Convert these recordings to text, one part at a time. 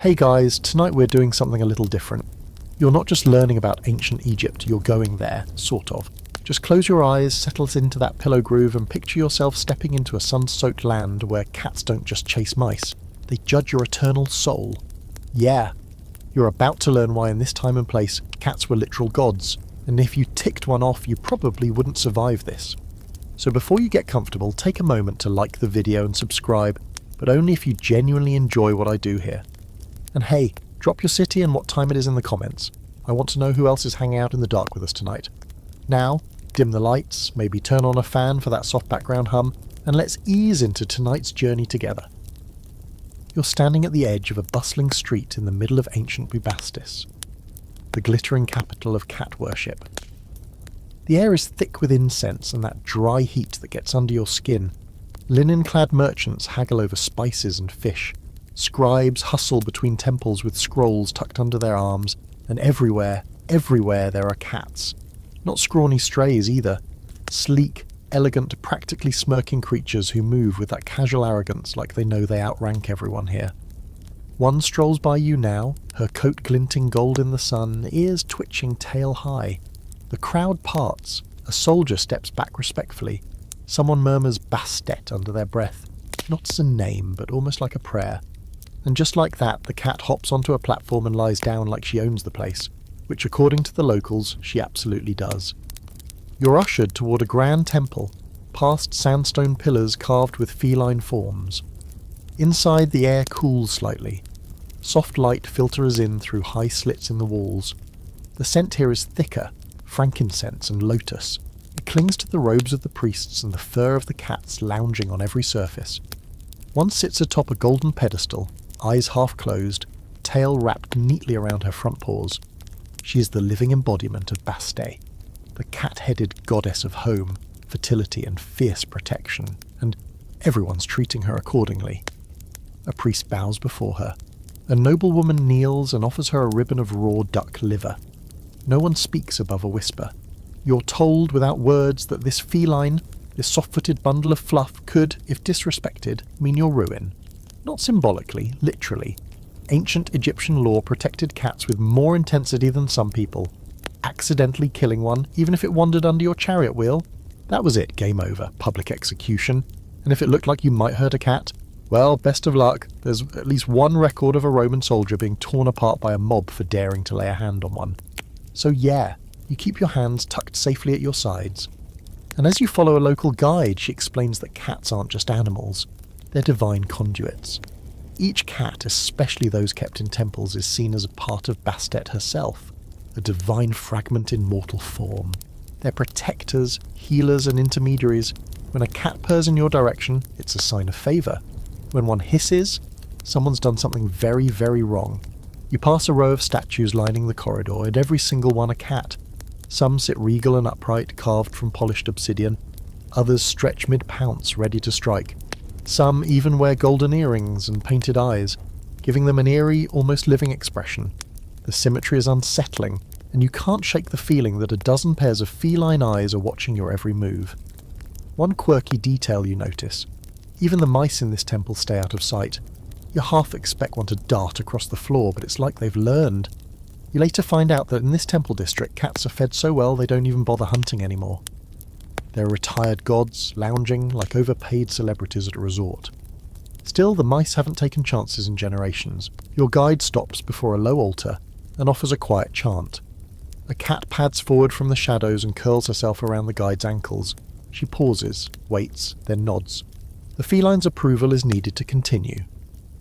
Hey guys, tonight we're doing something a little different. You're not just learning about ancient Egypt, you're going there, sort of. Just close your eyes, settle into that pillow groove and picture yourself stepping into a sun-soaked land where cats don't just chase mice, they judge your eternal soul. Yeah, you're about to learn why in this time and place, cats were literal gods, and if you ticked one off you probably wouldn't survive this. So before you get comfortable, take a moment to like the video and subscribe, but only if you genuinely enjoy what I do here. And hey, drop your city and what time it is in the comments. I want to know who else is hanging out in the dark with us tonight. Now, dim the lights, maybe turn on a fan for that soft background hum, and let's ease into tonight's journey together. You're standing at the edge of a bustling street in the middle of ancient Bubastis, the glittering capital of cat worship. The air is thick with incense and that dry heat that gets under your skin. Linen-clad merchants haggle over spices and fish. Scribes hustle between temples with scrolls tucked under their arms, and everywhere there are cats. Not scrawny strays either. Sleek, elegant, practically smirking creatures who move with that casual arrogance like they know they outrank everyone here. One strolls by you now, her coat glinting gold in the sun, ears twitching tail high. The crowd parts. A soldier steps back respectfully. Someone murmurs Bastet under their breath. Not as a name, but almost like a prayer. And just like that, the cat hops onto a platform and lies down like she owns the place, which according to the locals, she absolutely does. You're ushered toward a grand temple, past sandstone pillars carved with feline forms. Inside, the air cools slightly. Soft light filters in through high slits in the walls. The scent here is thicker, frankincense and lotus. It clings to the robes of the priests and the fur of the cats lounging on every surface. One sits atop a golden pedestal, eyes half closed, tail wrapped neatly around her front paws. She is the living embodiment of Bastet, the cat-headed goddess of home, fertility and fierce protection, and everyone's treating her accordingly. A priest bows before her. A noblewoman kneels and offers her a ribbon of raw duck liver. No one speaks above a whisper. You're told without words that this feline, this soft-footed bundle of fluff could, if disrespected, mean your ruin. Not symbolically, literally. Ancient Egyptian law protected cats with more intensity than some people. Accidentally killing one, even if it wandered under your chariot wheel, that was it, game over, public execution. And if it looked like you might hurt a cat, well, best of luck. There's at least one record of a Roman soldier being torn apart by a mob for daring to lay a hand on one. So yeah, you keep your hands tucked safely at your sides. And as you follow a local guide, she explains that cats aren't just animals. They're divine conduits. Each cat, especially those kept in temples, is seen as a part of Bastet herself, a divine fragment in mortal form. They're protectors, healers and intermediaries. When a cat purrs in your direction, it's a sign of favour. When one hisses, someone's done something very, very wrong. You pass a row of statues lining the corridor, and every single one a cat. Some sit regal and upright, carved from polished obsidian. Others stretch mid-pounce, ready to strike. Some even wear golden earrings and painted eyes, giving them an eerie, almost living expression. The symmetry is unsettling, and you can't shake the feeling that a dozen pairs of feline eyes are watching your every move. One quirky detail you notice. Even the mice in this temple stay out of sight. You half expect one to dart across the floor, but it's like they've learned. You later find out that in this temple district, cats are fed so well they don't even bother hunting anymore. There are retired gods, lounging like overpaid celebrities at a resort. Still, the mice haven't taken chances in generations. Your guide stops before a low altar and offers a quiet chant. A cat pads forward from the shadows and curls herself around the guide's ankles. She pauses, waits, then nods. The feline's approval is needed to continue.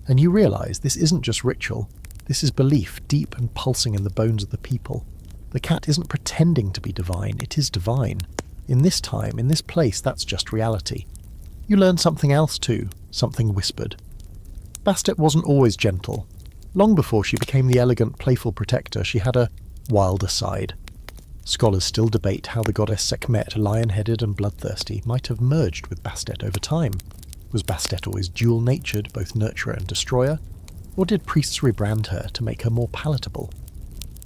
And you realise this isn't just ritual. This is belief, deep and pulsing in the bones of the people. The cat isn't pretending to be divine, it is divine. In this time, in this place, that's just reality. You learn something else too, something whispered. Bastet wasn't always gentle. Long before she became the elegant, playful protector, she had a wilder side. Scholars still debate how the goddess Sekhmet, lion-headed and bloodthirsty, might have merged with Bastet over time. Was Bastet always dual-natured, both nurturer and destroyer? Or did priests rebrand her to make her more palatable?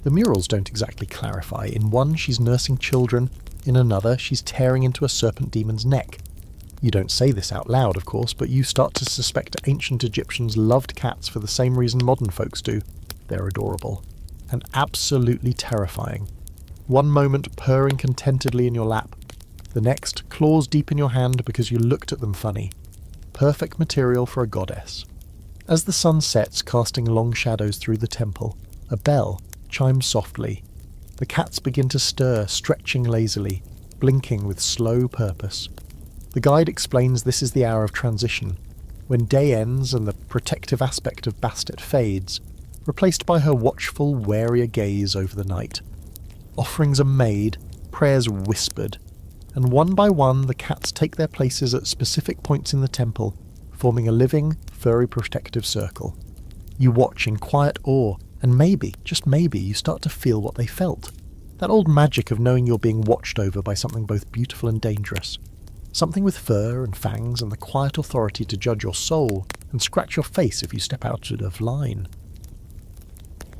The murals don't exactly clarify. In one, she's nursing children. In another, she's tearing into a serpent demon's neck. You don't say this out loud, of course, but you start to suspect ancient Egyptians loved cats for the same reason modern folks do. They're adorable. And absolutely terrifying. One moment purring contentedly in your lap, the next claws deep in your hand because you looked at them funny. Perfect material for a goddess. As the sun sets, casting long shadows through the temple, a bell chimes softly. The cats begin to stir, stretching lazily, blinking with slow purpose. The guide explains this is the hour of transition, when day ends and the protective aspect of Bastet fades, replaced by her watchful, warier gaze over the night. Offerings are made, prayers whispered, and one by one the cats take their places at specific points in the temple, forming a living, furry protective circle. You watch in quiet awe, and maybe, just maybe, you start to feel what they felt. That old magic of knowing you're being watched over by something both beautiful and dangerous. Something with fur and fangs and the quiet authority to judge your soul and scratch your face if you step out of line.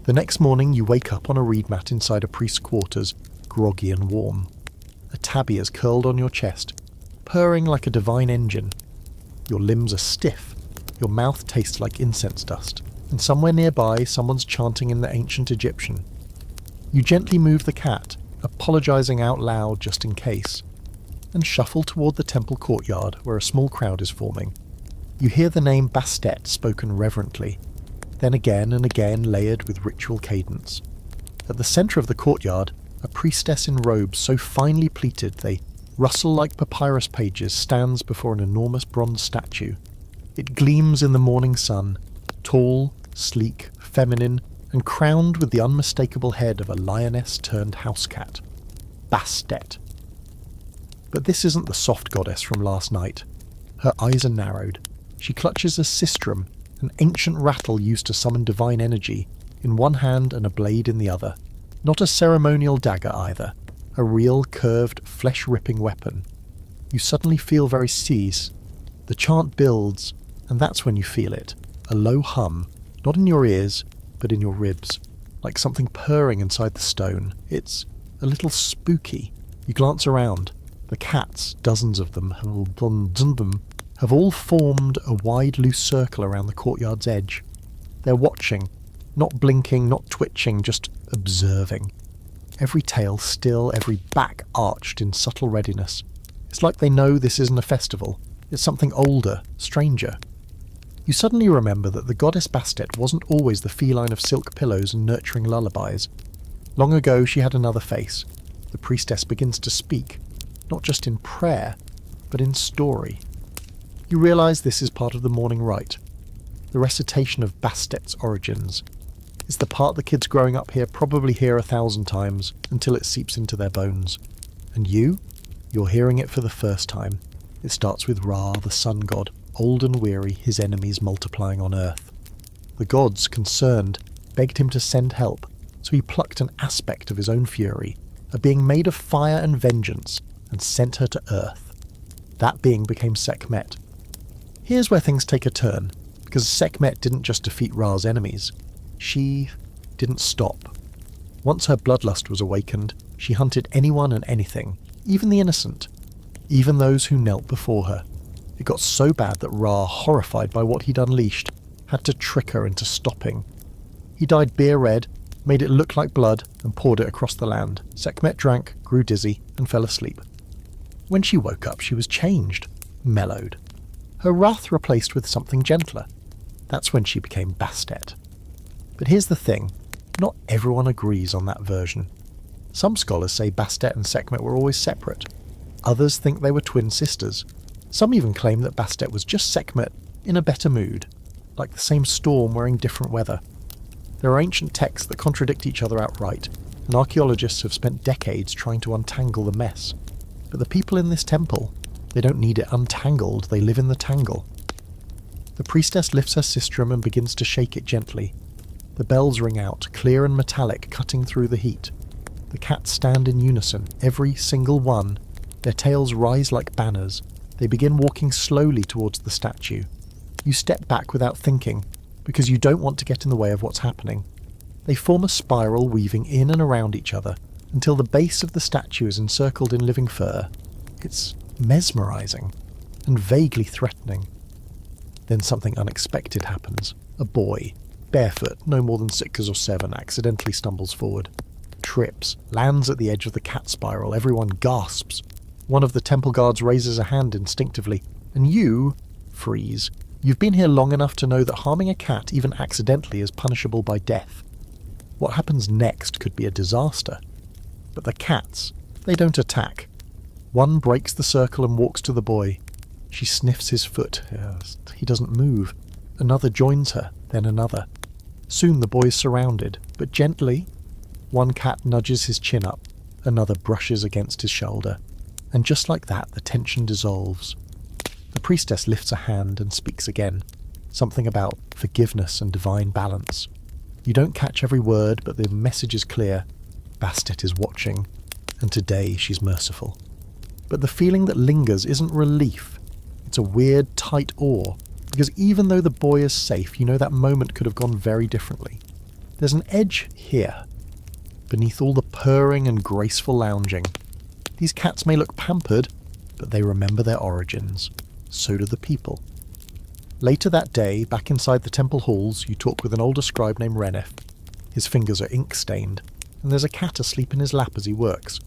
The next morning you wake up on a reed mat inside a priest's quarters, groggy and warm. A tabby is curled on your chest, purring like a divine engine. Your limbs are stiff, your mouth tastes like incense dust, and somewhere nearby someone's chanting in the ancient Egyptian. You gently move the cat, apologising out loud just in case, and shuffle toward the temple courtyard where a small crowd is forming. You hear the name Bastet spoken reverently, then again and again layered with ritual cadence. At the centre of the courtyard, a priestess in robes so finely pleated they rustle like papyrus pages stands before an enormous bronze statue. It gleams in the morning sun, tall, sleek, feminine, and crowned with the unmistakable head of a lioness turned house cat. Bastet. But this isn't the soft goddess from last night. Her eyes are narrowed. She clutches a sistrum, an ancient rattle used to summon divine energy, in one hand and a blade in the other. Not a ceremonial dagger either, a real curved, flesh-ripping weapon. You suddenly feel very seized. The chant builds, and that's when you feel it. A low hum, not in your ears, but in your ribs, like something purring inside the stone. It's a little spooky. You glance around. The cats, dozens of them, have all formed a wide, loose circle around the courtyard's edge. They're watching, not blinking, not twitching, just observing. Every tail still, every back arched in subtle readiness. It's like they know this isn't a festival. It's something older, stranger. You suddenly remember that the goddess Bastet wasn't always the feline of silk pillows and nurturing lullabies. Long ago she had another face. The priestess begins to speak, not just in prayer, but in story. You realise this is part of the morning rite. The recitation of Bastet's origins. It's the part the kids growing up here probably hear 1,000 times until it seeps into their bones. And you're hearing it for the first time. It starts with Ra, the sun god, old and weary, his enemies multiplying on earth. The gods, concerned, begged him to send help, so he plucked an aspect of his own fury, a being made of fire and vengeance, and sent her to earth. That being became Sekhmet. Here's where things take a turn, because Sekhmet didn't just defeat Ra's enemies. She didn't stop. Once her bloodlust was awakened, she hunted anyone and anything, even the innocent, even those who knelt before her. It got so bad that Ra, horrified by what he'd unleashed, had to trick her into stopping. He dyed beer red, made it look like blood, and poured it across the land. Sekhmet drank, grew dizzy, and fell asleep. When she woke up, she was changed, mellowed. Her wrath replaced with something gentler. That's when she became Bastet. But here's the thing, not everyone agrees on that version. Some scholars say Bastet and Sekhmet were always separate. Others think they were twin sisters. Some even claim that Bastet was just Sekhmet in a better mood, like the same storm wearing different weather. There are ancient texts that contradict each other outright, and archaeologists have spent decades trying to untangle the mess. But the people in this temple, they don't need it untangled, they live in the tangle. The priestess lifts her sistrum and begins to shake it gently. The bells ring out, clear and metallic, cutting through the heat. The cats stand in unison, every single one. Their tails rise like banners. They begin walking slowly towards the statue. You step back without thinking, because you don't want to get in the way of what's happening. They form a spiral weaving in and around each other, until the base of the statue is encircled in living fur. It's mesmerising. and vaguely threatening. Then something unexpected happens. A boy, barefoot, no more than 6 or 7, accidentally stumbles forward, trips, lands at the edge of the cat spiral. Everyone gasps. One of the temple guards raises a hand instinctively, and you freeze. You've been here long enough to know that harming a cat, even accidentally, is punishable by death. What happens next could be a disaster. But the cats, they don't attack. One breaks the circle and walks to the boy. She sniffs his foot. He doesn't move. Another joins her, then another. Soon the boy's surrounded, but gently. One cat nudges his chin up, another brushes against his shoulder. And just like that, the tension dissolves. The priestess lifts a hand and speaks again. Something about forgiveness and divine balance. You don't catch every word, but the message is clear. Bastet is watching, and today she's merciful. But the feeling that lingers isn't relief. It's a weird, tight awe, because even though the boy is safe, you know that moment could have gone very differently. There's an edge here, beneath all the purring and graceful lounging. These cats may look pampered, but they remember their origins. So do the people. Later that day, back inside the temple halls, you talk with an older scribe named Renef. His fingers are ink-stained, and there's a cat asleep in his lap as he works.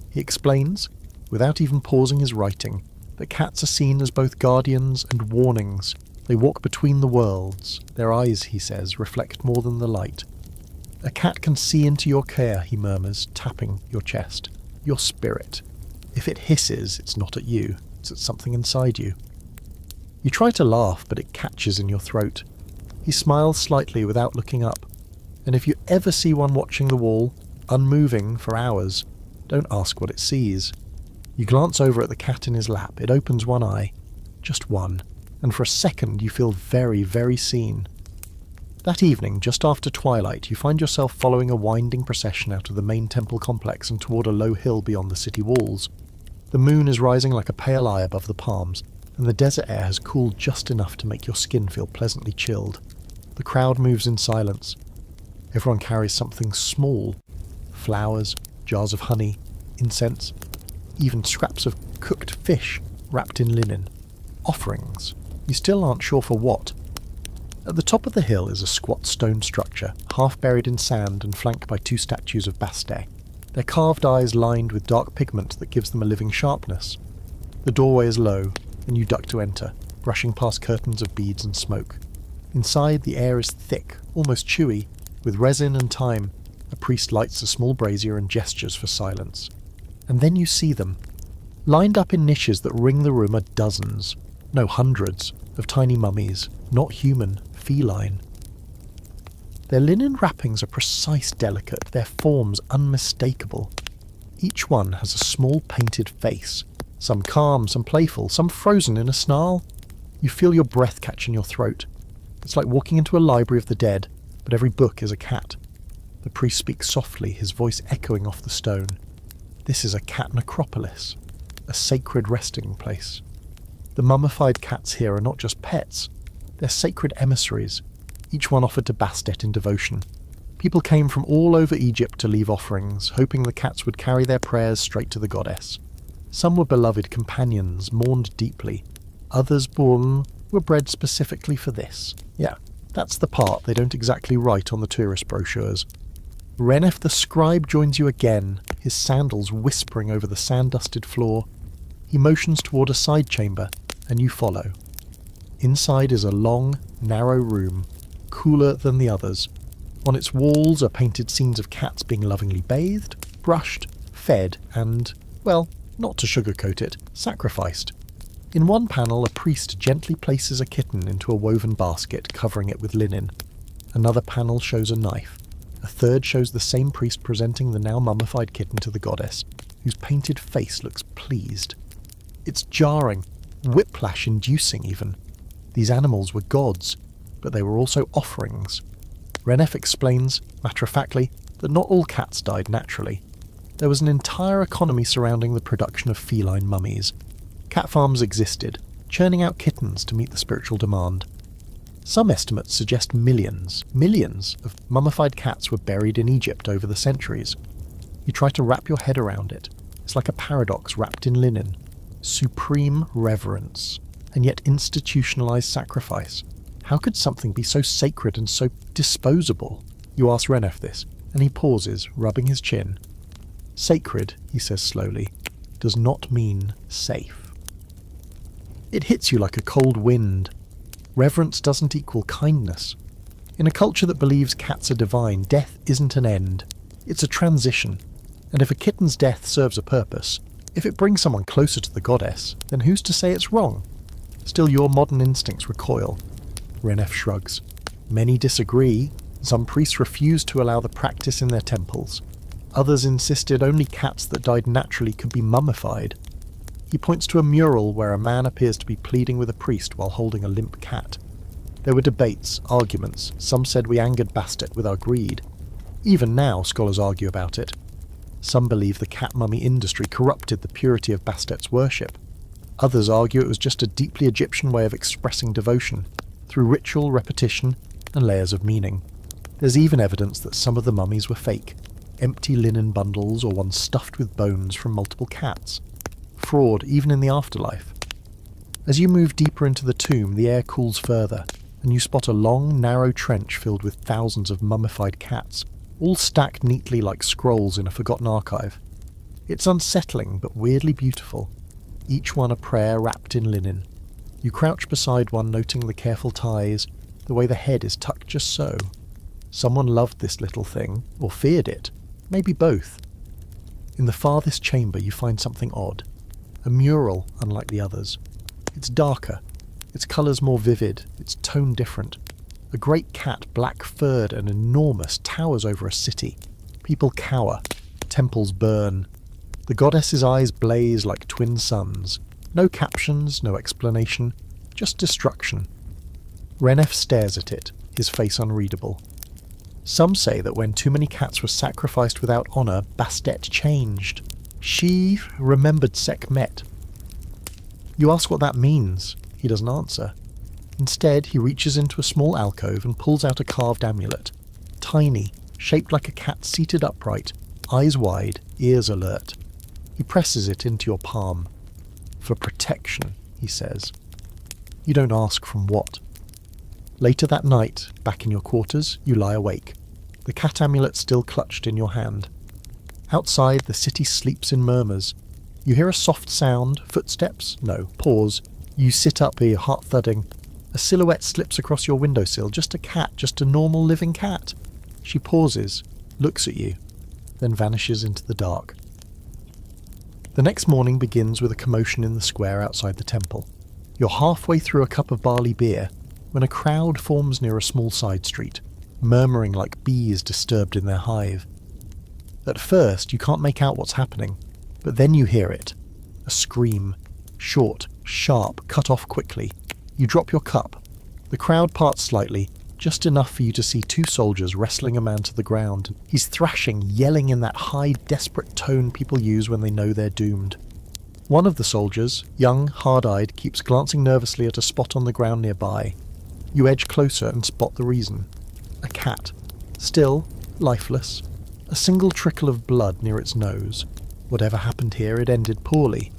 He explains, without even pausing his writing, that cats are seen as both guardians and warnings. They walk between the worlds. Their eyes, he says, reflect more than the light. A cat can see into your care, he murmurs, tapping your chest. Your spirit. If it hisses, it's not at you, it's at something inside you. You try to laugh, but it catches in your throat. He smiles slightly without looking up. And if you ever see one watching the wall, unmoving for hours, don't ask what it sees. You glance over at the cat in his lap. It opens one eye. Just one. And for a second you feel very, very seen. That evening, just after twilight, you find yourself following a winding procession out of the main temple complex and toward a low hill beyond the city walls. The moon is rising like a pale eye above the palms, and the desert air has cooled just enough to make your skin feel pleasantly chilled. The crowd moves in silence. Everyone carries something small. Flowers, jars of honey, incense, even scraps of cooked fish wrapped in linen. Offerings. You still aren't sure for what. At the top of the hill is a squat stone structure, half buried in sand and flanked by 2 statues of Bastet, their carved eyes lined with dark pigment that gives them a living sharpness. The doorway is low, and you duck to enter, brushing past curtains of beads and smoke. Inside, the air is thick, almost chewy, with resin and thyme. A priest lights a small brazier and gestures for silence. And then you see them. Lined up in niches that ring the room are dozens, no hundreds, of tiny mummies, not human, feline. Their linen wrappings are precise, delicate, their forms unmistakable. Each one has a small painted face, some calm, some playful, some frozen in a snarl. You feel your breath catch in your throat. It's like walking into a library of the dead, but every book is a cat. The priest speaks softly, his voice echoing off the stone. This is a cat necropolis, a sacred resting place. The mummified cats here are not just pets, they're sacred emissaries, each one offered to Bastet in devotion. People came from all over Egypt to leave offerings, hoping the cats would carry their prayers straight to the goddess. Some were beloved companions, mourned deeply. Others, were bred specifically for this. Yeah, that's the part they don't exactly write on the tourist brochures. Renef the scribe joins you again, his sandals whispering over the sand-dusted floor. He motions toward a side chamber, and you follow. Inside is a long, narrow room, cooler than the others. On its walls are painted scenes of cats being lovingly bathed, brushed, fed, and, well, not to sugarcoat it, sacrificed. In one panel, a priest gently places a kitten into a woven basket, covering it with linen. Another panel shows a knife. A third shows the same priest presenting the now mummified kitten to the goddess, whose painted face looks pleased. It's jarring, whiplash-inducing even. These animals were gods, but they were also offerings. Renef explains, matter-of-factly, that not all cats died naturally. There was an entire economy surrounding the production of feline mummies. Cat farms existed, churning out kittens to meet the spiritual demand. Some estimates suggest millions of mummified cats were buried in Egypt over the centuries. You try to wrap your head around it. It's like a paradox wrapped in linen. Supreme reverence, and yet institutionalized sacrifice. How could something be so sacred and so disposable? You ask Renef this, and he pauses, rubbing his chin. Sacred, he says slowly, does not mean safe. It hits you like a cold wind. Reverence doesn't equal kindness. In a culture that believes cats are divine, death isn't an end. It's a transition. And if a kitten's death serves a purpose, if it brings someone closer to the goddess, then who's to say it's wrong? Still, your modern instincts recoil. Renef shrugs. Many disagree. Some priests refused to allow the practice in their temples. Others insisted only cats that died naturally could be mummified. He points to a mural where a man appears to be pleading with a priest while holding a limp cat. There were debates, arguments. Some said we angered Bastet with our greed. Even now, scholars argue about it. Some believe the cat mummy industry corrupted the purity of Bastet's worship. Others argue it was just a deeply Egyptian way of expressing devotion, through ritual, repetition, and layers of meaning. There's even evidence that some of the mummies were fake, empty linen bundles or ones stuffed with bones from multiple cats. Fraud even in the afterlife. As you move deeper into the tomb, the air cools further, and you spot a long, narrow trench filled with thousands of mummified cats, all stacked neatly like scrolls in a forgotten archive. It's unsettling but weirdly beautiful, each one a prayer wrapped in linen. You crouch beside one, noting the careful ties, the way the head is tucked just so. Someone loved this little thing, or feared it, maybe both. In the farthest chamber you find something odd. A mural, unlike the others. It's darker, its colours more vivid, its tone different. A great cat, black-furred and enormous, towers over a city. People cower. Temples burn. The goddess's eyes blaze like twin suns. No captions, no explanation, just destruction. Renef stares at it, his face unreadable. Some say that when too many cats were sacrificed without honour, Bastet changed. She remembered Sekhmet. You ask what that means. He doesn't answer. Instead, he reaches into a small alcove and pulls out a carved amulet. Tiny, shaped like a cat seated upright, eyes wide, ears alert. He presses it into your palm. For protection, he says. You don't ask from what. Later that night, back in your quarters, you lie awake. The cat amulet still clutched in your hand. Outside, the city sleeps in murmurs. You hear a soft sound, footsteps? No, pause. You sit up, your heart thudding. A silhouette slips across your windowsill, just a cat, just a normal living cat. She pauses, looks at you, then vanishes into the dark. The next morning begins with a commotion in the square outside the temple. You're halfway through a cup of barley beer when a crowd forms near a small side street, murmuring like bees disturbed in their hive. At first, you can't make out what's happening, but then you hear it. A scream. Short, sharp, cut off quickly. You drop your cup. The crowd parts slightly, just enough for you to see two soldiers wrestling a man to the ground. He's thrashing, yelling in that high, desperate tone people use when they know they're doomed. One of the soldiers, young, hard-eyed, keeps glancing nervously at a spot on the ground nearby. You edge closer and spot the reason. A cat. Still, lifeless. A single trickle of blood near its nose. Whatever happened here, it ended poorly.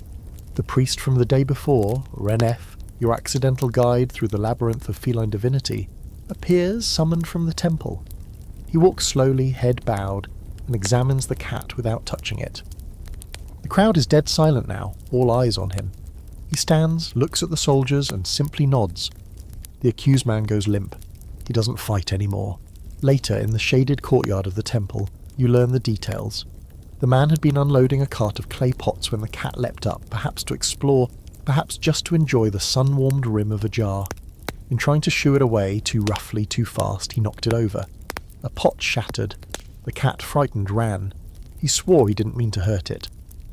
The priest from the day before, Renef, your accidental guide through the labyrinth of feline divinity, appears summoned from the temple. He walks slowly, head bowed, and examines the cat without touching it. The crowd is dead silent now, all eyes on him. He stands, looks at the soldiers, and simply nods. The accused man goes limp. He doesn't fight anymore. Later, in the shaded courtyard of the temple, you learn the details. The man had been unloading a cart of clay pots when the cat leapt up, perhaps to explore, perhaps just to enjoy the sun-warmed rim of a jar. In trying to shoo it away, too roughly, too fast, he knocked it over. A pot shattered. The cat, frightened, ran. He swore he didn't mean to hurt it.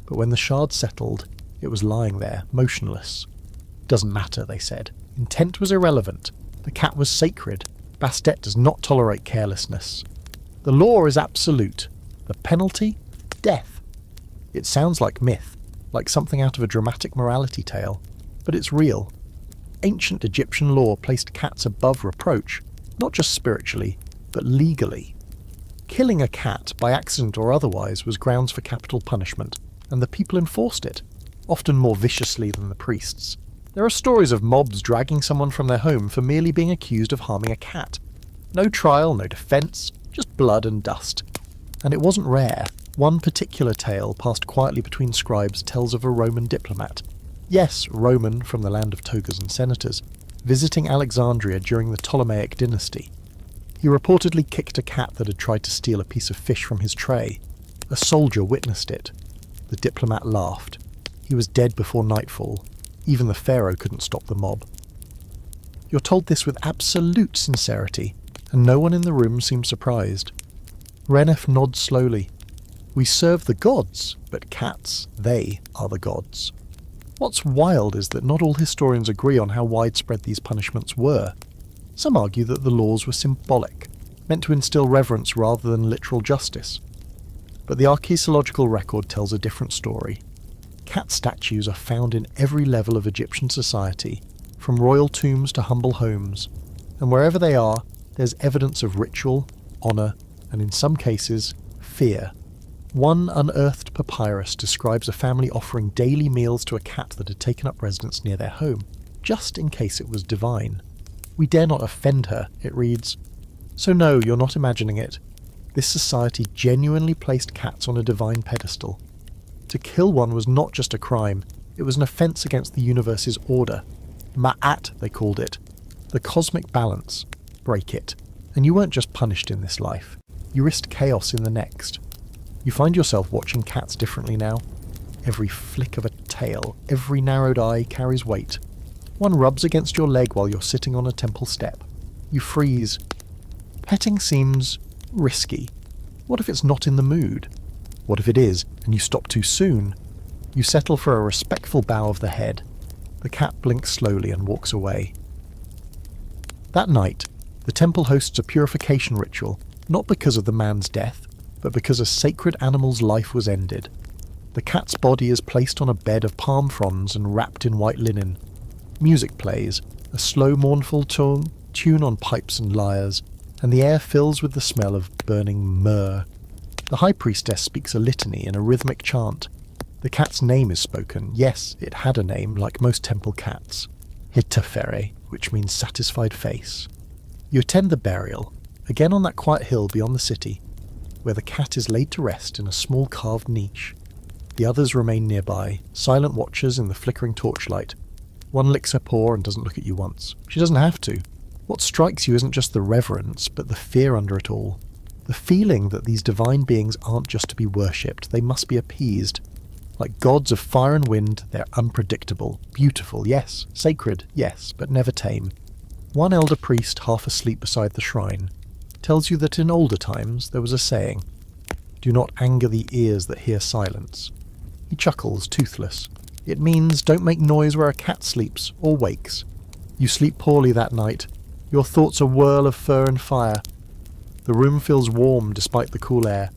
But when the shard settled, it was lying there, motionless. Doesn't matter, they said. Intent was irrelevant. The cat was sacred. Bastet does not tolerate carelessness. The law is absolute. The penalty? Death. It sounds like myth, like something out of a dramatic morality tale, but it's real. Ancient Egyptian law placed cats above reproach, not just spiritually, but legally. Killing a cat, by accident or otherwise, was grounds for capital punishment, and the people enforced it. often more viciously than the priests. There are stories of mobs dragging someone from their home for merely being accused of harming a cat. No trial, no defence, just blood and dust. And it wasn't rare. One particular tale passed quietly between scribes tells of a Roman diplomat. Yes, Roman from the land of togas and senators, visiting Alexandria during the Ptolemaic dynasty. He reportedly kicked a cat that had tried to steal a piece of fish from his tray. A soldier witnessed it. The diplomat laughed. He was dead before nightfall. Even the pharaoh couldn't stop the mob. You're told this with absolute sincerity, and no one in the room seems surprised. Renef nods slowly. We serve the gods, but cats, they are the gods. What's wild is that not all historians agree on how widespread these punishments were. Some argue that the laws were symbolic, meant to instill reverence rather than literal justice. But the archaeological record tells a different story. Cat statues are found in every level of Egyptian society, from royal tombs to humble homes, and wherever they are, there's evidence of ritual, honour, and in some cases, fear. One unearthed papyrus describes a family offering daily meals to a cat that had taken up residence near their home, just in case it was divine. We dare not offend her, it reads. So no, you're not imagining it. This society genuinely placed cats on a divine pedestal. To kill one was not just a crime, it was an offence against the universe's order. Ma'at, they called it. The cosmic balance. Break it. And you weren't just punished in this life. You risked chaos in the next. You find yourself watching cats differently now. Every flick of a tail, every narrowed eye carries weight. One rubs against your leg while you're sitting on a temple step. You freeze. Petting seems risky. What if it's not in the mood? What if it is, and you stop too soon? You settle for a respectful bow of the head. The cat blinks slowly and walks away. That night, the temple hosts a purification ritual, not because of the man's death, but because a sacred animal's life was ended. The cat's body is placed on a bed of palm fronds and wrapped in white linen. Music plays, a slow mournful tune on pipes and lyres, and the air fills with the smell of burning myrrh. The high priestess speaks a litany in a rhythmic chant. The cat's name is spoken. Yes, it had a name, like most temple cats. Hittafere, which means satisfied face. You attend the burial, again on that quiet hill beyond the city, where the cat is laid to rest in a small carved niche. The others remain nearby, silent watchers in the flickering torchlight. One licks her paw and doesn't look at you once. She doesn't have to. What strikes you isn't just the reverence, but the fear under it all. The feeling that these divine beings aren't just to be worshipped, they must be appeased. Like gods of fire and wind, they're unpredictable, beautiful, yes, sacred, yes, but never tame. One elder priest, half asleep beside the shrine, tells you that in older times there was a saying, "Do not anger the ears that hear silence." He chuckles, toothless. It means don't make noise where a cat sleeps or wakes. You sleep poorly that night. Your thoughts a whirl of fur and fire. The room feels warm despite the cool air.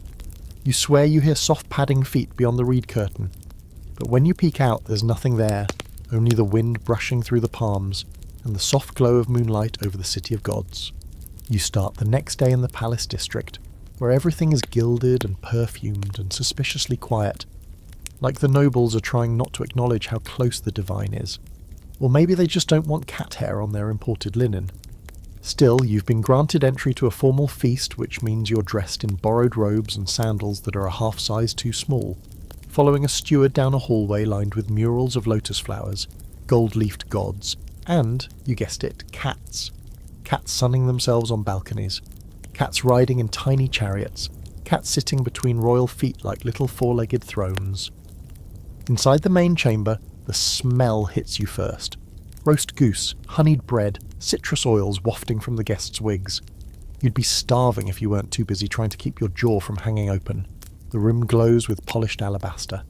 You swear you hear soft padding feet beyond the reed curtain. But when you peek out, there's nothing there, only the wind brushing through the palms and the soft glow of moonlight over the city of gods. You start the next day in the palace district, where everything is gilded and perfumed and suspiciously quiet. Like the nobles are trying not to acknowledge how close the divine is. Or maybe they just don't want cat hair on their imported linen. Still, you've been granted entry to a formal feast, which means you're dressed in borrowed robes and sandals that are a half size too small, following a steward down a hallway lined with murals of lotus flowers, gold-leafed gods, and, you guessed it, cats. Cats sunning themselves on balconies. Cats riding in tiny chariots. Cats sitting between royal feet like little four-legged thrones. Inside the main chamber, the smell hits you first. Roast goose, honeyed bread, citrus oils wafting from the guests' wigs. You'd be starving if you weren't too busy trying to keep your jaw from hanging open. The room glows with polished alabaster.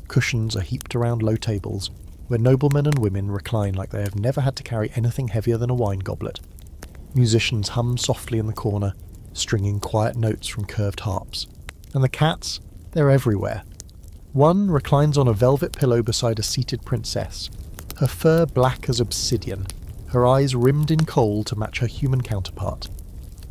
Cushions are heaped around low tables, where noblemen and women recline like they have never had to carry anything heavier than a wine goblet. Musicians hum softly in the corner, stringing quiet notes from curved harps. And the cats, they're everywhere. One reclines on a velvet pillow beside a seated princess, her fur black as obsidian, her eyes rimmed in kohl to match her human counterpart.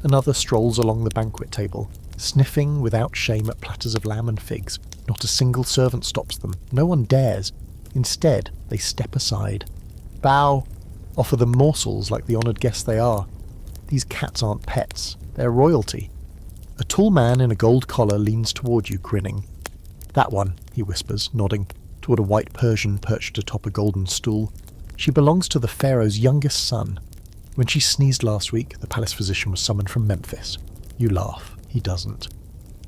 Another strolls along the banquet table, sniffing without shame at platters of lamb and figs. Not a single servant stops them. No one dares. Instead, they step aside, bow, offer them morsels like the honoured guests they are. These cats aren't pets, they're royalty. A tall man in a gold collar leans toward you, grinning. "That one," he whispers, nodding toward a white Persian perched atop a golden stool. "She belongs to the pharaoh's youngest son. When she sneezed last week, the palace physician was summoned from Memphis." You laugh. He doesn't.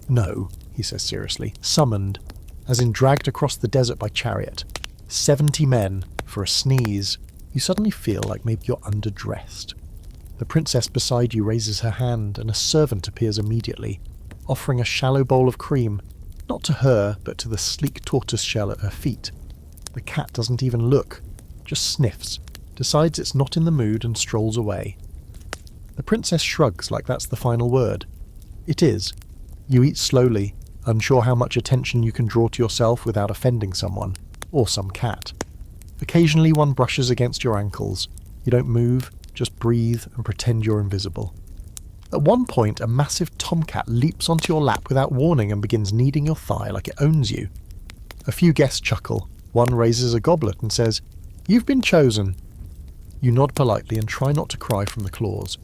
"No," he says seriously. "Summoned, as in dragged across the desert by chariot. 70 men, for a sneeze. You suddenly feel like maybe you're underdressed." The princess beside you raises her hand, and a servant appears immediately, offering a shallow bowl of cream, not to her, but to the sleek tortoise shell at her feet. The cat doesn't even look, just sniffs, decides it's not in the mood, and strolls away. The princess shrugs like that's the final word. It is. You eat slowly, unsure how much attention you can draw to yourself without offending someone, or some cat. Occasionally one brushes against your ankles. You don't move, just breathe and pretend you're invisible. At one point, a massive tomcat leaps onto your lap without warning and begins kneading your thigh like it owns you. A few guests chuckle. One raises a goblet and says, "You've been chosen." You nod politely and try not to cry from the claws.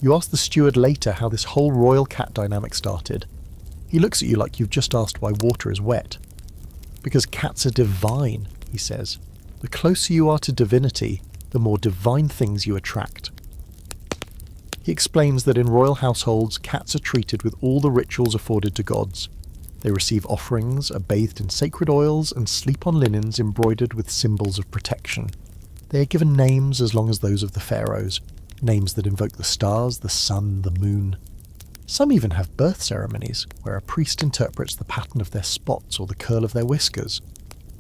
You ask the steward later how this whole royal cat dynamic started. He looks at you like you've just asked why water is wet. "Because cats are divine," he says. "The closer you are to divinity, the more divine things you attract." He explains that in royal households, cats are treated with all the rituals afforded to gods. They receive offerings, are bathed in sacred oils, and sleep on linens embroidered with symbols of protection. They are given names as long as those of the pharaohs, names that invoke the stars, the sun, the moon. Some even have birth ceremonies, where a priest interprets the pattern of their spots or the curl of their whiskers.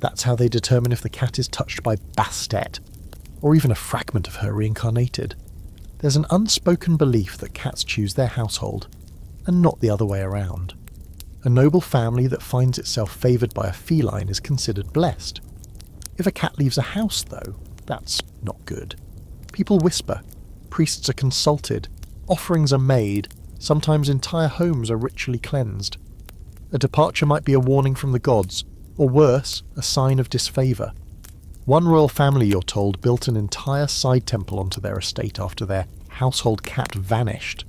That's how they determine if the cat is touched by Bastet, or even a fragment of her reincarnated. There's an unspoken belief that cats choose their household, and not the other way around. A noble family that finds itself favoured by a feline is considered blessed. If a cat leaves a house, though, that's not good. People whisper, priests are consulted, offerings are made, sometimes entire homes are ritually cleansed. A departure might be a warning from the gods, or worse, a sign of disfavour. One royal family, you're told, built an entire side temple onto their estate after their household cat vanished.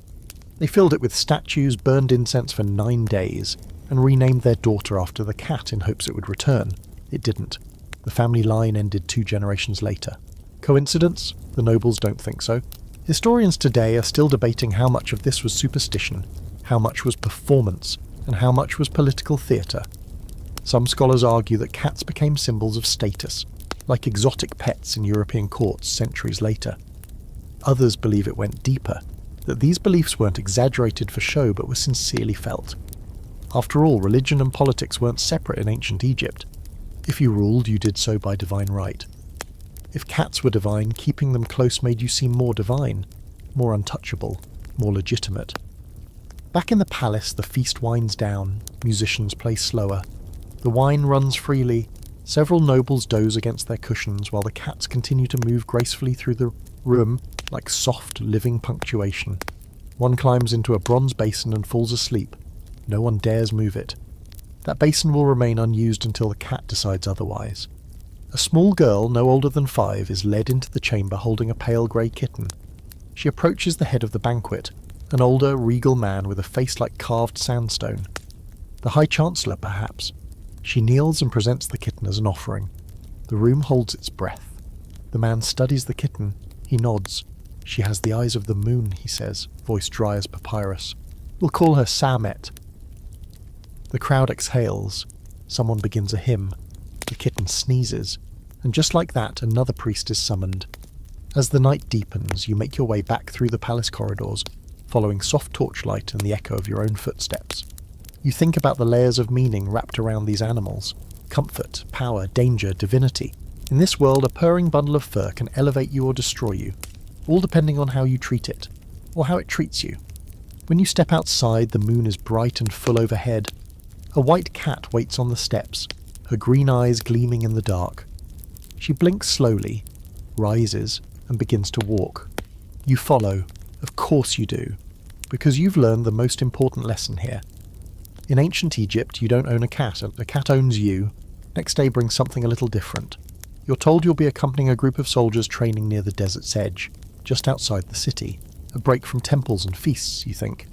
They filled it with statues, burned incense for 9 days, and renamed their daughter after the cat in hopes it would return. It didn't. The family line ended 2 generations later. Coincidence? The nobles don't think so. Historians today are still debating how much of this was superstition, how much was performance, and how much was political theatre. Some scholars argue that cats became symbols of status, like exotic pets in European courts centuries later. Others believe it went deeper, that these beliefs weren't exaggerated for show but were sincerely felt. After all, religion and politics weren't separate in ancient Egypt. If you ruled, you did so by divine right. If cats were divine, keeping them close made you seem more divine, more untouchable, more legitimate. Back in the palace, the feast winds down, musicians play slower. The wine runs freely. Several nobles doze against their cushions while the cats continue to move gracefully through the room like soft, living punctuation. One climbs into a bronze basin and falls asleep. No one dares move it. That basin will remain unused until the cat decides otherwise. A small girl, no older than 5, is led into the chamber holding a pale grey kitten. She approaches the head of the banquet, an older, regal man with a face like carved sandstone. The High Chancellor, perhaps. She kneels and presents the kitten as an offering. The room holds its breath. The man studies the kitten. He nods. "She has the eyes of the moon," he says, voice dry as papyrus. "We'll call her Samet." The crowd exhales. Someone begins a hymn. The kitten sneezes. And just like that, another priest is summoned. As the night deepens, you make your way back through the palace corridors, following soft torchlight and the echo of your own footsteps. You think about the layers of meaning wrapped around these animals. Comfort, power, danger, divinity. In this world, a purring bundle of fur can elevate you or destroy you, all depending on how you treat it, or how it treats you. When you step outside, the moon is bright and full overhead. A white cat waits on the steps, her green eyes gleaming in the dark. She blinks slowly, rises, and begins to walk. You follow. Of course you do, because you've learned the most important lesson here. In ancient Egypt, you don't own a cat owns you. Next day brings something a little different. You're told you'll be accompanying a group of soldiers training near the desert's edge, just outside the city. A break from temples and feasts, you think.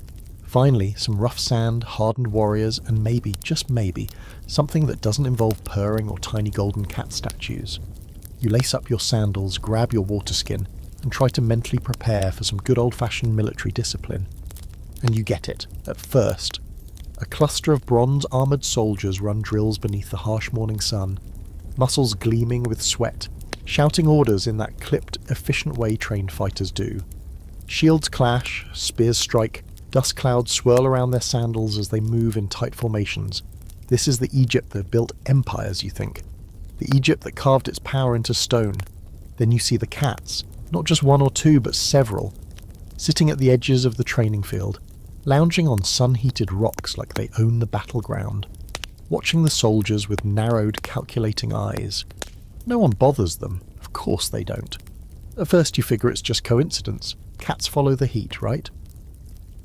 Finally, some rough sand, hardened warriors, and maybe, just maybe, something that doesn't involve purring or tiny golden cat statues. You lace up your sandals, grab your water skin, and try to mentally prepare for some good old-fashioned military discipline. And you get it, at first. A cluster of bronze-armoured soldiers run drills beneath the harsh morning sun, muscles gleaming with sweat, shouting orders in that clipped, efficient way trained fighters do. Shields clash, spears strike, dust clouds swirl around their sandals as they move in tight formations. This is the Egypt that built empires, you think. The Egypt that carved its power into stone. Then you see the cats, not just one or two, but several, sitting at the edges of the training field, lounging on sun-heated rocks like they own the battleground, watching the soldiers with narrowed, calculating eyes. No one bothers them. Of course they don't. At first you figure it's just coincidence. Cats follow the heat, right?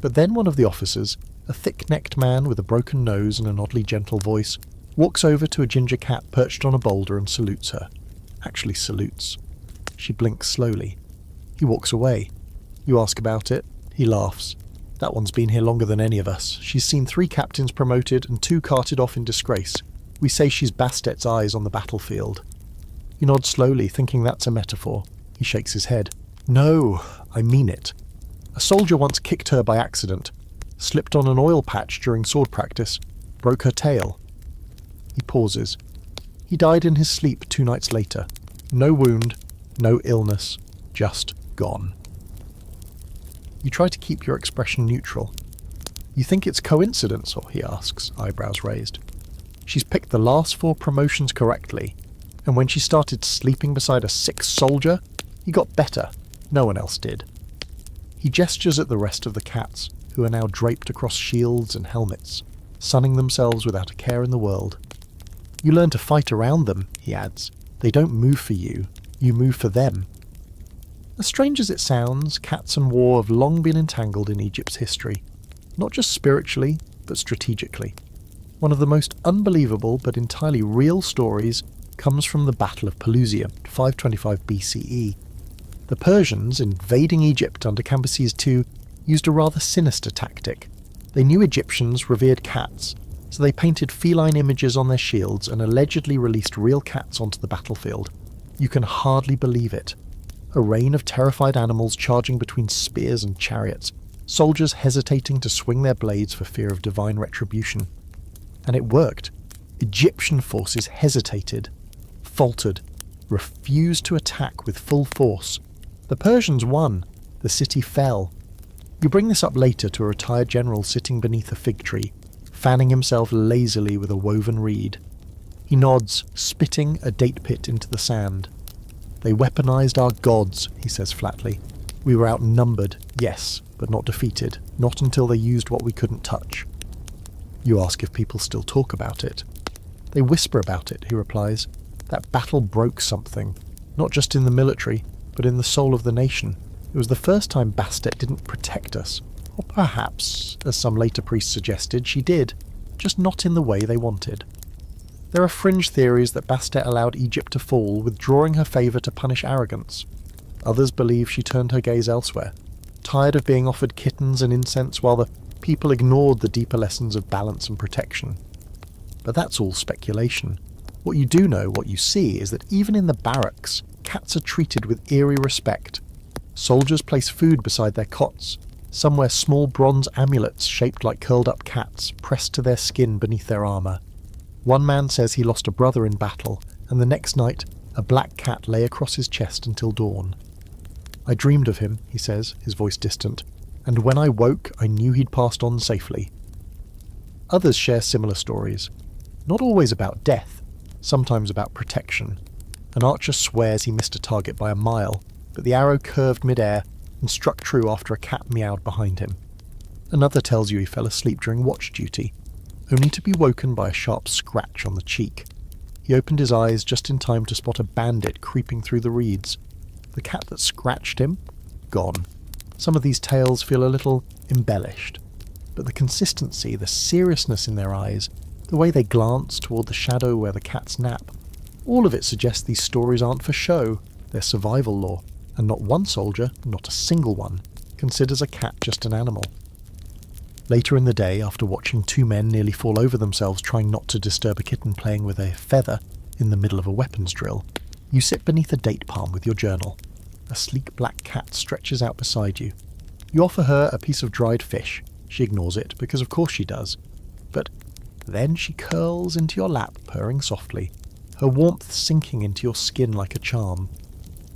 But then one of the officers, a thick-necked man with a broken nose and an oddly gentle voice, walks over to a ginger cat perched on a boulder and salutes her. Actually salutes. She blinks slowly. He walks away. You ask about it. He laughs. That one's been here longer than any of us. She's seen 3 captains promoted and 2 carted off in disgrace. We say she's Bastet's eyes on the battlefield. You nod slowly, thinking that's a metaphor. He shakes his head. No, I mean it. A soldier once kicked her by accident, slipped on an oil patch during sword practice, broke her tail. He pauses. He died in his sleep 2 nights later. No wound, no illness, just gone. You try to keep your expression neutral. You think it's coincidence, or he asks, eyebrows raised. She's picked the last 4 promotions correctly, and when she started sleeping beside a sick soldier, he got better. No one else did. He gestures at the rest of the cats, who are now draped across shields and helmets, sunning themselves without a care in the world. You learn to fight around them, he adds. They don't move for you, you move for them. As strange as it sounds, cats and war have long been entangled in Egypt's history, not just spiritually, but strategically. One of the most unbelievable but entirely real stories comes from the Battle of Pelusium, 525 BCE. The Persians, invading Egypt under Cambyses II, used a rather sinister tactic. They knew Egyptians revered cats, so they painted feline images on their shields and allegedly released real cats onto the battlefield. You can hardly believe it. A rain of terrified animals charging between spears and chariots, soldiers hesitating to swing their blades for fear of divine retribution. And it worked. Egyptian forces hesitated, faltered, refused to attack with full force. The Persians won. The city fell. You bring this up later to a retired general sitting beneath a fig tree, fanning himself lazily with a woven reed. He nods, spitting a date pit into the sand. They weaponized our gods, he says flatly. We were outnumbered, yes, but not defeated, not until they used what we couldn't touch. You ask if people still talk about it. They whisper about it, he replies. That battle broke something, not just in the military, but in the soul of the nation. It was the first time Bastet didn't protect us. Or perhaps, as some later priests suggested, she did, just not in the way they wanted. There are fringe theories that Bastet allowed Egypt to fall, withdrawing her favour to punish arrogance. Others believe she turned her gaze elsewhere, tired of being offered kittens and incense while the people ignored the deeper lessons of balance and protection. But that's all speculation. What you do know, what you see, is that even in the barracks, cats are treated with eerie respect. Soldiers place food beside their cots. Some wear small bronze amulets shaped like curled-up cats, pressed to their skin beneath their armour. One man says he lost a brother in battle, and the next night, a black cat lay across his chest until dawn. I dreamed of him, he says, his voice distant, and when I woke, I knew he'd passed on safely. Others share similar stories, not always about death, sometimes about protection. An archer swears he missed a target by a mile, but the arrow curved mid-air and struck true after a cat meowed behind him. Another tells you he fell asleep during watch duty, only to be woken by a sharp scratch on the cheek. He opened his eyes just in time to spot a bandit creeping through the reeds. The cat that scratched him? Gone. Some of these tales feel a little embellished, but the consistency, the seriousness in their eyes, the way they glance toward the shadow where the cats nap, All of it suggests these stories aren't for show, they're survival lore, and not one soldier, not a single one, considers a cat just an animal. Later in the day, after watching two men nearly fall over themselves trying not to disturb a kitten playing with a feather in the middle of a weapons drill, you sit beneath a date palm with your journal. A sleek black cat stretches out beside you. You offer her a piece of dried fish. She ignores it, because of course she does. But then she curls into your lap, purring softly, her warmth sinking into your skin like a charm.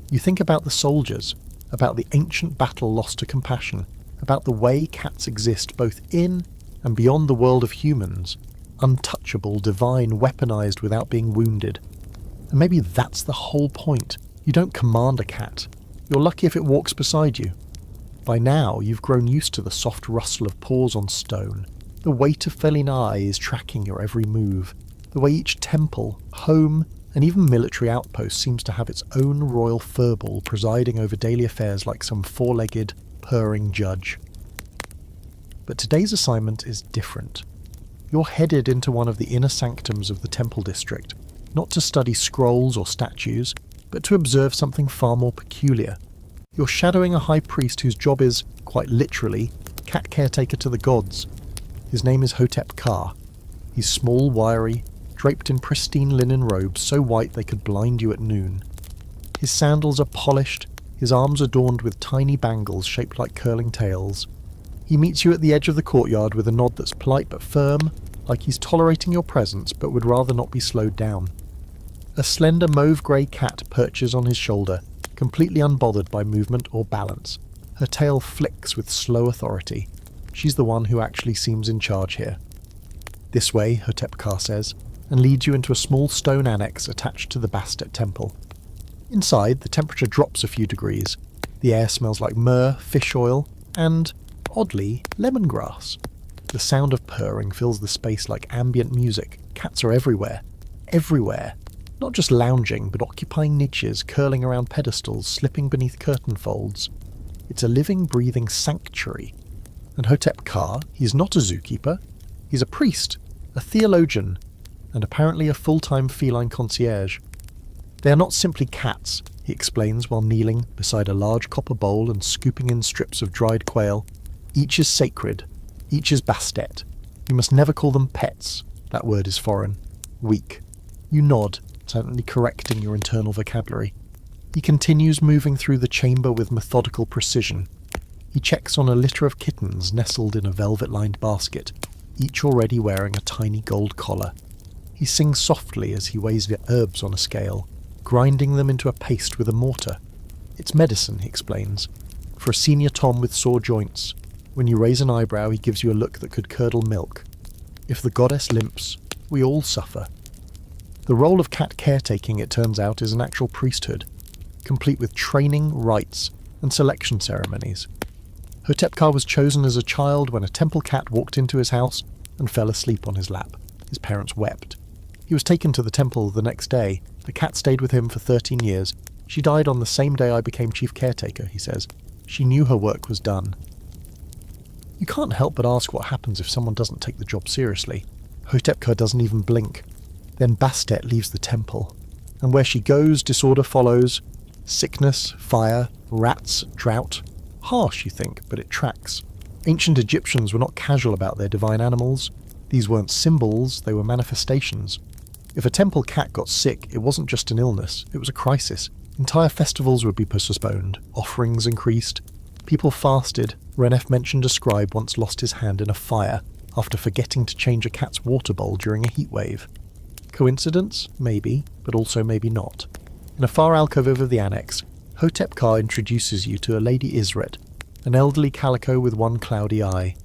You think about the soldiers, about the ancient battle lost to compassion, about the way cats exist both in and beyond the world of humans, untouchable, divine, weaponized without being wounded. And maybe that's the whole point. You don't command a cat. You're lucky if it walks beside you. By now, you've grown used to the soft rustle of paws on stone, the weight of feline eyes tracking your every move, the way each temple, home, and even military outpost seems to have its own royal furball presiding over daily affairs like some four-legged, purring judge. But today's assignment is different. You're headed into one of the inner sanctums of the temple district, not to study scrolls or statues, but to observe something far more peculiar. You're shadowing a high priest whose job is, quite literally, cat caretaker to the gods. His name is Hotep Ka. He's small, wiry, draped in pristine linen robes so white they could blind you at noon. His sandals are polished, his arms adorned with tiny bangles shaped like curling tails. He meets you at the edge of the courtyard with a nod that's polite but firm, like he's tolerating your presence but would rather not be slowed down. A slender mauve-grey cat perches on his shoulder, completely unbothered by movement or balance. Her tail flicks with slow authority. She's the one who actually seems in charge here. This way, Hotep Ka says, and leads you into a small stone annex attached to the Bastet temple. Inside, the temperature drops a few degrees. The air smells like myrrh, fish oil, and, oddly, lemongrass. The sound of purring fills the space like ambient music. Cats are everywhere. Everywhere. Not just lounging, but occupying niches, curling around pedestals, slipping beneath curtain folds. It's a living, breathing sanctuary. And Hotep Ka, he's not a zookeeper. He's a priest, a theologian, and apparently a full-time feline concierge. They are not simply cats, he explains while kneeling beside a large copper bowl and scooping in strips of dried quail. Each is sacred. Each is Bastet. You must never call them pets. That word is foreign. Weak. You nod, silently correcting your internal vocabulary. He continues moving through the chamber with methodical precision. He checks on a litter of kittens nestled in a velvet-lined basket, each already wearing a tiny gold collar. He sings softly as he weighs the herbs on a scale, grinding them into a paste with a mortar. It's medicine, he explains. For a senior Tom with sore joints, when you raise an eyebrow he gives you a look that could curdle milk. If the goddess limps, we all suffer. The role of cat caretaking, it turns out, is an actual priesthood, complete with training, rites, and selection ceremonies. Hotep Ka was chosen as a child when a temple cat walked into his house and fell asleep on his lap. His parents wept. He was taken to the temple the next day. The cat stayed with him for 13 years. She died on the same day I became chief caretaker, he says. She knew her work was done. You can't help but ask what happens if someone doesn't take the job seriously. Hotep Ka doesn't even blink. Then Bastet leaves the temple. And where she goes, disorder follows. Sickness, fire, rats, drought. Harsh, you think, but it tracks. Ancient Egyptians were not casual about their divine animals. These weren't symbols, they were manifestations. If a temple cat got sick, it wasn't just an illness, it was a crisis. Entire festivals would be postponed, offerings increased. People fasted. Renef mentioned a scribe once lost his hand in a fire after forgetting to change a cat's water bowl during a heatwave. Coincidence? Maybe, but also maybe not. In a far alcove of the annex, Hotep Ka introduces you to a Lady Isret, an elderly calico with one cloudy eye.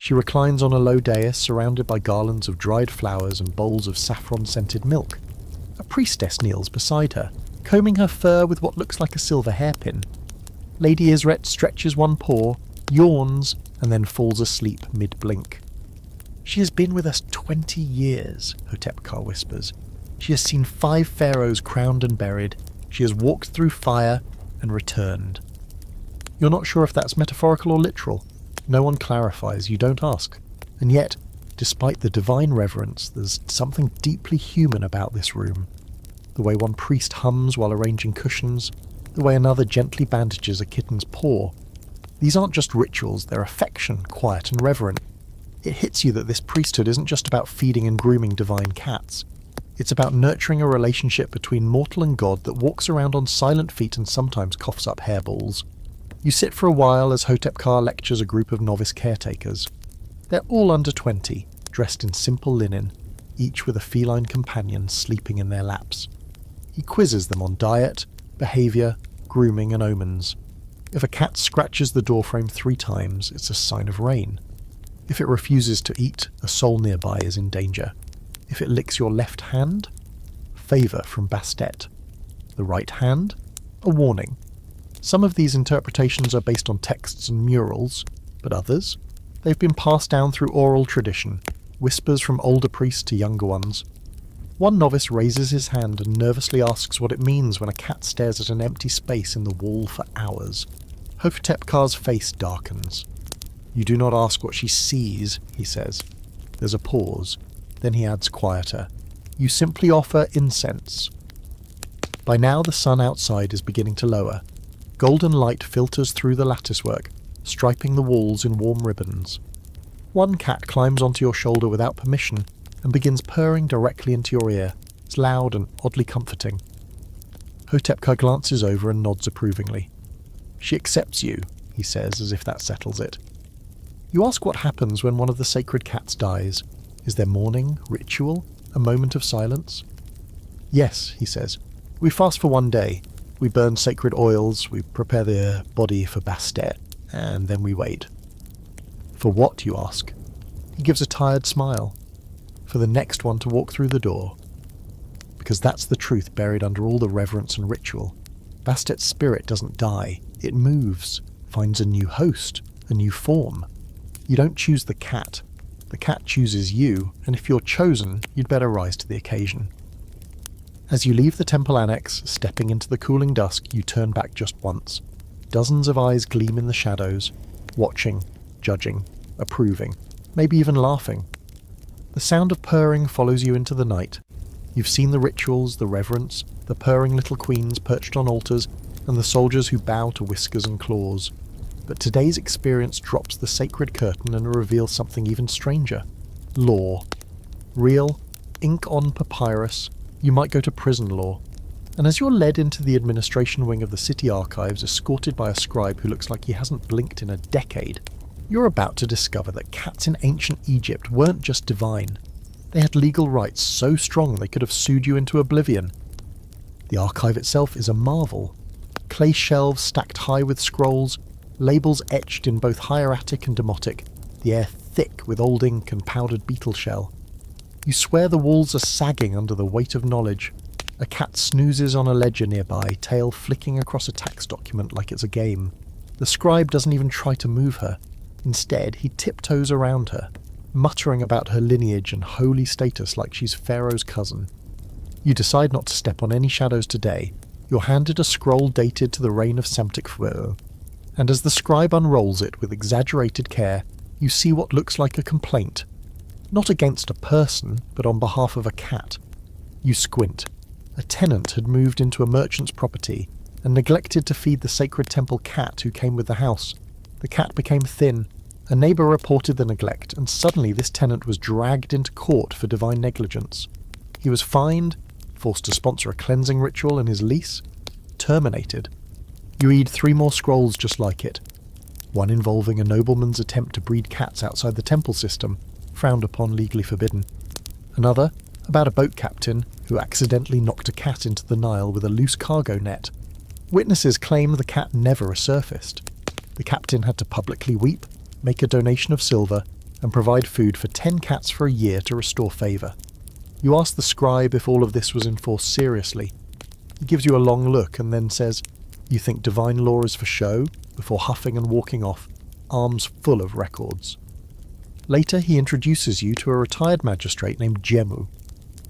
She reclines on a low dais surrounded by garlands of dried flowers and bowls of saffron-scented milk. A priestess kneels beside her, combing her fur with what looks like a silver hairpin. Lady Isret stretches one paw, yawns, and then falls asleep mid-blink. She has been with us 20 years, Hotep Ka whispers. She has seen 5 pharaohs crowned and buried. She has walked through fire and returned. You're not sure if that's metaphorical or literal. No one clarifies, you don't ask. And yet, despite the divine reverence, there's something deeply human about this room. the way one priest hums while arranging cushions, the way another gently bandages a kitten's paw. These aren't just rituals, they're affection, quiet and reverent. It hits you that this priesthood isn't just about feeding and grooming divine cats. It's about nurturing a relationship between mortal and God that walks around on silent feet and sometimes coughs up hairballs. You sit for a while as Hotep-Ka lectures a group of novice caretakers. They're all under 20, dressed in simple linen, each with a feline companion sleeping in their laps. He quizzes them on diet, behaviour, grooming and omens. If a cat scratches the doorframe 3 times, it's a sign of rain. If it refuses to eat, a soul nearby is in danger. If it licks your left hand, favour from Bastet. The right hand, a warning. Some of these interpretations are based on texts and murals, but others, they've been passed down through oral tradition, whispers from older priests to younger ones. One novice raises his hand and nervously asks what it means when a cat stares at an empty space in the wall for hours. Hotep-Ka's face darkens. "You do not ask what she sees," he says. There's a pause. Then he adds quieter, "You simply offer incense." By now the sun outside is beginning to lower. Golden light filters through the latticework, striping the walls in warm ribbons. One cat climbs onto your shoulder without permission and begins purring directly into your ear. It's loud and oddly comforting. Hotep-Ka glances over and nods approvingly. "She accepts you," he says, as if that settles it. You ask what happens when one of the sacred cats dies. Is there mourning, ritual, a moment of silence? "Yes," he says. "We fast for 1 day. We burn sacred oils, we prepare the body for Bastet, and then we wait." "For what?" you ask. He gives a tired smile. "For the next one to walk through the door." Because that's the truth buried under all the reverence and ritual. Bastet's spirit doesn't die. It moves, finds a new host, a new form. You don't choose the cat chooses you, and if you're chosen, you'd better rise to the occasion. As you leave the temple annex, stepping into the cooling dusk, you turn back just once. Dozens of eyes gleam in the shadows, watching, judging, approving, maybe even laughing. The sound of purring follows you into the night. You've seen the rituals, the reverence, the purring little queens perched on altars, and the soldiers who bow to whiskers and claws. But today's experience drops the sacred curtain and reveals something even stranger. Law. Real, ink on papyrus, you might go to prison law. And as you're led into the administration wing of the city archives, escorted by a scribe who looks like he hasn't blinked in a decade, you're about to discover that cats in ancient Egypt weren't just divine. They had legal rights so strong they could have sued you into oblivion. The archive itself is a marvel. Clay shelves stacked high with scrolls, labels etched in both hieratic and demotic, the air thick with old ink and powdered beetle shell. You swear the walls are sagging under the weight of knowledge. A cat snoozes on a ledger nearby, tail flicking across a tax document like it's a game. The scribe doesn't even try to move her. Instead, he tiptoes around her, muttering about her lineage and holy status like she's Pharaoh's cousin. You decide not to step on any shadows today. You're handed a scroll dated to the reign of Samtikfu, and as the scribe unrolls it with exaggerated care, you see what looks like a complaint. Not against a person, but on behalf of a cat. You squint. A tenant had moved into a merchant's property and neglected to feed the sacred temple cat who came with the house. The cat became thin. A neighbour reported the neglect, and suddenly this tenant was dragged into court for divine negligence. He was fined, forced to sponsor a cleansing ritual, and his lease terminated. You read 3 more scrolls just like it. One involving a nobleman's attempt to breed cats outside the temple system, frowned upon, legally forbidden. Another, about a boat captain who accidentally knocked a cat into the Nile with a loose cargo net. Witnesses claim the cat never resurfaced. The captain had to publicly weep, make a donation of silver, and provide food for 10 cats for a year to restore favour. You ask the scribe if all of this was enforced seriously. He gives you a long look and then says, "You think divine law is for show?" before huffing and walking off, arms full of records. Later he introduces you to a retired magistrate named Jemu,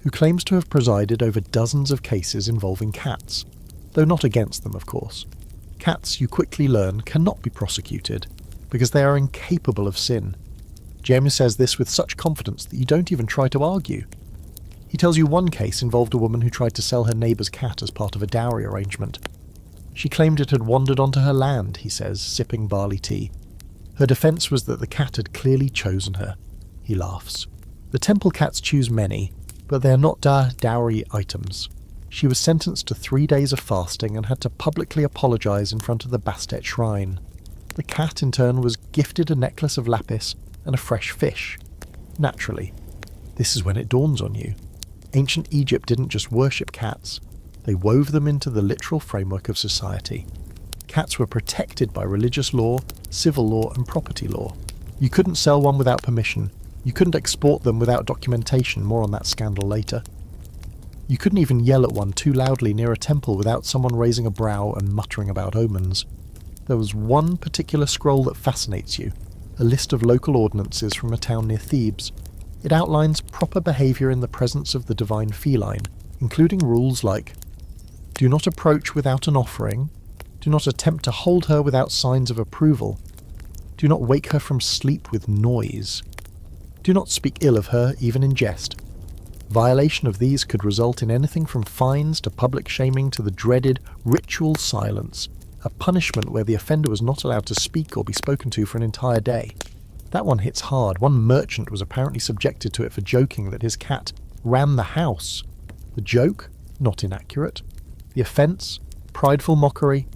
who claims to have presided over dozens of cases involving cats, though not against them, of course. Cats, you quickly learn, cannot be prosecuted, because they are incapable of sin. Jemu says this with such confidence that you don't even try to argue. He tells you one case involved a woman who tried to sell her neighbour's cat as part of a dowry arrangement. She claimed it had wandered onto her land, he says, sipping barley tea. Her defence was that the cat had clearly chosen her. He laughs. The temple cats choose many, but they are not dowry items. She was sentenced to 3 days of fasting and had to publicly apologise in front of the Bastet shrine. The cat, in turn, was gifted a necklace of lapis and a fresh fish. Naturally. This is when it dawns on you. Ancient Egypt didn't just worship cats. They wove them into the literal framework of society. Cats were protected by religious law, civil law and property law. You couldn't sell one without permission. You couldn't export them without documentation, more on that scandal later. You couldn't even yell at one too loudly near a temple without someone raising a brow and muttering about omens. There was one particular scroll that fascinates you, a list of local ordinances from a town near Thebes. It outlines proper behaviour in the presence of the divine feline, including rules like: do not approach without an offering, do not attempt to hold her without signs of approval, do not wake her from sleep with noise, do not speak ill of her even in jest. Violation of these could result in anything from fines to public shaming to the dreaded ritual silence, a punishment where the offender was not allowed to speak or be spoken to for an entire day. That one hits hard. One merchant was apparently subjected to it for joking that his cat ran the house. The joke? Not inaccurate. The offence? Prideful mockery.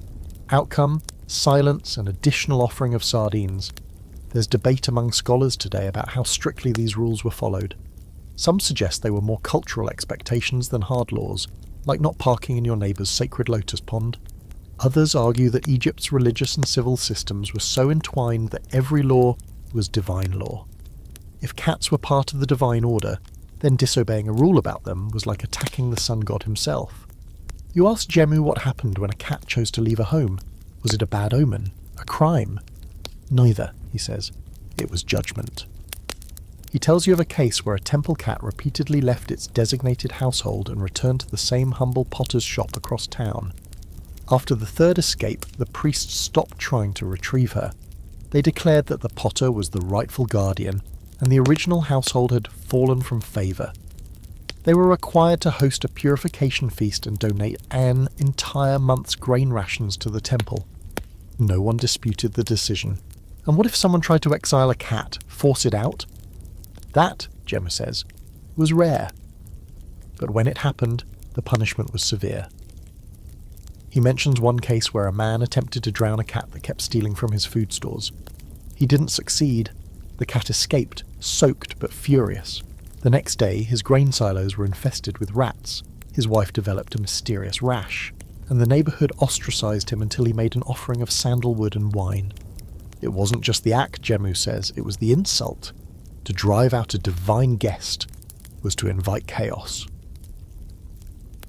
Outcome? Silence and additional offering of sardines. There's debate among scholars today about how strictly these rules were followed. Some suggest they were more cultural expectations than hard laws, like not parking in your neighbour's sacred lotus pond. Others argue that Egypt's religious and civil systems were so entwined that every law was divine law. If cats were part of the divine order, then disobeying a rule about them was like attacking the sun god himself. You ask Jemu what happened when a cat chose to leave a home. Was it a bad omen? A crime? Neither, he says. It was judgment. He tells you of a case where a temple cat repeatedly left its designated household and returned to the same humble potter's shop across town. After the third escape, the priests stopped trying to retrieve her. They declared that the potter was the rightful guardian, and the original household had fallen from favour. They were required to host a purification feast and donate an entire month's grain rations to the temple. No one disputed the decision. And what if someone tried to exile a cat, force it out? That, Gemma says, was rare. But when it happened, the punishment was severe. He mentions one case where a man attempted to drown a cat that kept stealing from his food stores. He didn't succeed. The cat escaped, soaked but furious. The next day, his grain silos were infested with rats. His wife developed a mysterious rash, and the neighbourhood ostracised him until he made an offering of sandalwood and wine. It wasn't just the act, Jemu says, it was the insult. To drive out a divine guest was to invite chaos.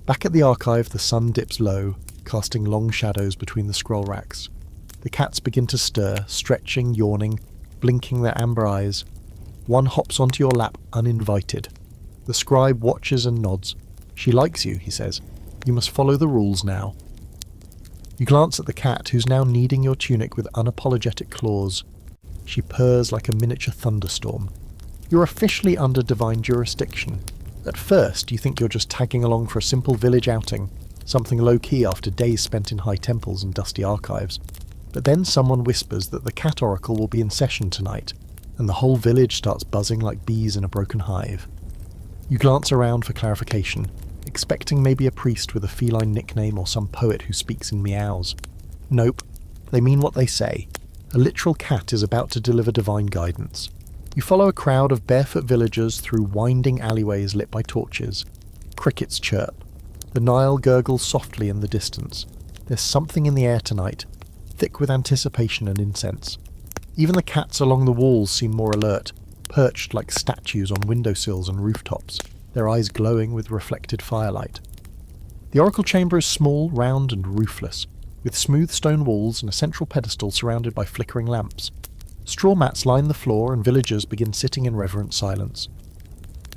Back at the archive, the sun dips low, casting long shadows between the scroll racks. The cats begin to stir, stretching, yawning, blinking their amber eyes. One hops onto your lap uninvited. The scribe watches and nods. She likes you, he says. You must follow the rules now. You glance at the cat, who's now kneading your tunic with unapologetic claws. She purrs like a miniature thunderstorm. You're officially under divine jurisdiction. At first, you think you're just tagging along for a simple village outing, something low-key after days spent in high temples and dusty archives. But then someone whispers that the cat oracle will be in session tonight, and the whole village starts buzzing like bees in a broken hive. You glance around for clarification, expecting maybe a priest with a feline nickname or some poet who speaks in meows. Nope, they mean what they say. A literal cat is about to deliver divine guidance. You follow a crowd of barefoot villagers through winding alleyways lit by torches. Crickets chirp. The Nile gurgles softly in the distance. There's something in the air tonight, thick with anticipation and incense. Even the cats along the walls seem more alert, perched like statues on windowsills and rooftops, their eyes glowing with reflected firelight. The oracle chamber is small, round and roofless, with smooth stone walls and a central pedestal surrounded by flickering lamps. Straw mats line the floor and villagers begin sitting in reverent silence.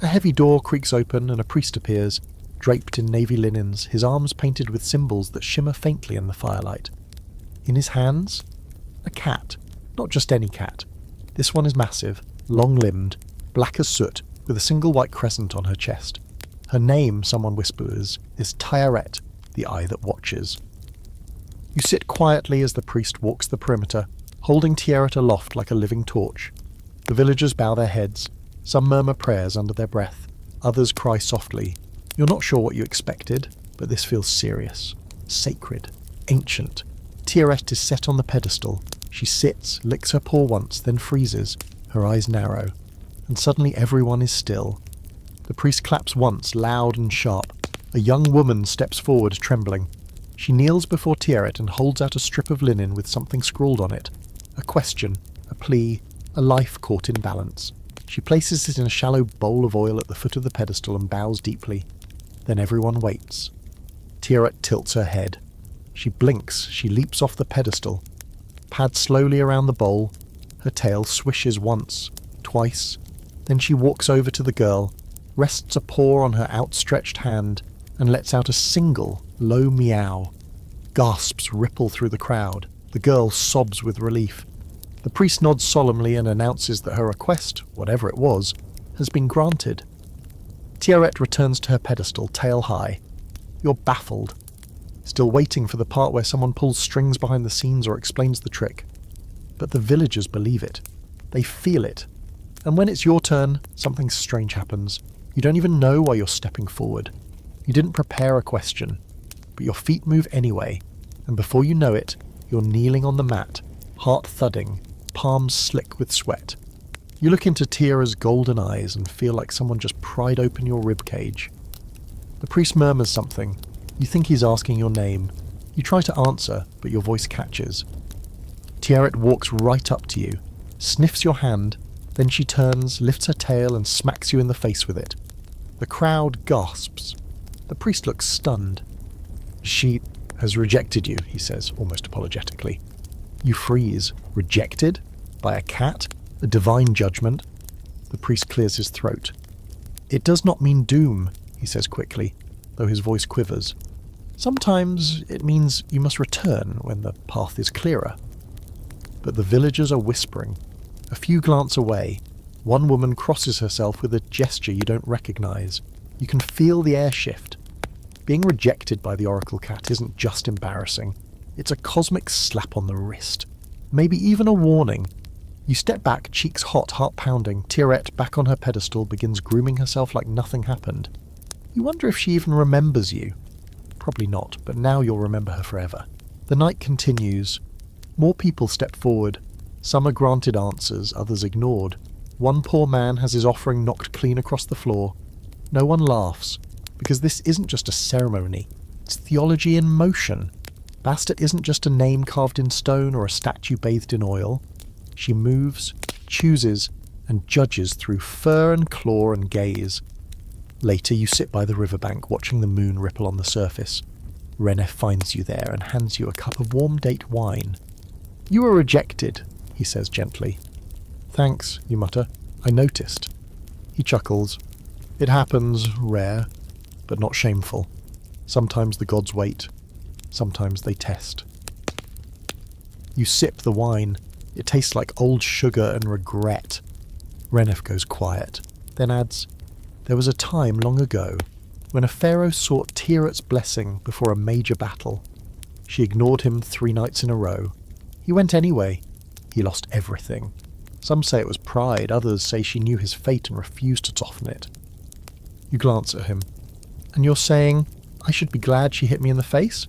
A heavy door creaks open and a priest appears, draped in navy linens, his arms painted with symbols that shimmer faintly in the firelight. In his hands, a cat. Not just any cat. This one is massive, long-limbed, black as soot, with a single white crescent on her chest. Her name, someone whispers, is Tirette, the Eye that Watches. You sit quietly as the priest walks the perimeter, holding Tirette aloft like a living torch. The villagers bow their heads. Some murmur prayers under their breath. Others cry softly. You're not sure what you expected, but this feels serious, sacred, ancient. Tirette is set on the pedestal. She sits, licks her paw once, then freezes. Her eyes narrow. And suddenly everyone is still. The priest claps once, loud and sharp. A young woman steps forward, trembling. She kneels before Tirette and holds out a strip of linen with something scrawled on it. A question, a plea, a life caught in balance. She places it in a shallow bowl of oil at the foot of the pedestal and bows deeply. Then everyone waits. Tirette tilts her head. She blinks, she leaps off the pedestal, pads slowly around the bowl. Her tail swishes once, twice. Then she walks over to the girl, rests a paw on her outstretched hand, and lets out a single, low meow. Gasps ripple through the crowd. The girl sobs with relief. The priest nods solemnly and announces that her request, whatever it was, has been granted. Tirette returns to her pedestal, tail high. You're baffled, still waiting for the part where someone pulls strings behind the scenes or explains the trick. But the villagers believe it. They feel it. And when it's your turn, something strange happens. You don't even know why you're stepping forward. You didn't prepare a question, but your feet move anyway, and before you know it, you're kneeling on the mat, heart thudding, palms slick with sweat. You look into Tira's golden eyes and feel like someone just pried open your ribcage. The priest murmurs something. You think he's asking your name. You try to answer, but your voice catches. Tirette walks right up to you, sniffs your hand, then she turns, lifts her tail and smacks you in the face with it. The crowd gasps. The priest looks stunned. She has rejected you, he says, almost apologetically. You freeze. Rejected? By a cat? A divine judgment? The priest clears his throat. It does not mean doom, he says quickly, though his voice quivers. Sometimes it means you must return when the path is clearer. But the villagers are whispering. A few glance away. One woman crosses herself with a gesture you don't recognize. You can feel the air shift. Being rejected by the Oracle Cat isn't just embarrassing. It's a cosmic slap on the wrist. Maybe even a warning. You step back, cheeks hot, heart pounding. Tirette, back on her pedestal, begins grooming herself like nothing happened. You wonder if she even remembers you. Probably not, but now you'll remember her forever. The night continues. More people step forward. Some are granted answers, others ignored. One poor man has his offering knocked clean across the floor. No one laughs, because this isn't just a ceremony. It's theology in motion. Bastet isn't just a name carved in stone or a statue bathed in oil. She moves, chooses, and judges through fur and claw and gaze. Later you sit by the riverbank watching the moon ripple on the surface. Renef finds you there and hands you a cup of warm date wine. You were rejected, he says gently. Thanks, you mutter. I noticed. He chuckles. It happens, rare, but not shameful. Sometimes the gods wait. Sometimes they test. You sip the wine. It tastes like old sugar and regret. Renef goes quiet, then adds, There was a time long ago when a pharaoh sought Tirette's blessing before a major battle. She ignored him 3 nights in a row. He went anyway. He lost everything. Some say it was pride, others say she knew his fate and refused to soften it. You glance at him. And you're saying, I should be glad she hit me in the face?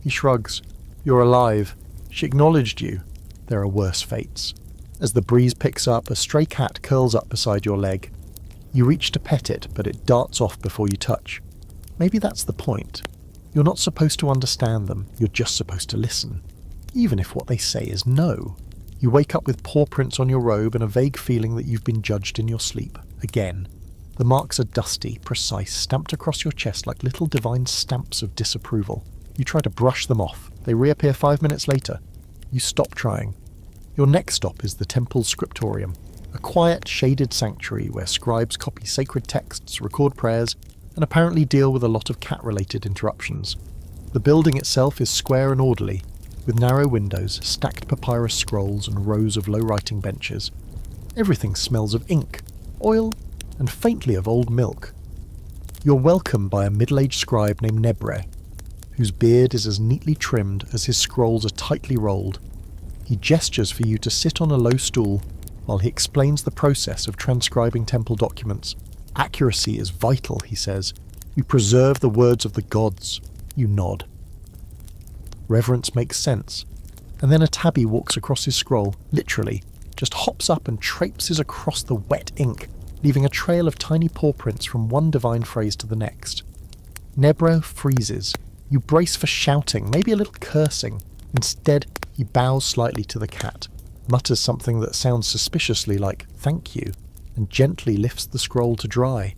He shrugs. You're alive. She acknowledged you. There are worse fates. As the breeze picks up, a stray cat curls up beside your leg. You reach to pet it, but it darts off before you touch. Maybe that's the point. You're not supposed to understand them, you're just supposed to listen. Even if what they say is no. You wake up with paw prints on your robe and a vague feeling that you've been judged in your sleep. Again. The marks are dusty, precise, stamped across your chest like little divine stamps of disapproval. You try to brush them off. They reappear 5 minutes later. You stop trying. Your next stop is the temple's scriptorium, a quiet, shaded sanctuary where scribes copy sacred texts, record prayers, and apparently deal with a lot of cat-related interruptions. The building itself is square and orderly, with narrow windows, stacked papyrus scrolls, and rows of low writing benches. Everything smells of ink, oil, and faintly of old milk. You're welcomed by a middle-aged scribe named Nebre, whose beard is as neatly trimmed as his scrolls are tightly rolled. He gestures for you to sit on a low stool while he explains the process of transcribing temple documents. Accuracy is vital, he says. We preserve the words of the gods. You nod. Reverence makes sense. And then a tabby walks across his scroll, literally, just hops up and traipses across the wet ink, leaving a trail of tiny paw prints from one divine phrase to the next. Nebro freezes. You brace for shouting, maybe a little cursing. Instead, he bows slightly to the cat, mutters something that sounds suspiciously like "thank you," and gently lifts the scroll to dry.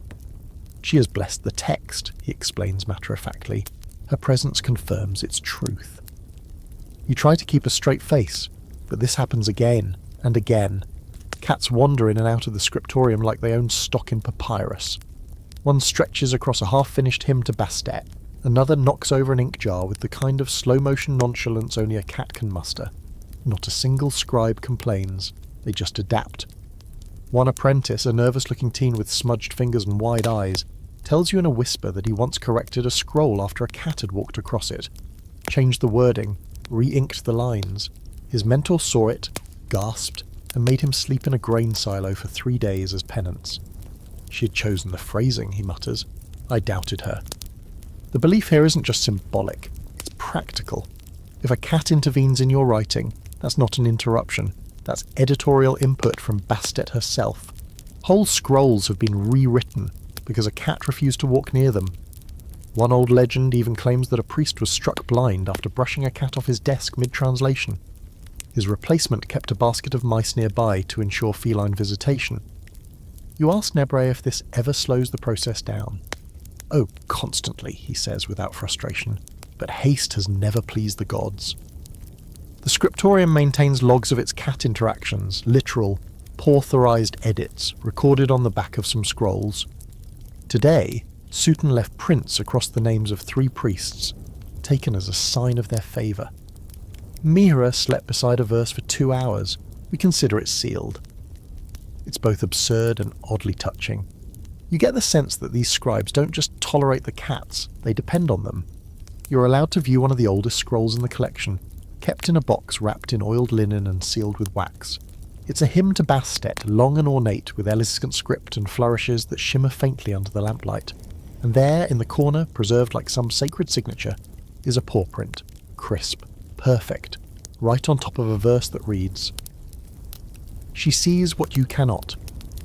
She has blessed the text, he explains matter-of-factly. Her presence confirms its truth. You try to keep a straight face, but this happens again and again. Cats wander in and out of the scriptorium like they own stock in papyrus. One stretches across a half-finished hymn to Bastet. Another knocks over an ink jar with the kind of slow-motion nonchalance only a cat can muster. Not a single scribe complains. They just adapt. One apprentice, a nervous-looking teen with smudged fingers and wide eyes, tells you in a whisper that he once corrected a scroll after a cat had walked across it. Changed the wording, re-inked the lines. His mentor saw it, gasped, and made him sleep in a grain silo for 3 days as penance. She had chosen the phrasing, he mutters. I doubted her. The belief here isn't just symbolic, it's practical. If a cat intervenes in your writing, that's not an interruption. That's editorial input from Bastet herself. Whole scrolls have been rewritten because a cat refused to walk near them. One old legend even claims that a priest was struck blind after brushing a cat off his desk mid-translation. His replacement kept a basket of mice nearby to ensure feline visitation. You ask Nebre if this ever slows the process down. Oh, constantly, he says without frustration, but haste has never pleased the gods. The scriptorium maintains logs of its cat interactions, literal, paw-thorized edits, recorded on the back of some scrolls. Today, Sutan left prints across the names of 3 priests, taken as a sign of their favour. Mihra slept beside a verse for 2 hours. We consider it sealed. It's both absurd and oddly touching. You get the sense that these scribes don't just tolerate the cats, they depend on them. You're allowed to view one of the oldest scrolls in the collection, kept in a box wrapped in oiled linen and sealed with wax. It's a hymn to Bastet, long and ornate, with elegant script and flourishes that shimmer faintly under the lamplight. And there, in the corner, preserved like some sacred signature, is a paw print, crisp, perfect, right on top of a verse that reads, She sees what you cannot.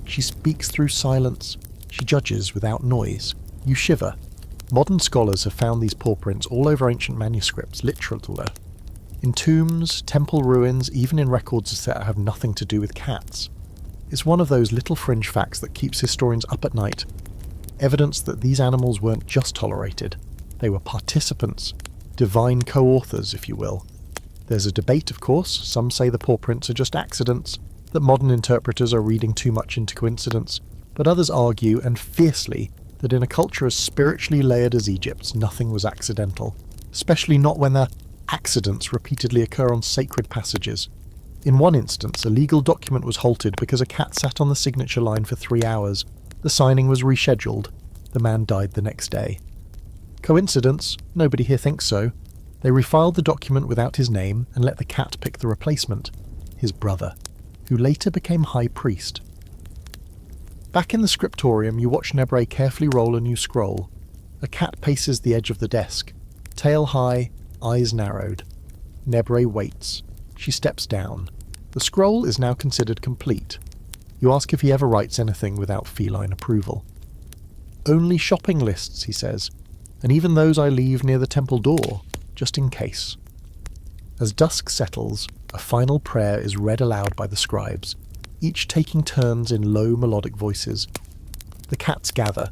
She speaks through silence. She judges without noise. You shiver. Modern scholars have found these paw prints all over ancient manuscripts, literally. In tombs, temple ruins, even in records that have nothing to do with cats. It's one of those little fringe facts that keeps historians up at night. Evidence that these animals weren't just tolerated. They were participants. Divine co-authors, if you will. There's a debate, of course. Some say the paw prints are just accidents, that modern interpreters are reading too much into coincidence. But others argue, and fiercely, that in a culture as spiritually layered as Egypt's, nothing was accidental. Especially not when the accidents repeatedly occur on sacred passages. In one instance, a legal document was halted because a cat sat on the signature line for 3 hours. The signing was rescheduled. The man died the next day. Coincidence? Nobody here thinks so. They refiled the document without his name and let the cat pick the replacement, his brother, who later became high priest. Back in the scriptorium, you watch Nebre carefully roll a new scroll. A cat paces the edge of the desk, tail high, eyes narrowed. Nebre waits. She steps down. The scroll is now considered complete. You ask if he ever writes anything without feline approval. Only shopping lists, he says, and even those I leave near the temple door, just in case. As dusk settles, a final prayer is read aloud by the scribes, each taking turns in low melodic voices. The cats gather,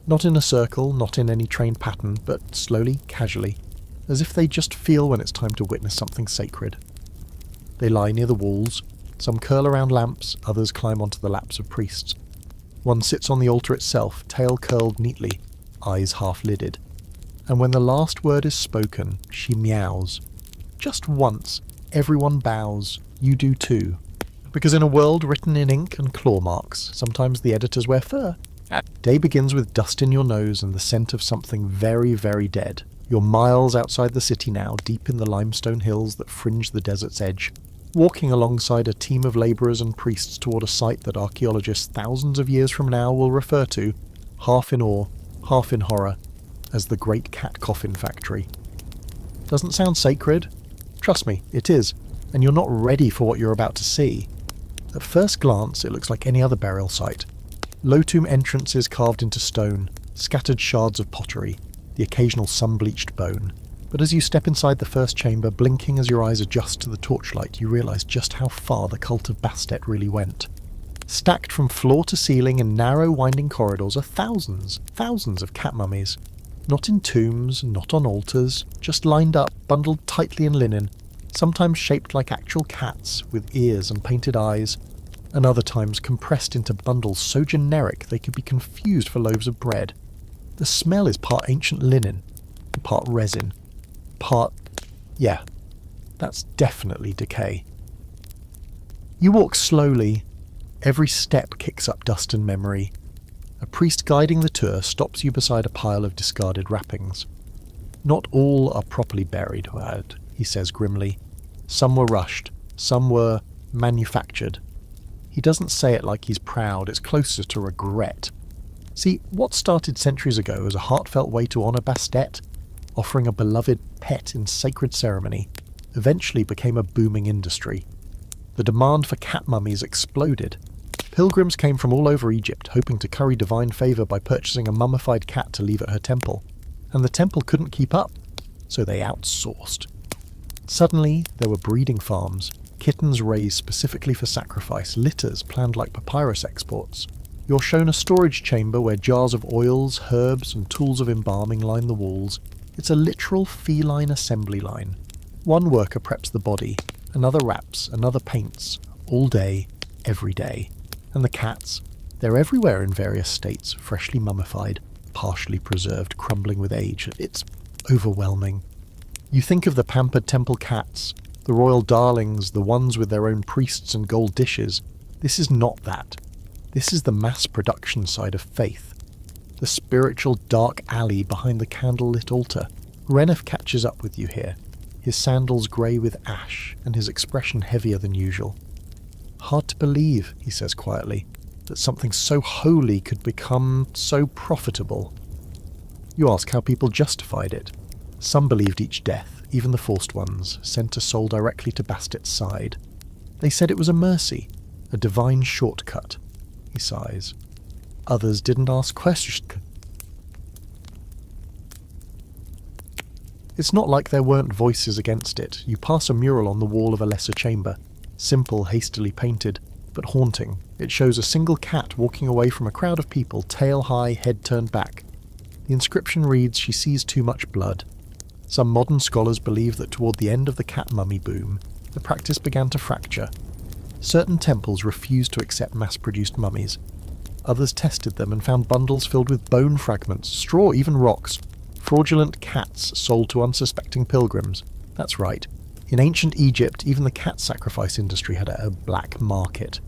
not in a circle, not in any trained pattern, but slowly, casually, as if they just feel when it's time to witness something sacred. They lie near the walls, some curl around lamps, others climb onto the laps of priests. One sits on the altar itself, tail curled neatly, eyes half-lidded. And when the last word is spoken, she meows. Just once, everyone bows, you do too. Because in a world written in ink and claw marks, sometimes the editors wear fur. Day begins with dust in your nose and the scent of something very, very dead. You're miles outside the city now, deep in the limestone hills that fringe the desert's edge, walking alongside a team of labourers and priests toward a site that archaeologists thousands of years from now will refer to, half in awe, half in horror, as the Great Cat Coffin Factory. Doesn't sound sacred? Trust me, it is, and you're not ready for what you're about to see. At first glance, it looks like any other burial site. Low tomb entrances carved into stone, scattered shards of pottery, the occasional sun-bleached bone. But as you step inside the first chamber, blinking as your eyes adjust to the torchlight, you realise just how far the cult of Bastet really went. Stacked from floor to ceiling in narrow winding corridors are thousands of cat mummies. Not in tombs, not on altars, just lined up, bundled tightly in linen, sometimes shaped like actual cats, with ears and painted eyes, and other times compressed into bundles so generic they could be confused for loaves of bread. The smell is part ancient linen, part resin, yeah, that's definitely decay. You walk slowly. Every step kicks up dust and memory. A priest guiding the tour stops you beside a pile of discarded wrappings. Not all are properly buried, he says grimly. Some were rushed, some were manufactured. He doesn't say it like he's proud, it's closer to regret. See, what started centuries ago as a heartfelt way to honour Bastet, offering a beloved pet in sacred ceremony, eventually became a booming industry. The demand for cat mummies exploded. Pilgrims came from all over Egypt, hoping to curry divine favour by purchasing a mummified cat to leave at her temple. And the temple couldn't keep up, so they outsourced. Suddenly, there were breeding farms, kittens raised specifically for sacrifice, litters planned like papyrus exports. You're shown a storage chamber where jars of oils, herbs, and tools of embalming line the walls. It's a literal feline assembly line. One worker preps the body, another wraps, another paints, all day, every day. And the cats, they're everywhere in various states, freshly mummified, partially preserved, crumbling with age. It's overwhelming. You think of the pampered temple cats, the royal darlings, the ones with their own priests and gold dishes. This is not that. This is the mass production side of faith. The spiritual dark alley behind the candle-lit altar. Renef catches up with you here, his sandals grey with ash and his expression heavier than usual. Hard to believe, he says quietly, that something so holy could become so profitable. You ask how people justified it. Some believed each death, even the forced ones, sent a soul directly to Bastet's side. They said it was a mercy, a divine shortcut. He sighs. Others didn't ask questions. It's not like there weren't voices against it. You pass a mural on the wall of a lesser chamber. Simple, hastily painted, but haunting. It shows a single cat walking away from a crowd of people, tail high, head turned back. The inscription reads, "She sees too much blood." Some modern scholars believe that toward the end of the cat mummy boom, the practice began to fracture. Certain temples refused to accept mass-produced mummies. Others tested them and found bundles filled with bone fragments, straw, even rocks. Fraudulent cats sold to unsuspecting pilgrims. That's right. In ancient Egypt, even the cat sacrifice industry had a black market.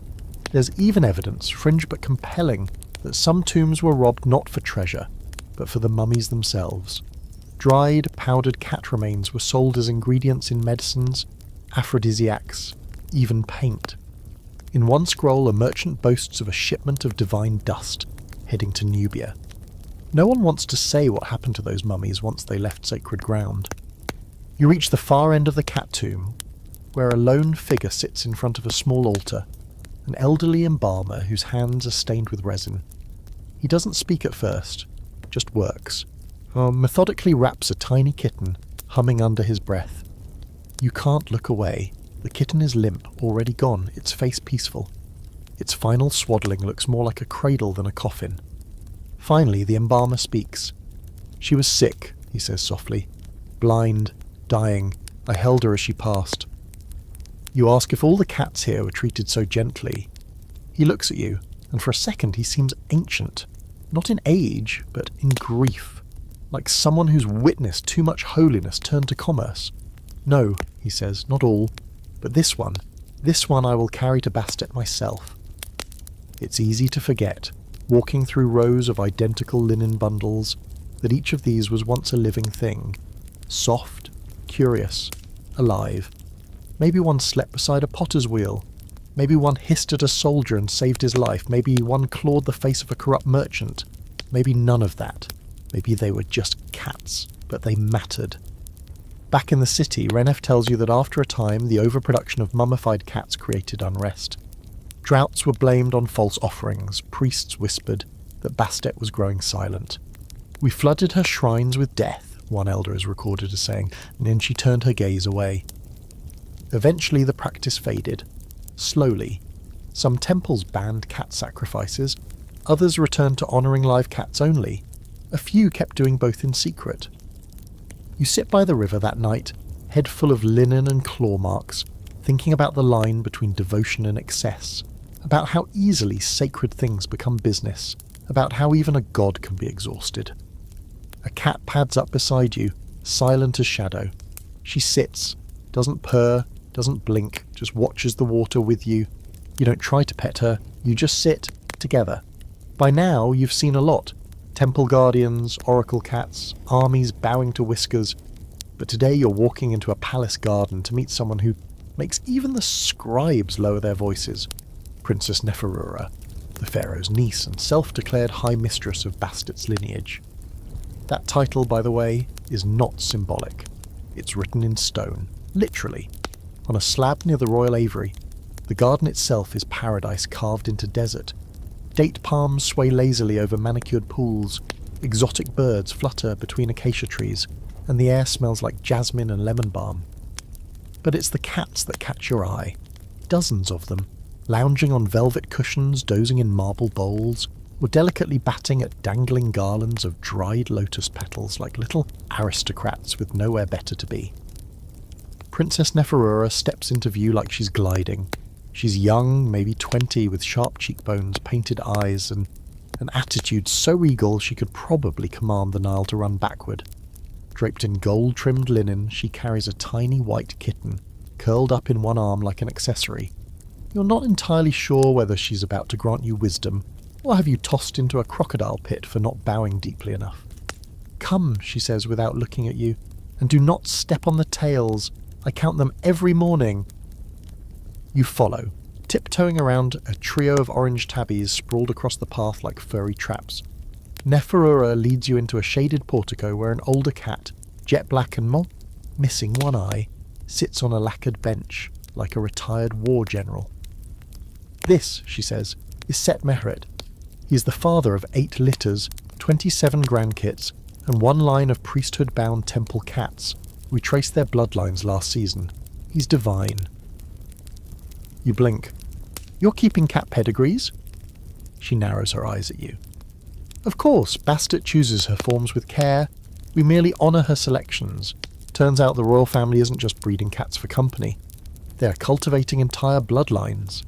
There's even evidence, fringe but compelling, that some tombs were robbed not for treasure, but for the mummies themselves. Dried, powdered cat remains were sold as ingredients in medicines, aphrodisiacs, even paint. In one scroll, a merchant boasts of a shipment of divine dust, heading to Nubia. No one wants to say what happened to those mummies once they left sacred ground. You reach the far end of the cat tomb, where a lone figure sits in front of a small altar, an elderly embalmer whose hands are stained with resin. He doesn't speak at first, just works. Methodically wraps a tiny kitten, humming under his breath. You can't look away. The kitten is limp, already gone, its face peaceful. Its final swaddling looks more like a cradle than a coffin. Finally, the embalmer speaks. "She was sick," he says softly. "Blind, dying. I held her as she passed." You ask if all the cats here were treated so gently. He looks at you, and for a second he seems ancient. Not in age, but in grief. Like someone who's witnessed too much holiness turned to commerce. "No," he says, "not all. But this one I will carry to Bastet myself." It's easy to forget. walking through rows of identical linen bundles, that each of these was once a living thing, soft, curious, alive. Maybe one slept beside a potter's wheel. Maybe one hissed at a soldier and saved his life. Maybe one clawed the face of a corrupt merchant. Maybe none of that. Maybe they were just cats, but they mattered. Back in the city, Renef tells you that after a time, the overproduction of mummified cats created unrest. Droughts were blamed on false offerings. Priests whispered that Bastet was growing silent. "We flooded her shrines with death," one elder is recorded as saying, and then she turned her gaze away. Eventually the practice faded. Slowly. Some temples banned cat sacrifices. Others returned to honouring live cats only. A few kept doing both in secret. You sit by the river that night, head full of linen and claw marks, thinking about the line between devotion and excess, about how easily sacred things become business, about how even a god can be exhausted. A cat pads up beside you, silent as shadow. She sits, doesn't purr, doesn't blink, just watches the water with you. You don't try to pet her, you just sit, together. By now, you've seen a lot. Temple guardians, oracle cats, armies bowing to whiskers. But today you're walking into a palace garden to meet someone who makes even the scribes lower their voices. Princess Neferura, the pharaoh's niece and self-declared high mistress of Bastet's lineage. That title, by the way, is not symbolic. It's written in stone, literally, on a slab near the royal aviary. The garden itself is paradise carved into desert. Date palms sway lazily over manicured pools, exotic birds flutter between acacia trees, and the air smells like jasmine and lemon balm. But it's the cats that catch your eye. Dozens of them, lounging on velvet cushions, dozing in marble bowls, or delicately batting at dangling garlands of dried lotus petals like little aristocrats with nowhere better to be. Princess Neferura steps into view like she's gliding. She's young, maybe 20, with sharp cheekbones, painted eyes, and an attitude so regal she could probably command the Nile to run backward. Draped in gold-trimmed linen, she carries a tiny white kitten, curled up in one arm like an accessory. You're not entirely sure whether she's about to grant you wisdom, or have you tossed into a crocodile pit for not bowing deeply enough. "Come," she says without looking at you, "and do not step on the tails. I count them every morning." You follow, tiptoeing around a trio of orange tabbies sprawled across the path like furry traps. Neferura leads you into a shaded portico where an older cat, jet black and missing one eye, sits on a lacquered bench like a retired war general. "This," she says, "is Set Mehret. He is the father of 8 litters, 27 grandkits, and 1 line of priesthood-bound temple cats. We traced their bloodlines last season. He's divine." You blink. "You're keeping cat pedigrees?" She narrows her eyes at you. "Of course, Bastet chooses her forms with care. We merely honour her selections. Turns out the royal family isn't just breeding cats for company. They are cultivating entire bloodlines.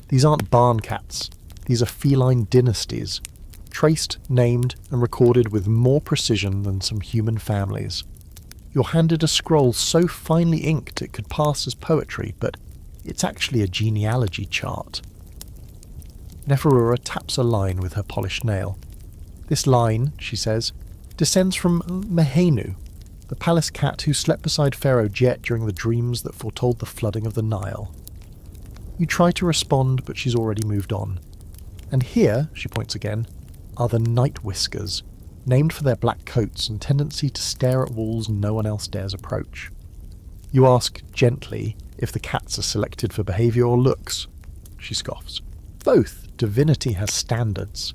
These aren't barn cats. These are feline dynasties, traced, named, and recorded with more precision than some human families. You're handed a scroll so finely inked it could pass as poetry, but it's actually a genealogy chart." Neferura taps a line with her polished nail. "This line," she says, "descends from Mehenu, the palace cat who slept beside Pharaoh Jet during the dreams that foretold the flooding of the Nile." You try to respond, but she's already moved on. "And here," she points again, "are the night whiskers, named for their black coats and tendency to stare at walls no one else dares approach." You ask, gently, if the cats are selected for behaviour or looks. She scoffs. "Both. Divinity has standards."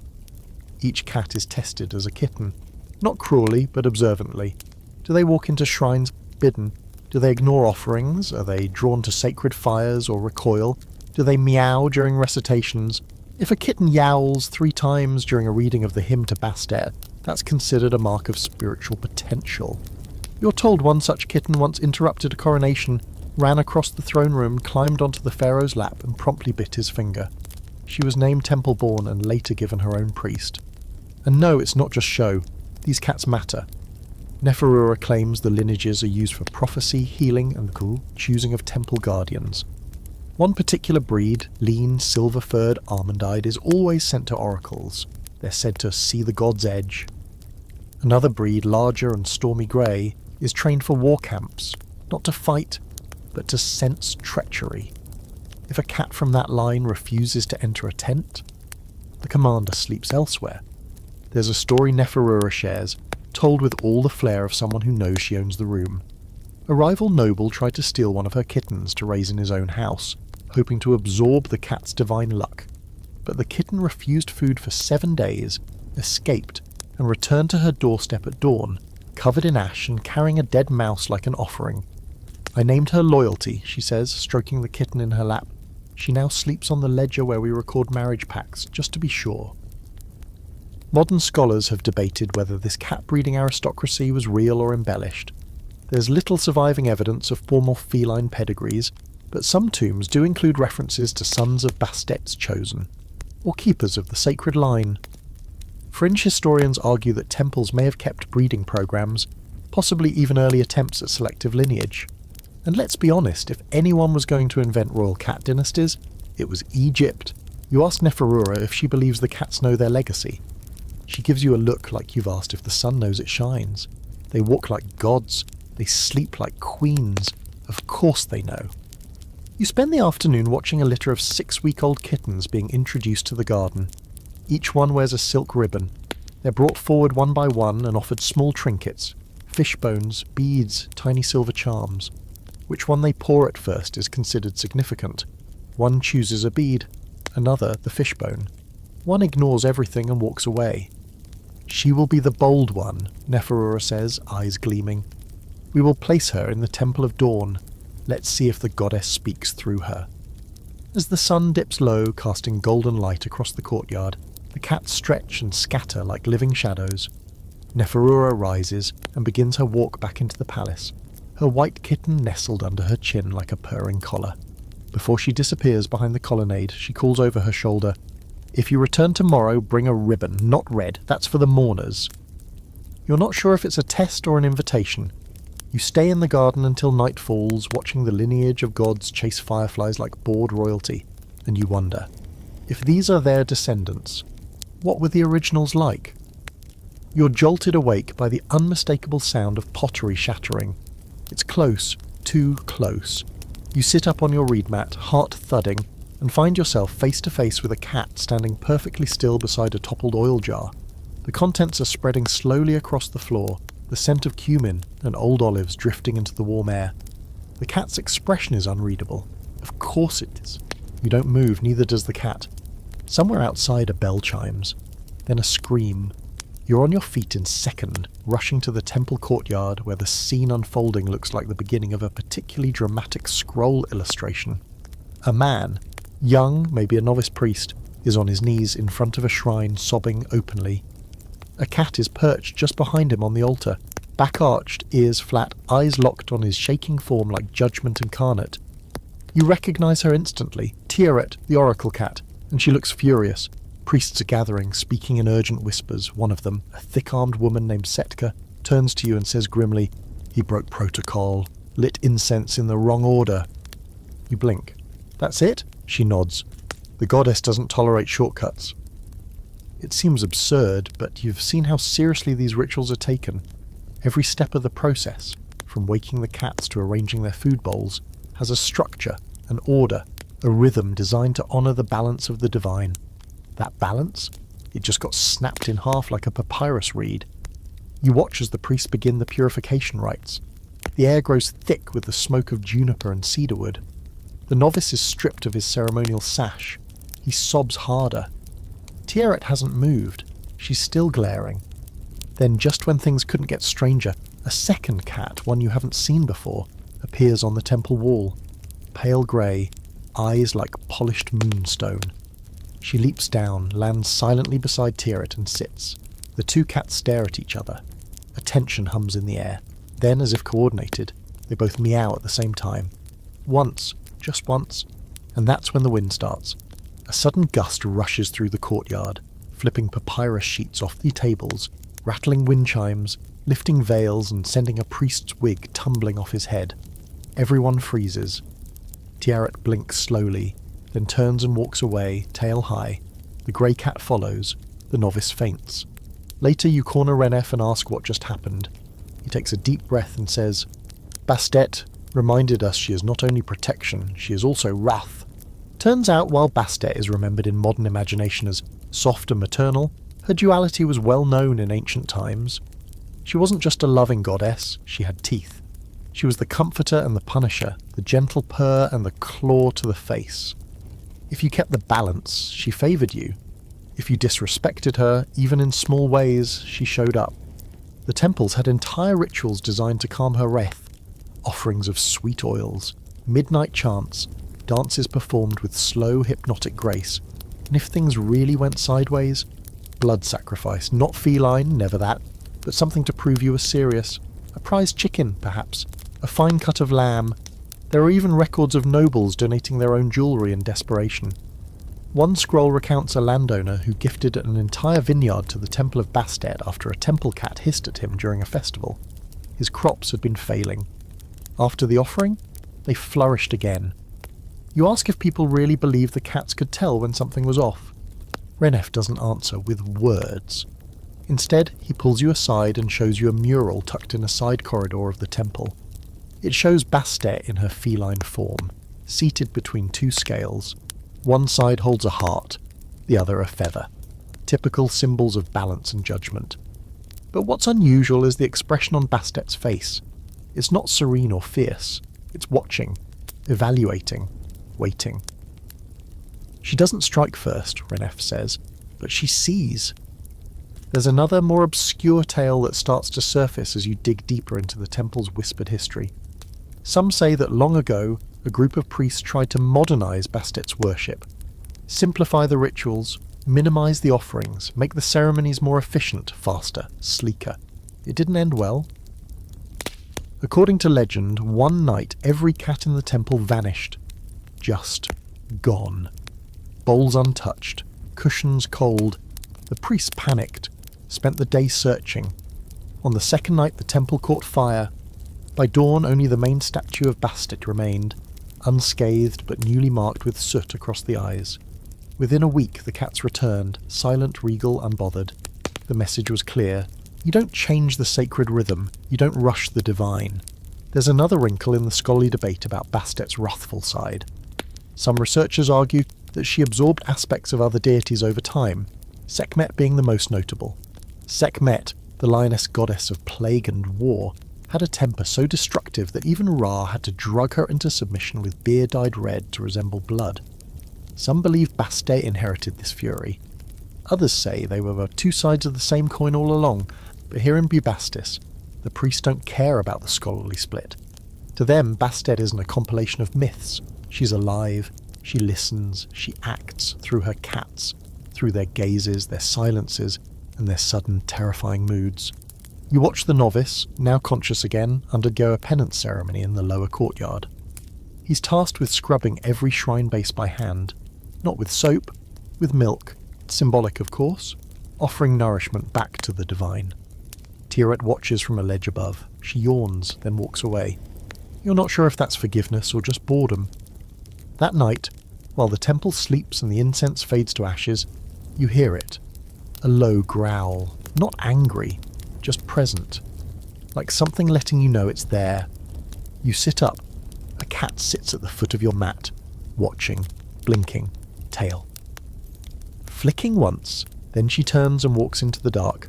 Each cat is tested as a kitten. Not cruelly, but observantly. Do they walk into shrines bidden? Do they ignore offerings? Are they drawn to sacred fires or recoil? Do they meow during recitations? If a kitten yowls 3 times during a reading of the hymn to Bastet, that's considered a mark of spiritual potential. You're told one such kitten once interrupted a coronation, ran across the throne room, climbed onto the pharaoh's lap, and promptly bit his finger. She was named Temple-born and later given her own priest. And no, it's not just show. These cats matter. Neferura claims the lineages are used for prophecy, healing, and the choosing of temple guardians. One particular breed, lean, silver-furred, almond-eyed, is always sent to oracles. They're said to see the god's edge. Another breed, larger and stormy grey, is trained for war camps, not to fight, but to sense treachery. If a cat from that line refuses to enter a tent, the commander sleeps elsewhere. There's a story Neferura shares, told with all the flair of someone who knows she owns the room. A rival noble tried to steal one of her kittens to raise in his own house, hoping to absorb the cat's divine luck. But the kitten refused food for 7 days, escaped, and returned to her doorstep at dawn, covered in ash and carrying a dead mouse like an offering. I named her Loyalty, she says, stroking the kitten in her lap. She now sleeps on the ledger where we record marriage pacts, just to be sure. Modern scholars have debated whether this cat-breeding aristocracy was real or embellished. There's little surviving evidence of formal feline pedigrees, but some tombs do include references to sons of Bastet's chosen, or keepers of the sacred line. Fringe historians argue that temples may have kept breeding programs, possibly even early attempts at selective lineage. And let's be honest, if anyone was going to invent royal cat dynasties, it was Egypt. You ask Neferura if she believes the cats know their legacy. She gives you a look like you've asked if the sun knows it shines. They walk like gods. They sleep like queens. Of course they know. You spend the afternoon watching a litter of 6-week-old kittens being introduced to the garden. Each one wears a silk ribbon. They're brought forward one by one and offered small trinkets, fish bones, beads, tiny silver charms. Which one they paw at first is considered significant. One chooses a bead, another the fishbone. One ignores everything and walks away. She will be the bold one, Neferura says, eyes gleaming. We will place her in the Temple of Dawn. Let's see if the goddess speaks through her. As the sun dips low, casting golden light across the courtyard, the cats stretch and scatter like living shadows. Neferura rises and begins her walk back into the palace, her white kitten nestled under her chin like a purring collar. Before she disappears behind the colonnade, she calls over her shoulder, "If you return tomorrow, bring a ribbon, not red, that's for the mourners." You're not sure if it's a test or an invitation. You stay in the garden until night falls, watching the lineage of gods chase fireflies like bored royalty, and you wonder, if these are their descendants, what were the originals like? You're jolted awake by the unmistakable sound of pottery shattering. It's close, too close. You sit up on your reed mat, heart thudding, and find yourself face to face with a cat standing perfectly still beside a toppled oil jar. The contents are spreading slowly across the floor, the scent of cumin and old olives drifting into the warm air. The cat's expression is unreadable. Of course it is. You don't move, neither does the cat. Somewhere outside a bell chimes. Then a scream. You're on your feet in second, rushing to the temple courtyard where the scene unfolding looks like the beginning of a particularly dramatic scroll illustration. A man, young, maybe a novice priest, is on his knees in front of a shrine sobbing openly. A cat is perched just behind him on the altar, back arched, ears flat, eyes locked on his shaking form like judgment incarnate. You recognise her instantly, Tiaret, the oracle cat, and she looks furious. Priests are gathering, speaking in urgent whispers. One of them, a thick-armed woman named Setka, turns to you and says grimly, "He broke protocol, lit incense in the wrong order." You blink. "That's it?" She nods. "The goddess doesn't tolerate shortcuts." It seems absurd, but you've seen how seriously these rituals are taken. Every step of the process, from waking the cats to arranging their food bowls, has a structure, an order, a rhythm designed to honour the balance of the divine. That balance? It just got snapped in half like a papyrus reed. You watch as the priests begin the purification rites. The air grows thick with the smoke of juniper and cedarwood. The novice is stripped of his ceremonial sash. He sobs harder. Tiaret hasn't moved. She's still glaring. Then, just when things couldn't get stranger, a second cat, one you haven't seen before, appears on the temple wall. Pale grey, eyes like polished moonstone. She leaps down, lands silently beside Tiaret and sits. The two cats stare at each other. A tension hums in the air. Then, as if coordinated, they both meow at the same time. Once, just once, and that's when the wind starts. A sudden gust rushes through the courtyard, flipping papyrus sheets off the tables, rattling wind chimes, lifting veils and sending a priest's wig tumbling off his head. Everyone freezes. Tiaret blinks slowly, then turns and walks away, tail high. The grey cat follows. The novice faints. Later you corner Renef and ask what just happened. He takes a deep breath and says, "Bastet reminded us she is not only protection, she is also wrath." Turns out while Bastet is remembered in modern imagination as soft and maternal, her duality was well known in ancient times. She wasn't just a loving goddess, she had teeth. She was the comforter and the punisher, the gentle purr and the claw to the face. If you kept the balance, she favoured you. If you disrespected her, even in small ways, she showed up. The temples had entire rituals designed to calm her wrath. Offerings of sweet oils, midnight chants, dances performed with slow, hypnotic grace. And if things really went sideways, blood sacrifice, not feline, never that, but something to prove you were serious. A prize chicken, perhaps. A fine cut of lamb. There are even records of nobles donating their own jewellery in desperation. One scroll recounts a landowner who gifted an entire vineyard to the Temple of Bastet after a temple cat hissed at him during a festival. His crops had been failing. After the offering, they flourished again. You ask if people really believe the cats could tell when something was off. Renef doesn't answer with words. Instead, he pulls you aside and shows you a mural tucked in a side corridor of the temple. It shows Bastet in her feline form, seated between two scales. One side holds a heart, the other a feather. Typical symbols of balance and judgment. But what's unusual is the expression on Bastet's face. It's not serene or fierce. It's watching, evaluating, waiting. She doesn't strike first, Renef says, but she sees. There's another, more obscure tale that starts to surface as you dig deeper into the temple's whispered history. Some say that long ago, a group of priests tried to modernise Bastet's worship, simplify the rituals, minimise the offerings, make the ceremonies more efficient, faster, sleeker. It didn't end well. According to legend, one night every cat in the temple vanished. Just gone. Bowls untouched, cushions cold. The priests panicked, spent the day searching. On the second night the temple caught fire. By dawn only the main statue of Bastet remained, unscathed but newly marked with soot across the eyes. Within a week the cats returned, silent, regal, unbothered. The message was clear. You don't change the sacred rhythm, you don't rush the divine. There's another wrinkle in the scholarly debate about Bastet's wrathful side. Some researchers argue that she absorbed aspects of other deities over time, Sekhmet being the most notable. Sekhmet, the lioness goddess of plague and war, had a temper so destructive that even Ra had to drug her into submission with beer dyed red to resemble blood. Some believe Bastet inherited this fury. Others say they were two sides of the same coin all along, but here in Bubastis, the priests don't care about the scholarly split. To them, Bastet isn't a compilation of myths. She's alive, she listens, she acts through her cats, through their gazes, their silences, and their sudden terrifying moods. You watch the novice, now conscious again, undergo a penance ceremony in the lower courtyard. He's tasked with scrubbing every shrine base by hand, not with soap, with milk, symbolic of course, offering nourishment back to the divine. Tiaret watches from a ledge above. She yawns, then walks away. You're not sure if that's forgiveness or just boredom. That night, while the temple sleeps and the incense fades to ashes, you hear it. A low growl, not angry, just present, like something letting you know it's there. You sit up. A cat sits at the foot of your mat, watching, blinking, tail. Flicking once, then she turns and walks into the dark.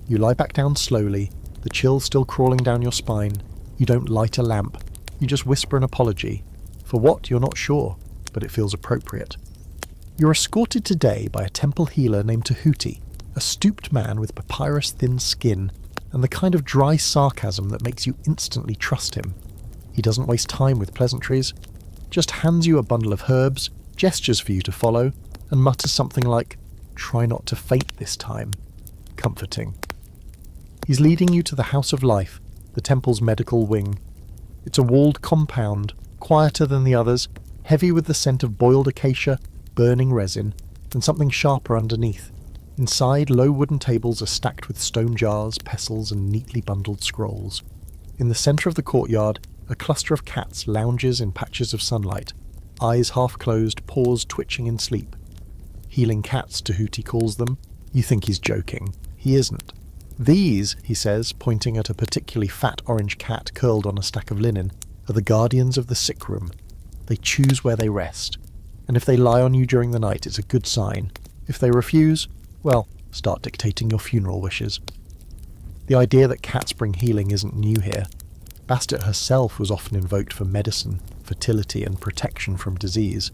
You lie back down slowly, the chill still crawling down your spine. You don't light a lamp. You just whisper an apology. For what, you're not sure, but it feels appropriate. You're escorted today by a temple healer named Tahuti, a stooped man with papyrus-thin skin and the kind of dry sarcasm that makes you instantly trust him. He doesn't waste time with pleasantries, just hands you a bundle of herbs, gestures for you to follow, and mutters something like, "Try not to faint this time." Comforting. He's leading you to the House of Life, the temple's medical wing. It's a walled compound, quieter than the others, heavy with the scent of boiled acacia, burning resin, and something sharper underneath. Inside, low wooden tables are stacked with stone jars, pestles, and neatly bundled scrolls. In the centre of the courtyard, a cluster of cats lounges in patches of sunlight, eyes half closed, paws twitching in sleep. Healing cats, Tahuti calls them. You think he's joking. He isn't. These, he says, pointing at a particularly fat orange cat curled on a stack of linen, are the guardians of the sick room. They choose where they rest. And if they lie on you during the night, it's a good sign. If they refuse, well, start dictating your funeral wishes. The idea that cats bring healing isn't new here. Bastet herself was often invoked for medicine, fertility, and protection from disease.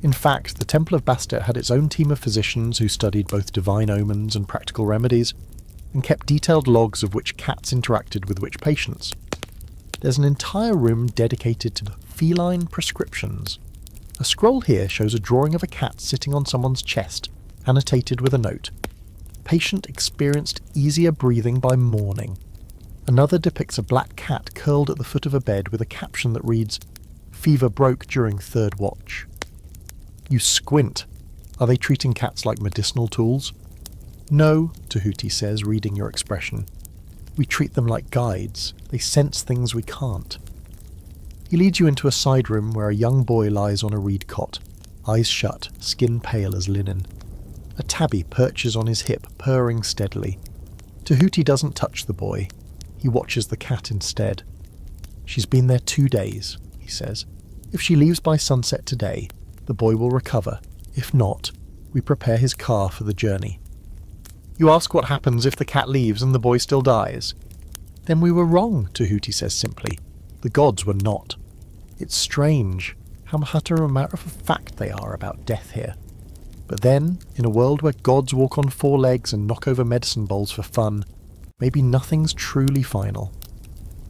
In fact, the Temple of Bastet had its own team of physicians who studied both divine omens and practical remedies, and kept detailed logs of which cats interacted with which patients. There's an entire room dedicated to feline prescriptions. A scroll here shows a drawing of a cat sitting on someone's chest, annotated with a note. Patient experienced easier breathing by morning. Another depicts a black cat curled at the foot of a bed with a caption that reads, "Fever broke during third watch." You squint. Are they treating cats like medicinal tools? No, Tahuti says, reading your expression. We treat them like guides. They sense things we can't. He leads you into a side room where a young boy lies on a reed cot, eyes shut, skin pale as linen. A tabby perches on his hip, purring steadily. Tahuti doesn't touch the boy. He watches the cat instead. She's been there 2 days, he says. If she leaves by sunset today, the boy will recover. If not, we prepare his car for the journey. You ask what happens if the cat leaves and the boy still dies. Then we were wrong, Tahuti says simply. The gods were not. It's strange how much a matter of fact they are about death here. But then, in a world where gods walk on 4 legs and knock over medicine bowls for fun, maybe nothing's truly final.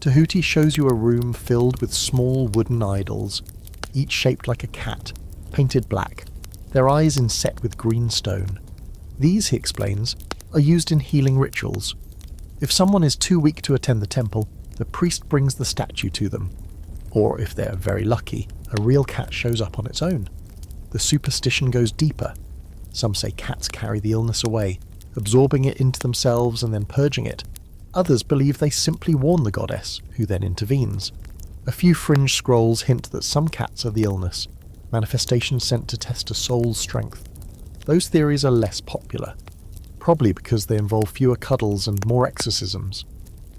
Tahuti shows you a room filled with small wooden idols, each shaped like a cat, painted black, their eyes inset with green stone. These, he explains, are used in healing rituals. If someone is too weak to attend the temple, the priest brings the statue to them. Or, if they're very lucky, a real cat shows up on its own. The superstition goes deeper. Some say cats carry the illness away, absorbing it into themselves and then purging it. Others believe they simply warn the goddess, who then intervenes. A few fringe scrolls hint that some cats are the illness, manifestations sent to test a soul's strength. Those theories are less popular, probably because they involve fewer cuddles and more exorcisms.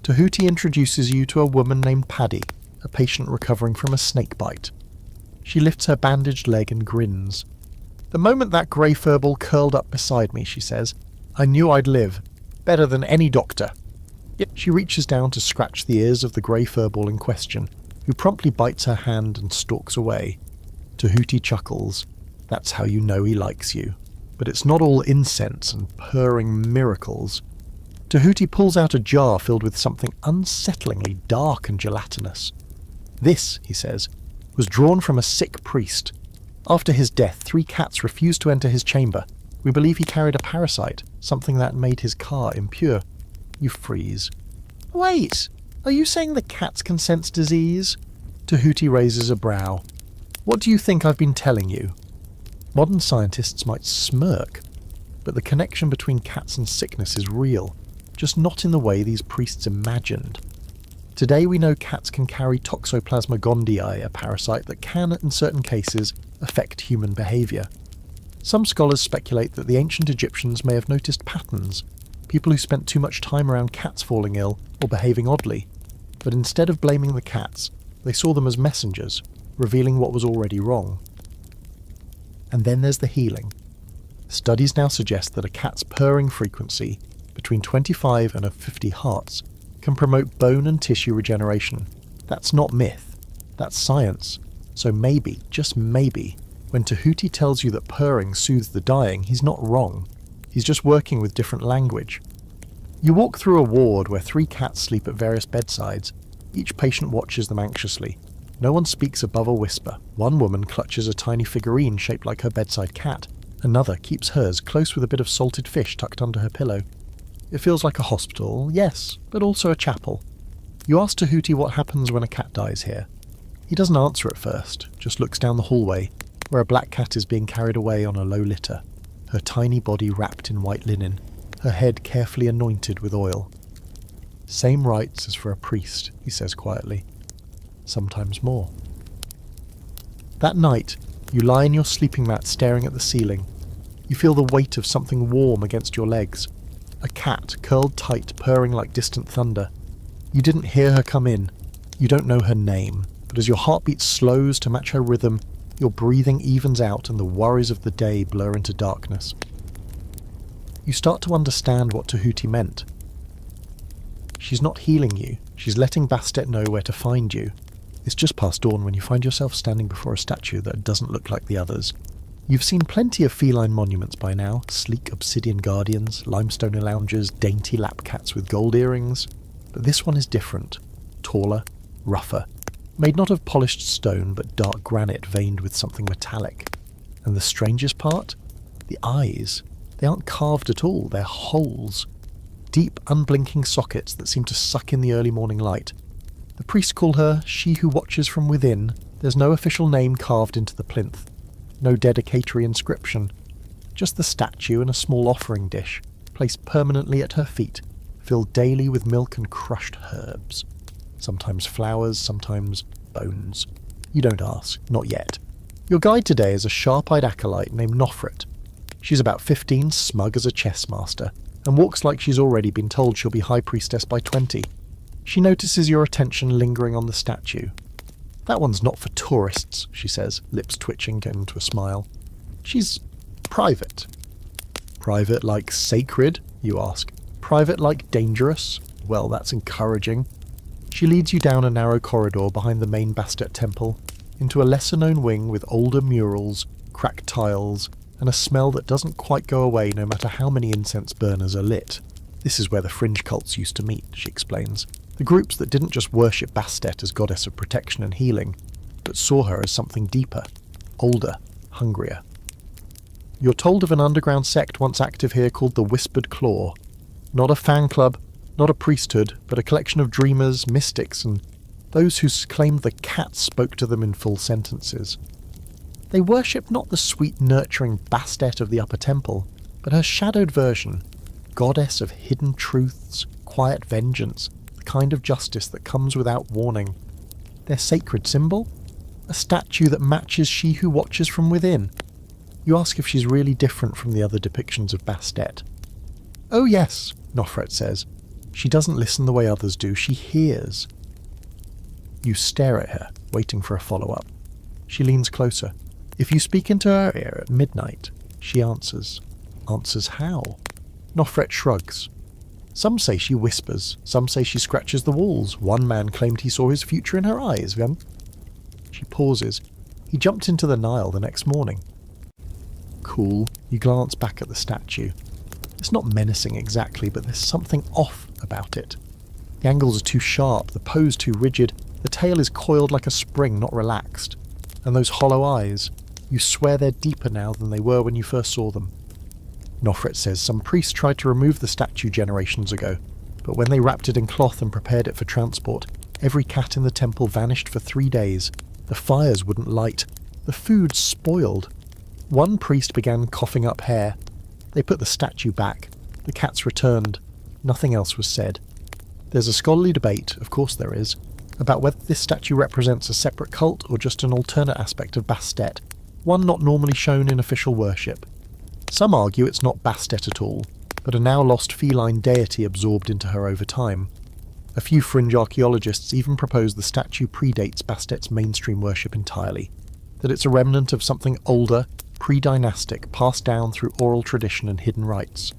Tahuti introduces you to a woman named Paddy, a patient recovering from a snake bite. She lifts her bandaged leg and grins. The moment that grey furball curled up beside me, she says, I knew I'd live. Better than any doctor. Yet she reaches down to scratch the ears of the grey furball in question, who promptly bites her hand and stalks away. Tahuti chuckles. That's how you know he likes you. But it's not all incense and purring miracles. Tahuti pulls out a jar filled with something unsettlingly dark and gelatinous. This, he says, was drawn from a sick priest. After his death, 3 cats refused to enter his chamber. We believe he carried a parasite, something that made his car impure. You freeze. Wait, are you saying the cats can sense disease? Tahuti raises a brow. What do you think I've been telling you? Modern scientists might smirk, but the connection between cats and sickness is real, just not in the way these priests imagined. Today we know cats can carry Toxoplasma gondii, a parasite that can, in certain cases, affect human behaviour. Some scholars speculate that the ancient Egyptians may have noticed patterns, people who spent too much time around cats falling ill or behaving oddly, but instead of blaming the cats, they saw them as messengers, revealing what was already wrong. And then there's the healing. Studies now suggest that a cat's purring frequency, between 25 and 50 hertz, can promote bone and tissue regeneration. That's not myth, that's science. So maybe, just maybe, when Tahuti tells you that purring soothes the dying, he's not wrong. He's just working with different language. You walk through a ward where 3 cats sleep at various bedsides. Each patient watches them anxiously. No one speaks above a whisper. One woman clutches a tiny figurine shaped like her bedside cat. Another keeps hers close with a bit of salted fish tucked under her pillow. It feels like a hospital, yes, but also a chapel. You ask Tahuti what happens when a cat dies here. He doesn't answer at first, just looks down the hallway, where a black cat is being carried away on a low litter, her tiny body wrapped in white linen, her head carefully anointed with oil. Same rites as for a priest, he says quietly. Sometimes more. That night, you lie in your sleeping mat staring at the ceiling. You feel the weight of something warm against your legs. A cat curled tight, purring like distant thunder. You didn't hear her come in. You don't know her name, but as your heartbeat slows to match her rhythm, your breathing evens out and the worries of the day blur into darkness. You start to understand what Tahuti meant. She's not healing you, she's letting Bastet know where to find you. It's just past dawn when you find yourself standing before a statue that doesn't look like the others. You've seen plenty of feline monuments by now, sleek obsidian guardians, limestone loungers, dainty lap cats with gold earrings. But this one is different, taller, rougher, made not of polished stone but dark granite veined with something metallic. And the strangest part? The eyes. They aren't carved at all, they're holes. Deep, unblinking sockets that seem to suck in the early morning light. The priests call her She Who Watches From Within. There's no official name carved into the plinth. No dedicatory inscription. Just the statue and a small offering dish, placed permanently at her feet, filled daily with milk and crushed herbs. Sometimes flowers, sometimes bones. You don't ask, not yet. Your guide today is a sharp-eyed acolyte named Nofret. She's about 15, smug as a chess master, and walks like she's already been told she'll be High Priestess by 20. She notices your attention lingering on the statue. That one's not for tourists, she says, lips twitching into a smile. She's private. Private like sacred, you ask. Private like dangerous? Well, that's encouraging. She leads you down a narrow corridor behind the main Bastet temple, into a lesser-known wing with older murals, cracked tiles, and a smell that doesn't quite go away no matter how many incense burners are lit. This is where the fringe cults used to meet, she explains. The groups that didn't just worship Bastet as goddess of protection and healing, but saw her as something deeper, older, hungrier. You're told of an underground sect once active here called the Whispered Claw. Not a fan club, not a priesthood, but a collection of dreamers, mystics, and those who claimed the cat spoke to them in full sentences. They worshipped not the sweet, nurturing Bastet of the Upper Temple, but her shadowed version, goddess of hidden truths, quiet vengeance, the kind of justice that comes without warning. Their sacred symbol? A statue that matches She Who Watches From Within. You ask if she's really different from the other depictions of Bastet. Oh yes, Nofret says. She doesn't listen the way others do, she hears. You stare at her, waiting for a follow-up. She leans closer. If you speak into her ear at midnight, she answers. Answers how? Nofret shrugs. Some say she whispers, some say she scratches the walls. One man claimed he saw his future in her eyes. She pauses. He jumped into the Nile the next morning. Cool. You glance back at the statue. It's not menacing exactly, but there's something off about it. The angles are too sharp, the pose too rigid, the tail is coiled like a spring, not relaxed. And those hollow eyes, you swear they're deeper now than they were when you first saw them. Nofret says some priests tried to remove the statue generations ago, but when they wrapped it in cloth and prepared it for transport, every cat in the temple vanished for 3 days. The fires wouldn't light. The food spoiled. One priest began coughing up hair. They put the statue back. The cats returned. Nothing else was said. There's a scholarly debate, of course there is, about whether this statue represents a separate cult or just an alternate aspect of Bastet, one not normally shown in official worship. Some argue it's not Bastet at all, but a now lost feline deity absorbed into her over time. A few fringe archaeologists even propose the statue predates Bastet's mainstream worship entirely, that it's a remnant of something older, pre-dynastic, passed down through oral tradition and hidden rites.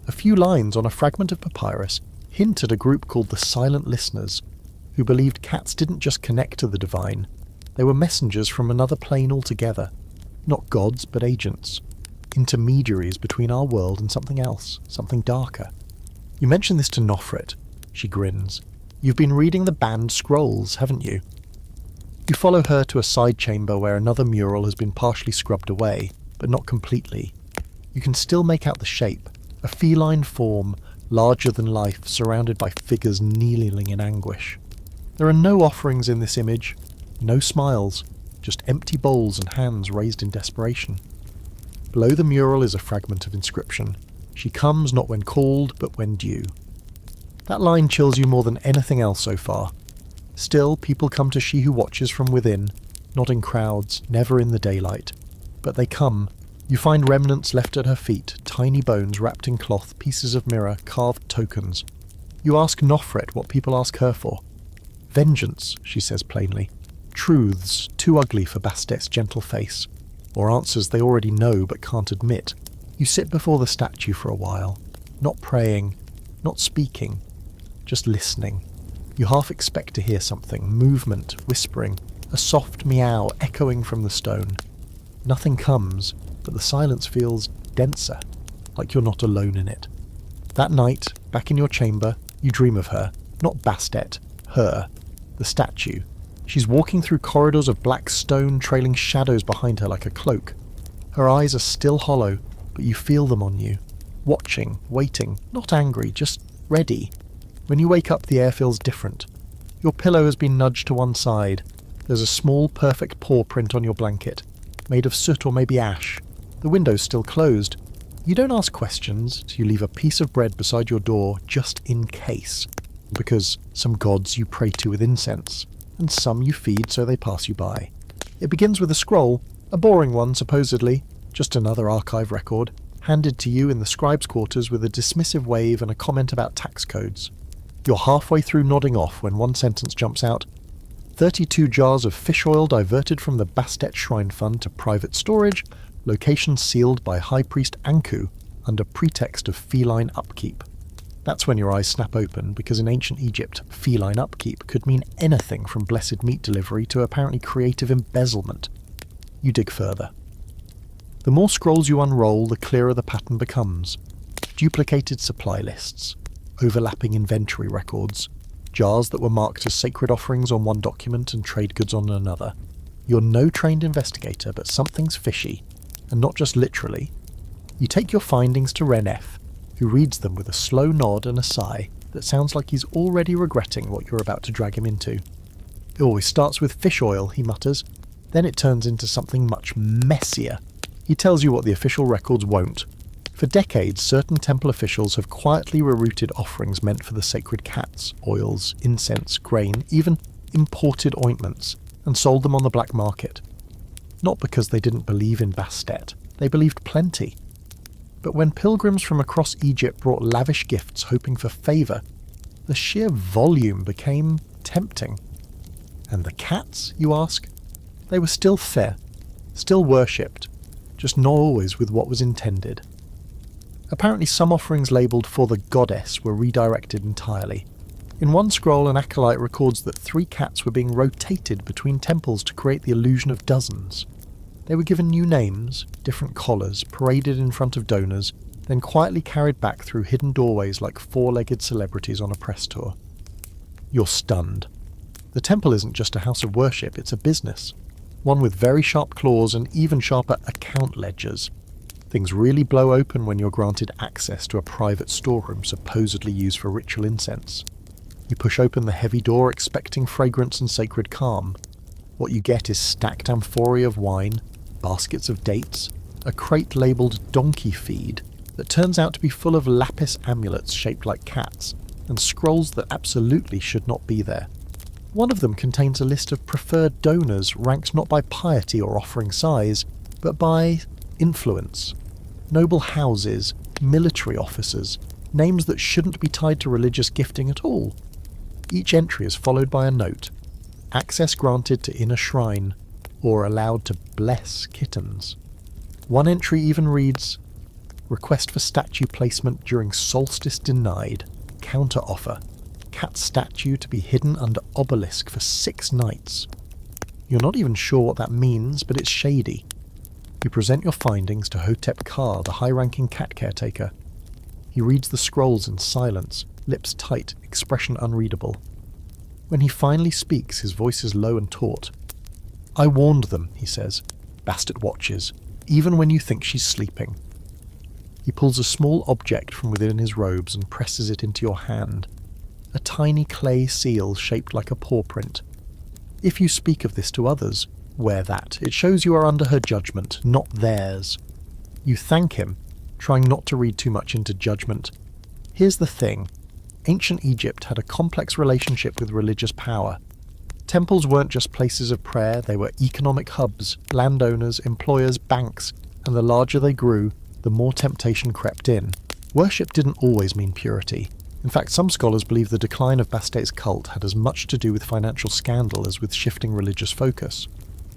A few lines on a fragment of papyrus hint at a group called the Silent Listeners, who believed cats didn't just connect to the divine, they were messengers from another plane altogether, not gods but agents. Intermediaries between our world and something else, something darker. You mention this to Nofret. She grins. You've been reading the banned scrolls, haven't you? You follow her to a side chamber where another mural has been partially scrubbed away, but not completely. You can still make out the shape, a feline form, larger than life, surrounded by figures kneeling in anguish. There are no offerings in this image, no smiles, just empty bowls and hands raised in desperation. Below the mural is a fragment of inscription. She comes not when called, but when due. That line chills you more than anything else so far. Still, people come to She Who Watches From Within, not in crowds, never in the daylight. But they come, You find remnants left at her feet, tiny bones wrapped in cloth, pieces of mirror, carved tokens. You ask Nofret what people ask her for. Vengeance, she says plainly. Truths too ugly for Bastet's gentle face. Or answers they already know but can't admit. You sit before the statue for a while, not praying, not speaking, just listening. You half expect to hear something, movement, whispering, a soft meow echoing from the stone. Nothing comes, but the silence feels denser, like you're not alone in it. That night, back in your chamber, you dream of her, not Bastet, her, the statue. She's walking through corridors of black stone, trailing shadows behind her like a cloak. Her eyes are still hollow, but you feel them on you. Watching, waiting, not angry, just ready. When you wake up, the air feels different. Your pillow has been nudged to one side. There's a small, perfect paw print on your blanket, made of soot or maybe ash. The window's still closed. You don't ask questions, so you leave a piece of bread beside your door just in case. Because some gods you pray to with incense, and some you feed so they pass you by. It begins with a scroll, a boring one supposedly, just another archive record, handed to you in the scribe's quarters with a dismissive wave and a comment about tax codes. You're halfway through nodding off when one sentence jumps out. 32 jars of fish oil diverted from the Bastet Shrine Fund to private storage, location sealed by High Priest Anku under pretext of feline upkeep. That's when your eyes snap open, because in ancient Egypt, feline upkeep could mean anything from blessed meat delivery to apparently creative embezzlement. You dig further. The more scrolls you unroll, the clearer the pattern becomes. Duplicated supply lists, overlapping inventory records, jars that were marked as sacred offerings on one document and trade goods on another. You're no trained investigator, but something's fishy, and not just literally. You take your findings to Renef, who reads them with a slow nod and a sigh that sounds like he's already regretting what you're about to drag him into. It always starts with fish oil, he mutters. Then it turns into something much messier. He tells you what the official records won't. For decades, certain temple officials have quietly rerouted offerings meant for the sacred cats, oils, incense, grain, even imported ointments, and sold them on the black market. Not because they didn't believe in Bastet, they believed plenty. But when pilgrims from across Egypt brought lavish gifts hoping for favour, the sheer volume became tempting. And the cats, you ask? They were still fair, still worshipped, just not always with what was intended. Apparently some offerings labelled for the goddess were redirected entirely. In one scroll, an acolyte records that 3 cats were being rotated between temples to create the illusion of dozens. They were given new names, different collars, paraded in front of donors, then quietly carried back through hidden doorways like 4-legged celebrities on a press tour. You're stunned. The temple isn't just a house of worship, it's a business. One with very sharp claws and even sharper account ledgers. Things really blow open when you're granted access to a private storeroom supposedly used for ritual incense. You push open the heavy door expecting fragrance and sacred calm. What you get is stacked amphorae of wine, baskets of dates, a crate labelled donkey feed that turns out to be full of lapis amulets shaped like cats, and scrolls that absolutely should not be there. One of them contains a list of preferred donors ranked not by piety or offering size, but by influence. Noble houses, military officers, names that shouldn't be tied to religious gifting at all. Each entry is followed by a note. Access granted to inner shrine, or allowed to bless kittens. One entry even reads, request for statue placement during solstice denied, counter offer, cat statue to be hidden under obelisk for 6 nights. You're not even sure what that means, but it's shady. You present your findings to Hotep Ka, the high-ranking cat caretaker. He reads the scrolls in silence, lips tight, expression unreadable. When he finally speaks, his voice is low and taut. I warned them, he says. Bastet watches, even when you think she's sleeping. He pulls a small object from within his robes and presses it into your hand. A tiny clay seal shaped like a paw print. If you speak of this to others, wear that. It shows you are under her judgment, not theirs. You thank him, trying not to read too much into judgment. Here's the thing. Ancient Egypt had a complex relationship with religious power. Temples weren't just places of prayer, they were economic hubs, landowners, employers, banks, and the larger they grew, the more temptation crept in. Worship didn't always mean purity. In fact, some scholars believe the decline of Bastet's cult had as much to do with financial scandal as with shifting religious focus.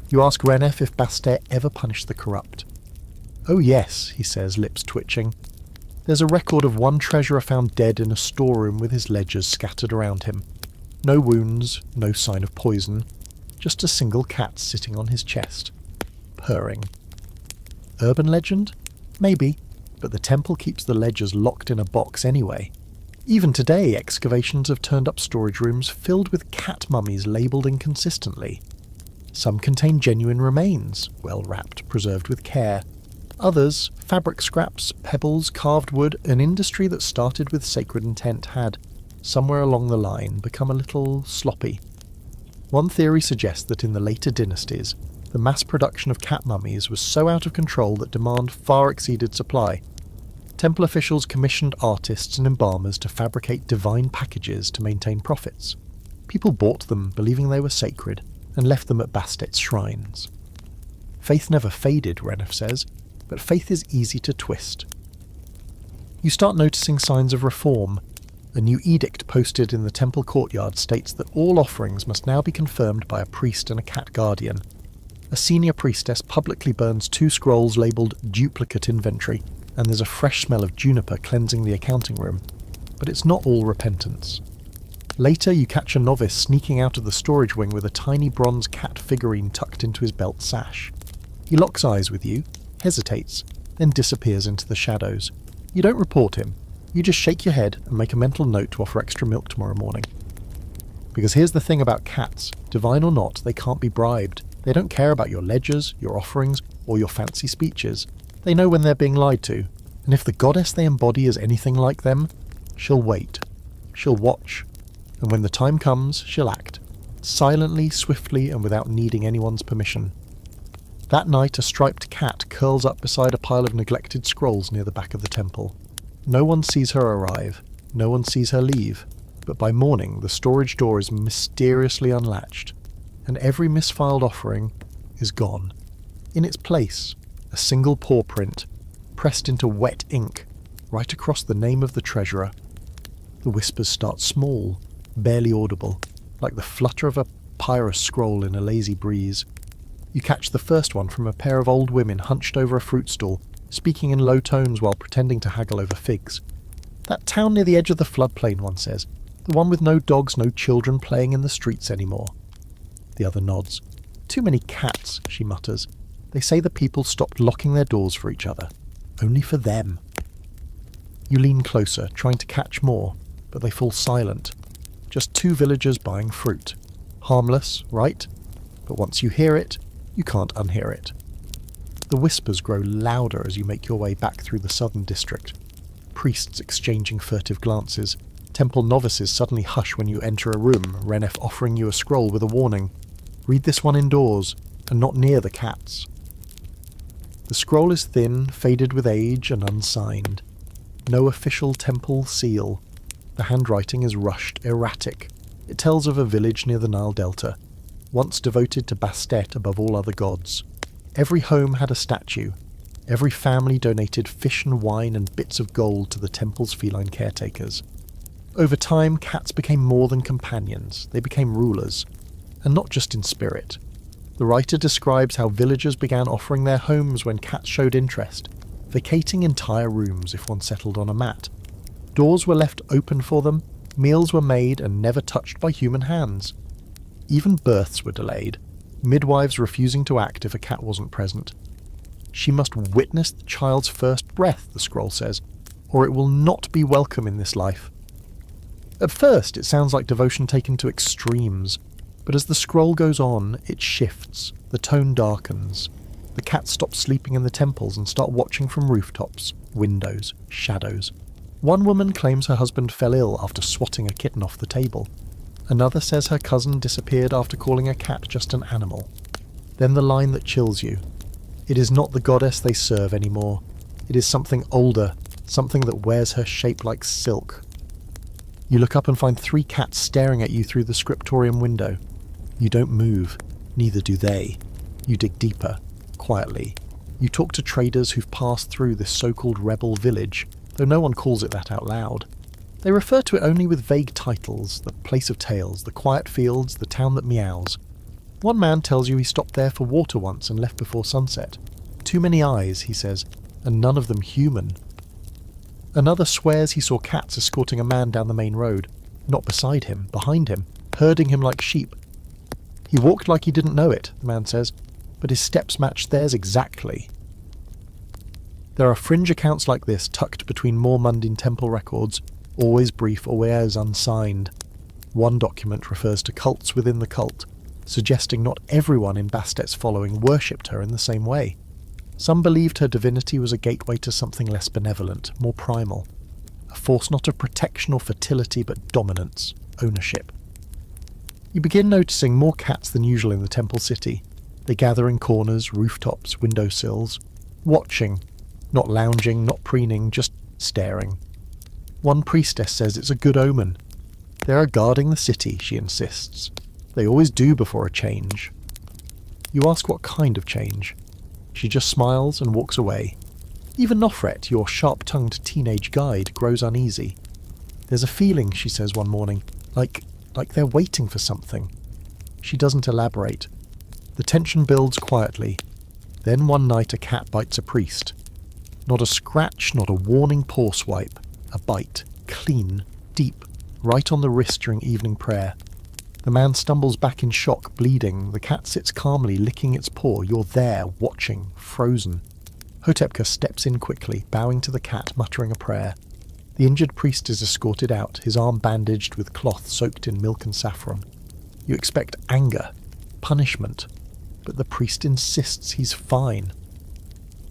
You ask Renef if Bastet ever punished the corrupt. "Oh yes," he says, lips twitching. "There's a record of one treasurer found dead in a storeroom with his ledgers scattered around him. No wounds, no sign of poison, just a single cat sitting on his chest, purring." Urban legend? Maybe, but the temple keeps the ledgers locked in a box anyway. Even today, excavations have turned up storage rooms filled with cat mummies labelled inconsistently. Some contain genuine remains, well wrapped, preserved with care. Others, fabric scraps, pebbles, carved wood, an industry that started with sacred intent had, somewhere along the line, become a little sloppy. One theory suggests that in the later dynasties, the mass production of cat mummies was so out of control that demand far exceeded supply. Temple officials commissioned artists and embalmers to fabricate divine packages to maintain profits. People bought them, believing they were sacred, and left them at Bastet's shrines. Faith never faded, Renef says, but faith is easy to twist. You start noticing signs of reform. A new edict posted in the temple courtyard states that all offerings must now be confirmed by a priest and a cat guardian. A senior priestess publicly burns 2 scrolls labelled duplicate inventory, and there's a fresh smell of juniper cleansing the accounting room. But it's not all repentance. Later you catch a novice sneaking out of the storage wing with a tiny bronze cat figurine tucked into his belt sash. He locks eyes with you, hesitates, then disappears into the shadows. You don't report him. You just shake your head and make a mental note to offer extra milk tomorrow morning. Because here's the thing about cats, divine or not, they can't be bribed. They don't care about your ledgers, your offerings, or your fancy speeches. They know when they're being lied to, and if the goddess they embody is anything like them, she'll wait. She'll watch. And when the time comes, she'll act. Silently, swiftly, and without needing anyone's permission. That night, a striped cat curls up beside a pile of neglected scrolls near the back of the temple. No one sees her arrive, no one sees her leave, but by morning the storage door is mysteriously unlatched, and every misfiled offering is gone. In its place, a single paw print, pressed into wet ink, right across the name of the treasurer. The whispers start small, barely audible, like the flutter of a papyrus scroll in a lazy breeze. You catch the first one from a pair of old women hunched over a fruit stall, speaking in low tones while pretending to haggle over figs. "That town near the edge of the floodplain," one says. "The one with no dogs, no children playing in the streets anymore." The other nods. "Too many cats," she mutters. "They say the people stopped locking their doors for each other. Only for them." You lean closer, trying to catch more, but they fall silent. Just 2 villagers buying fruit. Harmless, right? But once you hear it, you can't unhear it. The whispers grow louder as you make your way back through the southern district. Priests exchanging furtive glances. Temple novices suddenly hush when you enter a room, Renef offering you a scroll with a warning. Read this one indoors, and not near the cats. The scroll is thin, faded with age, and unsigned. No official temple seal. The handwriting is rushed, erratic. It tells of a village near the Nile Delta, once devoted to Bastet above all other gods. Every home had a statue. Every family donated fish and wine and bits of gold to the temple's feline caretakers. Over time, cats became more than companions. They became rulers. And not just in spirit. The writer describes how villagers began offering their homes when cats showed interest, vacating entire rooms if one settled on a mat. Doors were left open for them, meals were made and never touched by human hands. Even births were delayed, midwives refusing to act if a cat wasn't present. She must witness the child's first breath, the scroll says, or it will not be welcome in this life. At first, it sounds like devotion taken to extremes, but as the scroll goes on, it shifts, the tone darkens. The cats stop sleeping in the temples and start watching from rooftops, windows, shadows. One woman claims her husband fell ill after swatting a kitten off the table. Another says her cousin disappeared after calling a cat just an animal. Then the line that chills you. It is not the goddess they serve anymore. It is something older, something that wears her shape like silk. You look up and find 3 cats staring at you through the scriptorium window. You don't move, neither do they. You dig deeper, quietly. You talk to traders who've passed through this so-called rebel village, though no one calls it that out loud. They refer to it only with vague titles: the place of tales, the quiet fields, the town that meows. One man tells you he stopped there for water once and left before sunset. Too many eyes, he says, and none of them human. Another swears he saw cats escorting a man down the main road, not beside him, behind him, herding him like sheep. He walked like he didn't know it, the man says, but his steps matched theirs exactly. There are fringe accounts like this tucked between more mundane temple records, always brief, always unsigned. One document refers to cults within the cult, suggesting not everyone in Bastet's following worshipped her in the same way. Some believed her divinity was a gateway to something less benevolent, more primal, a force not of protection or fertility but dominance, ownership. You begin noticing more cats than usual in the temple city. They gather in corners, rooftops, windowsills, watching, not lounging, not preening, just staring. One priestess says it's a good omen. They are guarding the city, she insists. They always do before a change. You ask what kind of change. She just smiles and walks away. Even Nofret, your sharp-tongued teenage guide, grows uneasy. There's a feeling, she says one morning, like they're waiting for something. She doesn't elaborate. The tension builds quietly. Then one night a cat bites a priest. Not a scratch, not a warning paw swipe. A bite, clean, deep, right on the wrist during evening prayer. The man stumbles back in shock, bleeding. The cat sits calmly, licking its paw. You're there, watching, frozen. Hotepka steps in quickly, bowing to the cat, muttering a prayer. The injured priest is escorted out, his arm bandaged with cloth soaked in milk and saffron. You expect anger, punishment, but the priest insists he's fine.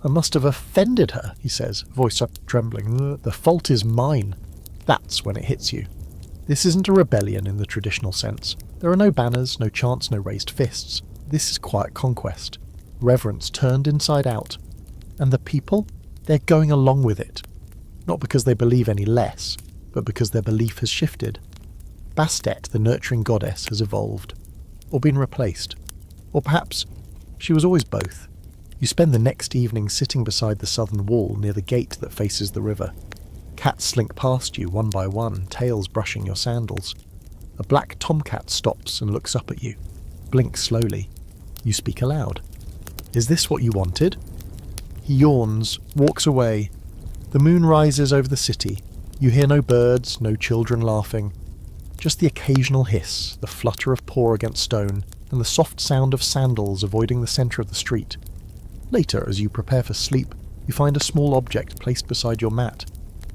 I must have offended her, he says, voice up trembling. The fault is mine. That's when it hits you. This isn't a rebellion in the traditional sense. There are no banners, no chants, no raised fists. This is quiet conquest. Reverence turned inside out. And the people? They're going along with it. Not because they believe any less, but because their belief has shifted. Bastet, the nurturing goddess, has evolved. Or been replaced. Or perhaps she was always both. You spend the next evening sitting beside the southern wall near the gate that faces the river. Cats slink past you one by one, tails brushing your sandals. A black tomcat stops and looks up at you, blinks slowly. You speak aloud. Is this what you wanted? He yawns, walks away. The moon rises over the city. You hear no birds, no children laughing. Just the occasional hiss, the flutter of paw against stone, and the soft sound of sandals avoiding the centre of the street. Later, as you prepare for sleep, you find a small object placed beside your mat.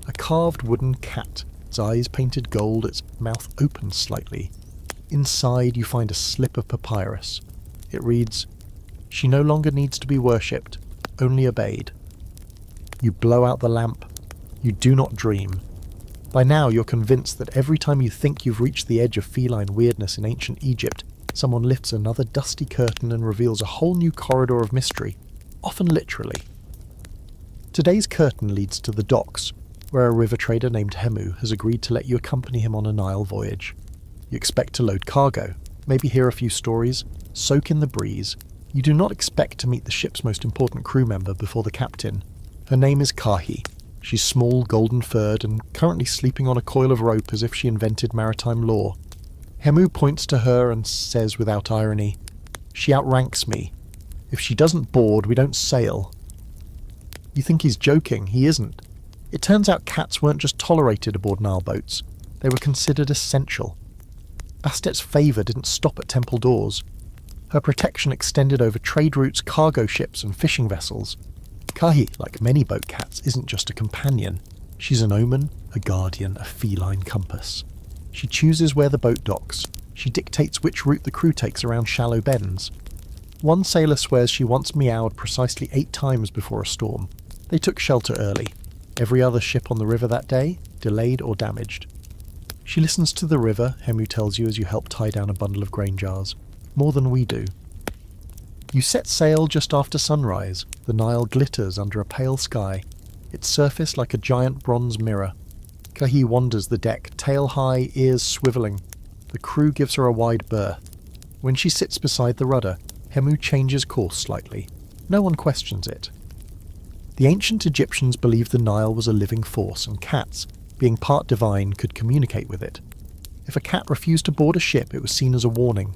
A carved wooden cat, its eyes painted gold, its mouth open slightly. Inside you find a slip of papyrus. It reads, "She no longer needs to be worshipped, only obeyed." You blow out the lamp. You do not dream. By now you're convinced that every time you think you've reached the edge of feline weirdness in ancient Egypt, someone lifts another dusty curtain and reveals a whole new corridor of mystery, often literally. Today's curtain leads to the docks, where a river trader named Hemu has agreed to let you accompany him on a Nile voyage. You expect to load cargo, maybe hear a few stories, soak in the breeze. You do not expect to meet the ship's most important crew member before the captain. Her name is Kahi. She's small, golden-furred, and currently sleeping on a coil of rope as if she invented maritime law. Hemu points to her and says without irony, "She outranks me. If she doesn't board, we don't sail." You think he's joking. He isn't. It turns out cats weren't just tolerated aboard Nile boats. They were considered essential. Bastet's favour didn't stop at temple doors. Her protection extended over trade routes, cargo ships, and fishing vessels. Kahi, like many boat cats, isn't just a companion. She's an omen, a guardian, a feline compass. She chooses where the boat docks. She dictates which route the crew takes around shallow bends. One sailor swears she once meowed precisely 8 times before a storm. They took shelter early. Every other ship on the river that day, delayed or damaged. She listens to the river, Hemu tells you as you help tie down a bundle of grain jars. More than we do. You set sail just after sunrise. The Nile glitters under a pale sky, its surface like a giant bronze mirror. Kahi wanders the deck, tail high, ears swivelling. The crew gives her a wide berth. When she sits beside the rudder, Hemu changes course slightly. No one questions it. The ancient Egyptians believed the Nile was a living force, and cats, being part divine, could communicate with it. If a cat refused to board a ship, it was seen as a warning.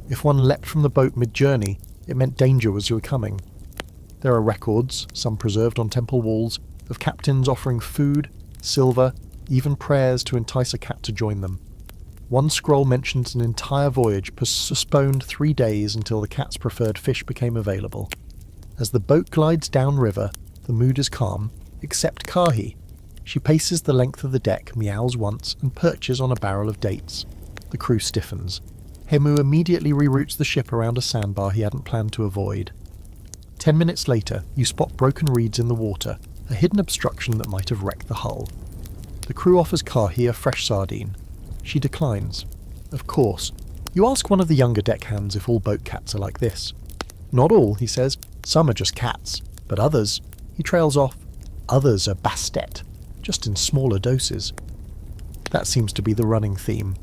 If one leapt from the boat mid-journey, it meant danger was coming. There are records, some preserved on temple walls, of captains offering food, silver, even prayers to entice a cat to join them. One scroll mentions an entire voyage postponed 3 days until the cat's preferred fish became available. As the boat glides downriver, the mood is calm, except Kahi. She paces the length of the deck, meows once, and perches on a barrel of dates. The crew stiffens. Hemu immediately reroutes the ship around a sandbar he hadn't planned to avoid. 10 minutes later, you spot broken reeds in the water, a hidden obstruction that might have wrecked the hull. The crew offers Kahi a fresh sardine. She declines. Of course. You ask one of the younger deckhands if all boat cats are like this. Not all, he says. Some are just cats. But others, he trails off, others are bastet, just in smaller doses. That seems to be the running theme.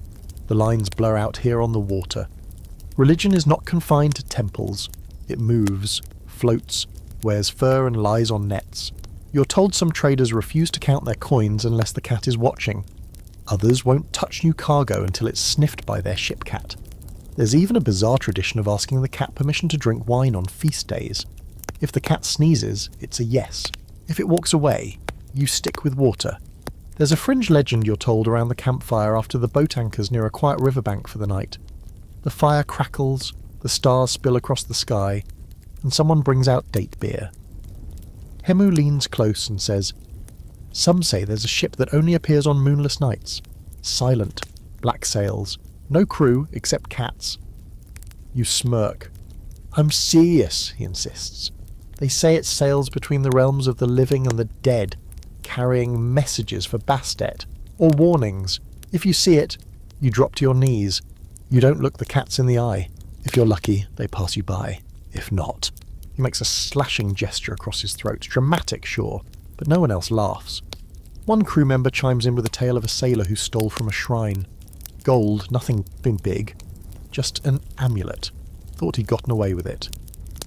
The lines blur out here on the water. Religion is not confined to temples. It moves, floats, wears fur and lies on nets. You're told some traders refuse to count their coins unless the cat is watching. Others won't touch new cargo until it's sniffed by their ship cat. There's even a bizarre tradition of asking the cat permission to drink wine on feast days. If the cat sneezes, it's a yes. If it walks away, you stick with water. There's a fringe legend, you're told, around the campfire after the boat anchors near a quiet riverbank for the night. The fire crackles, the stars spill across the sky, and someone brings out date beer. Hemu leans close and says, "Some say there's a ship that only appears on moonless nights. Silent, black sails, no crew except cats." You smirk. "I'm serious," he insists. "They say it sails between the realms of the living and the dead, carrying messages for Bastet, or warnings. If you see it, you drop to your knees. You don't look the cats in the eye. If you're lucky, they pass you by. If not..." He makes a slashing gesture across his throat. Dramatic, sure, but no one else laughs. One crew member chimes in with a tale of a sailor who stole from a shrine. Gold, nothing big, just an amulet. Thought he'd gotten away with it.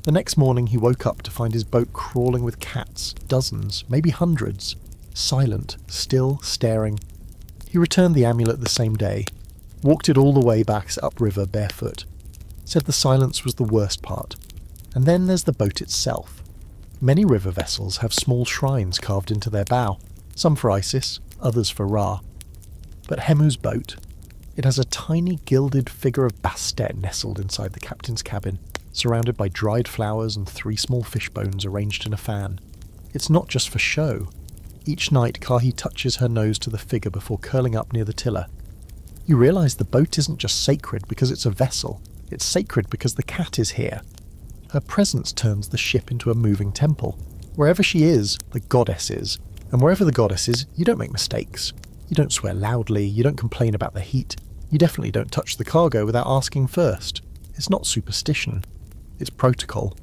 The next morning he woke up to find his boat crawling with cats, dozens, maybe hundreds. Silent, still, staring. He returned the amulet the same day, walked it all the way back upriver barefoot. Said the silence was the worst part. And then there's the boat itself. Many river vessels have small shrines carved into their bow, some for Isis, others for Ra. But Hemu's boat, it has a tiny gilded figure of Bastet nestled inside the captain's cabin, surrounded by dried flowers and 3 small fish bones arranged in a fan. It's not just for show. Each night Kahi touches her nose to the figure before curling up near the tiller. You realise the boat isn't just sacred because it's a vessel, it's sacred because the cat is here. Her presence turns the ship into a moving temple. Wherever she is, the goddess is. And wherever the goddess is, you don't make mistakes. You don't swear loudly, you don't complain about the heat. You definitely don't touch the cargo without asking first. It's not superstition. It's protocol.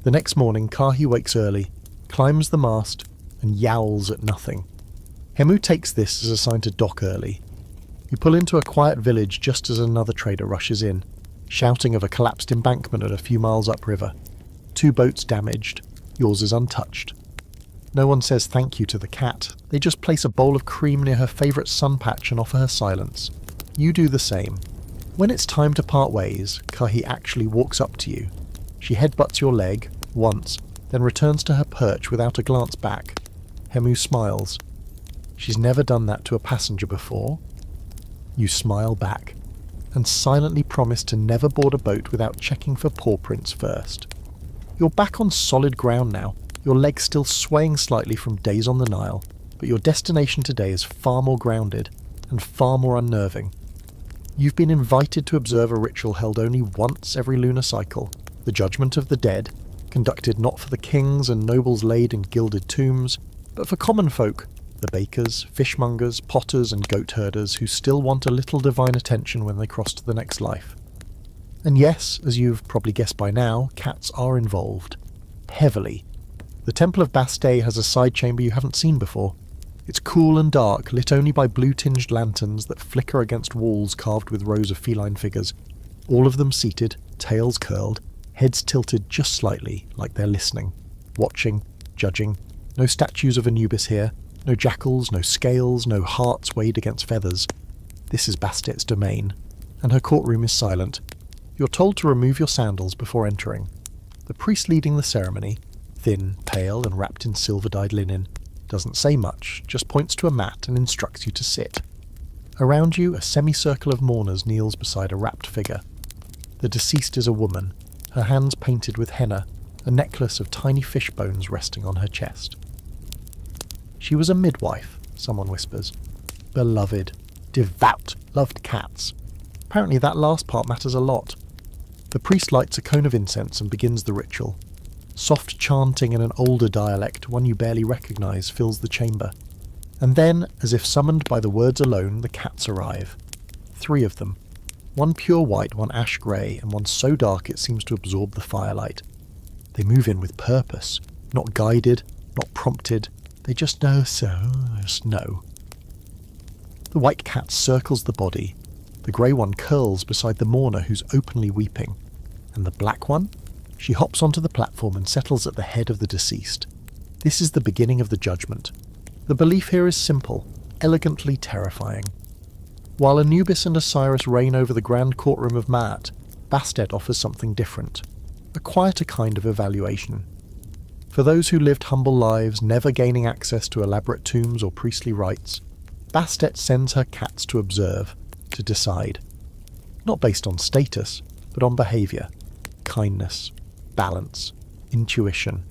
The next morning, Kahi wakes early, climbs the mast, and yowls at nothing. Hemu takes this as a sign to dock early. You pull into a quiet village just as another trader rushes in, shouting of a collapsed embankment a few miles upriver. 2 boats damaged. Yours is untouched. No one says thank you to the cat. They just place a bowl of cream near her favourite sun patch and offer her silence. You do the same. When it's time to part ways, Kahi actually walks up to you. She headbutts your leg, once, then returns to her perch without a glance back. Hemu smiles. She's never done that to a passenger before. You smile back, and silently promise to never board a boat without checking for paw prints first. You're back on solid ground now, your legs still swaying slightly from days on the Nile, but your destination today is far more grounded, and far more unnerving. You've been invited to observe a ritual held only once every lunar cycle, the Judgment of the Dead, conducted not for the kings and nobles laid in gilded tombs, but for common folk, the bakers, fishmongers, potters and goat herders who still want a little divine attention when they cross to the next life. And yes, as you've probably guessed by now, cats are involved. Heavily. The Temple of Bastet has a side chamber you haven't seen before. It's cool and dark, lit only by blue-tinged lanterns that flicker against walls carved with rows of feline figures, all of them seated, tails curled, heads tilted just slightly, like they're listening, watching, judging, No statues of Anubis here, no jackals, no scales, no hearts weighed against feathers. This is Bastet's domain, and her courtroom is silent. You're told to remove your sandals before entering. The priest leading the ceremony, thin, pale, and wrapped in silver-dyed linen, doesn't say much, just points to a mat and instructs you to sit. Around you, a semicircle of mourners kneels beside a wrapped figure. The deceased is a woman, her hands painted with henna, a necklace of tiny fish bones resting on her chest. She was a midwife, someone whispers. Beloved, devout, loved cats. Apparently that last part matters a lot. The priest lights a cone of incense and begins the ritual. Soft chanting in an older dialect, one you barely recognise, fills the chamber. And then, as if summoned by the words alone, the cats arrive. 3 of them. One pure white, one ash grey, and one so dark it seems to absorb the firelight. They move in with purpose, not guided, not prompted. They just know. The white cat circles the body. The grey one curls beside the mourner who's openly weeping. And the black one? She hops onto the platform and settles at the head of the deceased. This is the beginning of the judgment. The belief here is simple, elegantly terrifying. While Anubis and Osiris reign over the grand courtroom of Maat, Bastet offers something different, a quieter kind of evaluation. For those who lived humble lives, never gaining access to elaborate tombs or priestly rites, Bastet sends her cats to observe, to decide. Not based on status, but on behaviour, kindness, balance, intuition.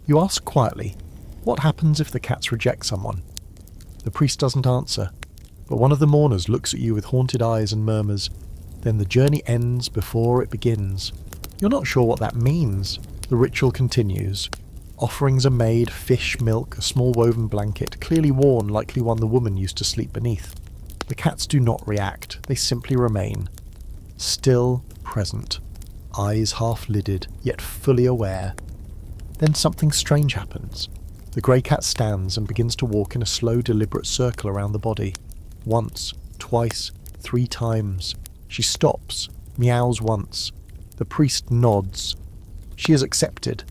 You ask quietly, what happens if the cats reject someone? The priest doesn't answer, but one of the mourners looks at you with haunted eyes and murmurs, then the journey ends before it begins. You're not sure what that means. The ritual continues. Offerings are made, fish, milk, a small woven blanket, clearly worn, likely one the woman used to sleep beneath. The cats do not react, they simply remain. Still present. Eyes half-lidded, yet fully aware. Then something strange happens. The grey cat stands and begins to walk in a slow, deliberate circle around the body. Once, twice, 3 times. She stops, meows once. The priest nods. She is accepted.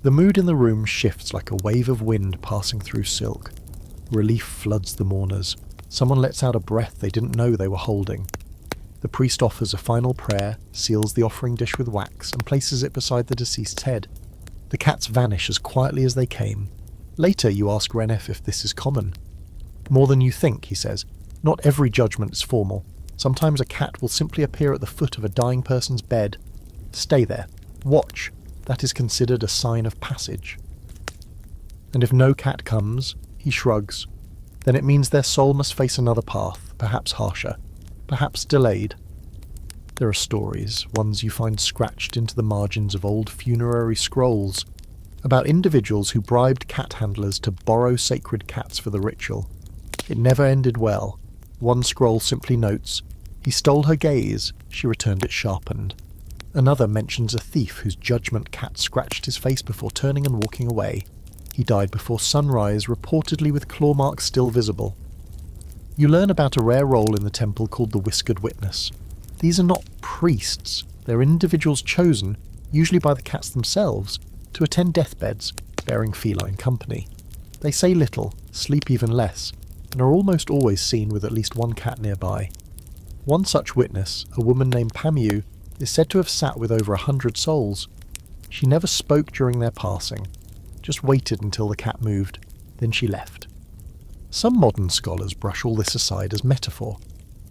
The mood in the room shifts like a wave of wind passing through silk. Relief floods the mourners. Someone lets out a breath they didn't know they were holding. The priest offers a final prayer, seals the offering dish with wax, and places it beside the deceased's head. The cats vanish as quietly as they came. Later you ask Renef if this is common. More than you think, he says. Not every judgment is formal. Sometimes a cat will simply appear at the foot of a dying person's bed. Stay there. Watch. That is considered a sign of passage. And if no cat comes, he shrugs. Then it means their soul must face another path, perhaps harsher, perhaps delayed. There are stories, ones you find scratched into the margins of old funerary scrolls, about individuals who bribed cat handlers to borrow sacred cats for the ritual. It never ended well. One scroll simply notes, "He stole her gaze, she returned it sharpened." Another mentions a thief whose judgment cat scratched his face before turning and walking away. He died before sunrise, reportedly with claw marks still visible. You learn about a rare role in the temple called the Whiskered Witness. These are not priests, they're individuals chosen, usually by the cats themselves, to attend deathbeds, bearing feline company. They say little, sleep even less, and are almost always seen with at least one cat nearby. One such witness, a woman named Pamiu, is said to have sat with over 100 souls. She never spoke during their passing, just waited until the cat moved, then she left. Some modern scholars brush all this aside as metaphor.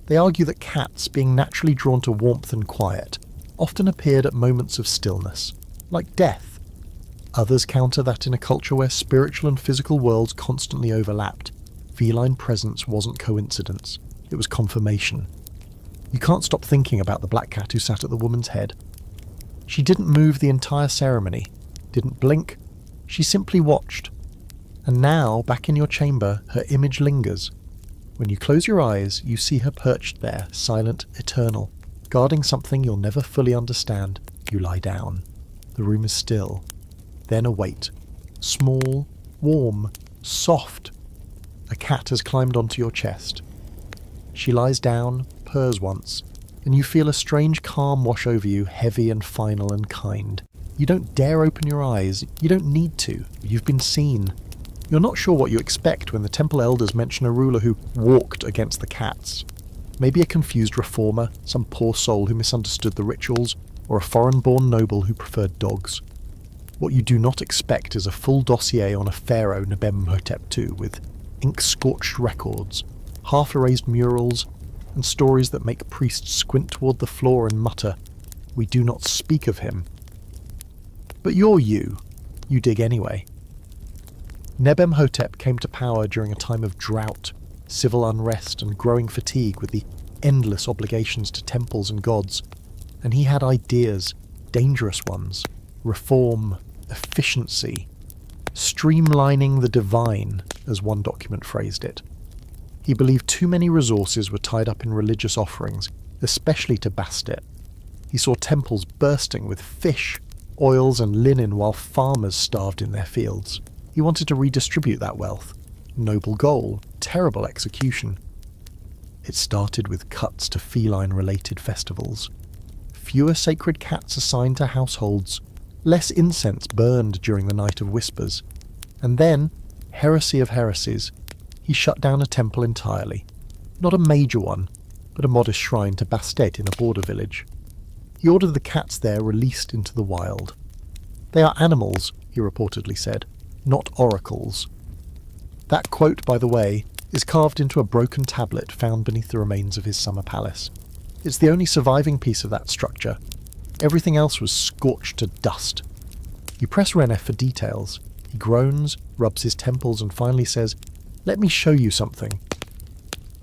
They argue that cats, being naturally drawn to warmth and quiet, often appeared at moments of stillness, like death. Others counter that in a culture where spiritual and physical worlds constantly overlapped, feline presence wasn't coincidence, it was confirmation. You can't stop thinking about the black cat who sat at the woman's head. She didn't move the entire ceremony, didn't blink, she simply watched. And now, back in your chamber, her image lingers. When you close your eyes, you see her perched there, silent, eternal, guarding something you'll never fully understand. You lie down. The room is still. Then a weight. Small, warm, soft. A cat has climbed onto your chest. She lies down, purrs once, and you feel a strange calm wash over you, heavy and final and kind. You don't dare open your eyes. You don't need to. You've been seen. You're not sure what you expect when the temple elders mention a ruler who walked against the cats. Maybe a confused reformer, some poor soul who misunderstood the rituals, or a foreign-born noble who preferred dogs. What you do not expect is a full dossier on a pharaoh Nebem-Hotep II with ink-scorched records, half-erased murals, and stories that make priests squint toward the floor and mutter, "We do not speak of him." But you're you. You dig anyway. Nebem-Hotep came to power during a time of drought, civil unrest, and growing fatigue with the endless obligations to temples and gods, and he had ideas, dangerous ones, reform, efficiency, streamlining the divine, as one document phrased it. He believed too many resources were tied up in religious offerings, especially to Bastet. He saw temples bursting with fish, oils and linen while farmers starved in their fields. He wanted to redistribute that wealth. Noble goal, terrible execution. It started with cuts to feline-related festivals. Fewer sacred cats assigned to households, less incense burned during the Night of Whispers, and then, heresy of heresies, he shut down a temple entirely. Not a major one, but a modest shrine to Bastet in a border village. He ordered the cats there released into the wild. "They are animals," he reportedly said, "not oracles." That quote, by the way, is carved into a broken tablet found beneath the remains of his summer palace. It's the only surviving piece of that structure. Everything else was scorched to dust. You press Renef for details. He groans, rubs his temples, and finally says, "Let me show you something."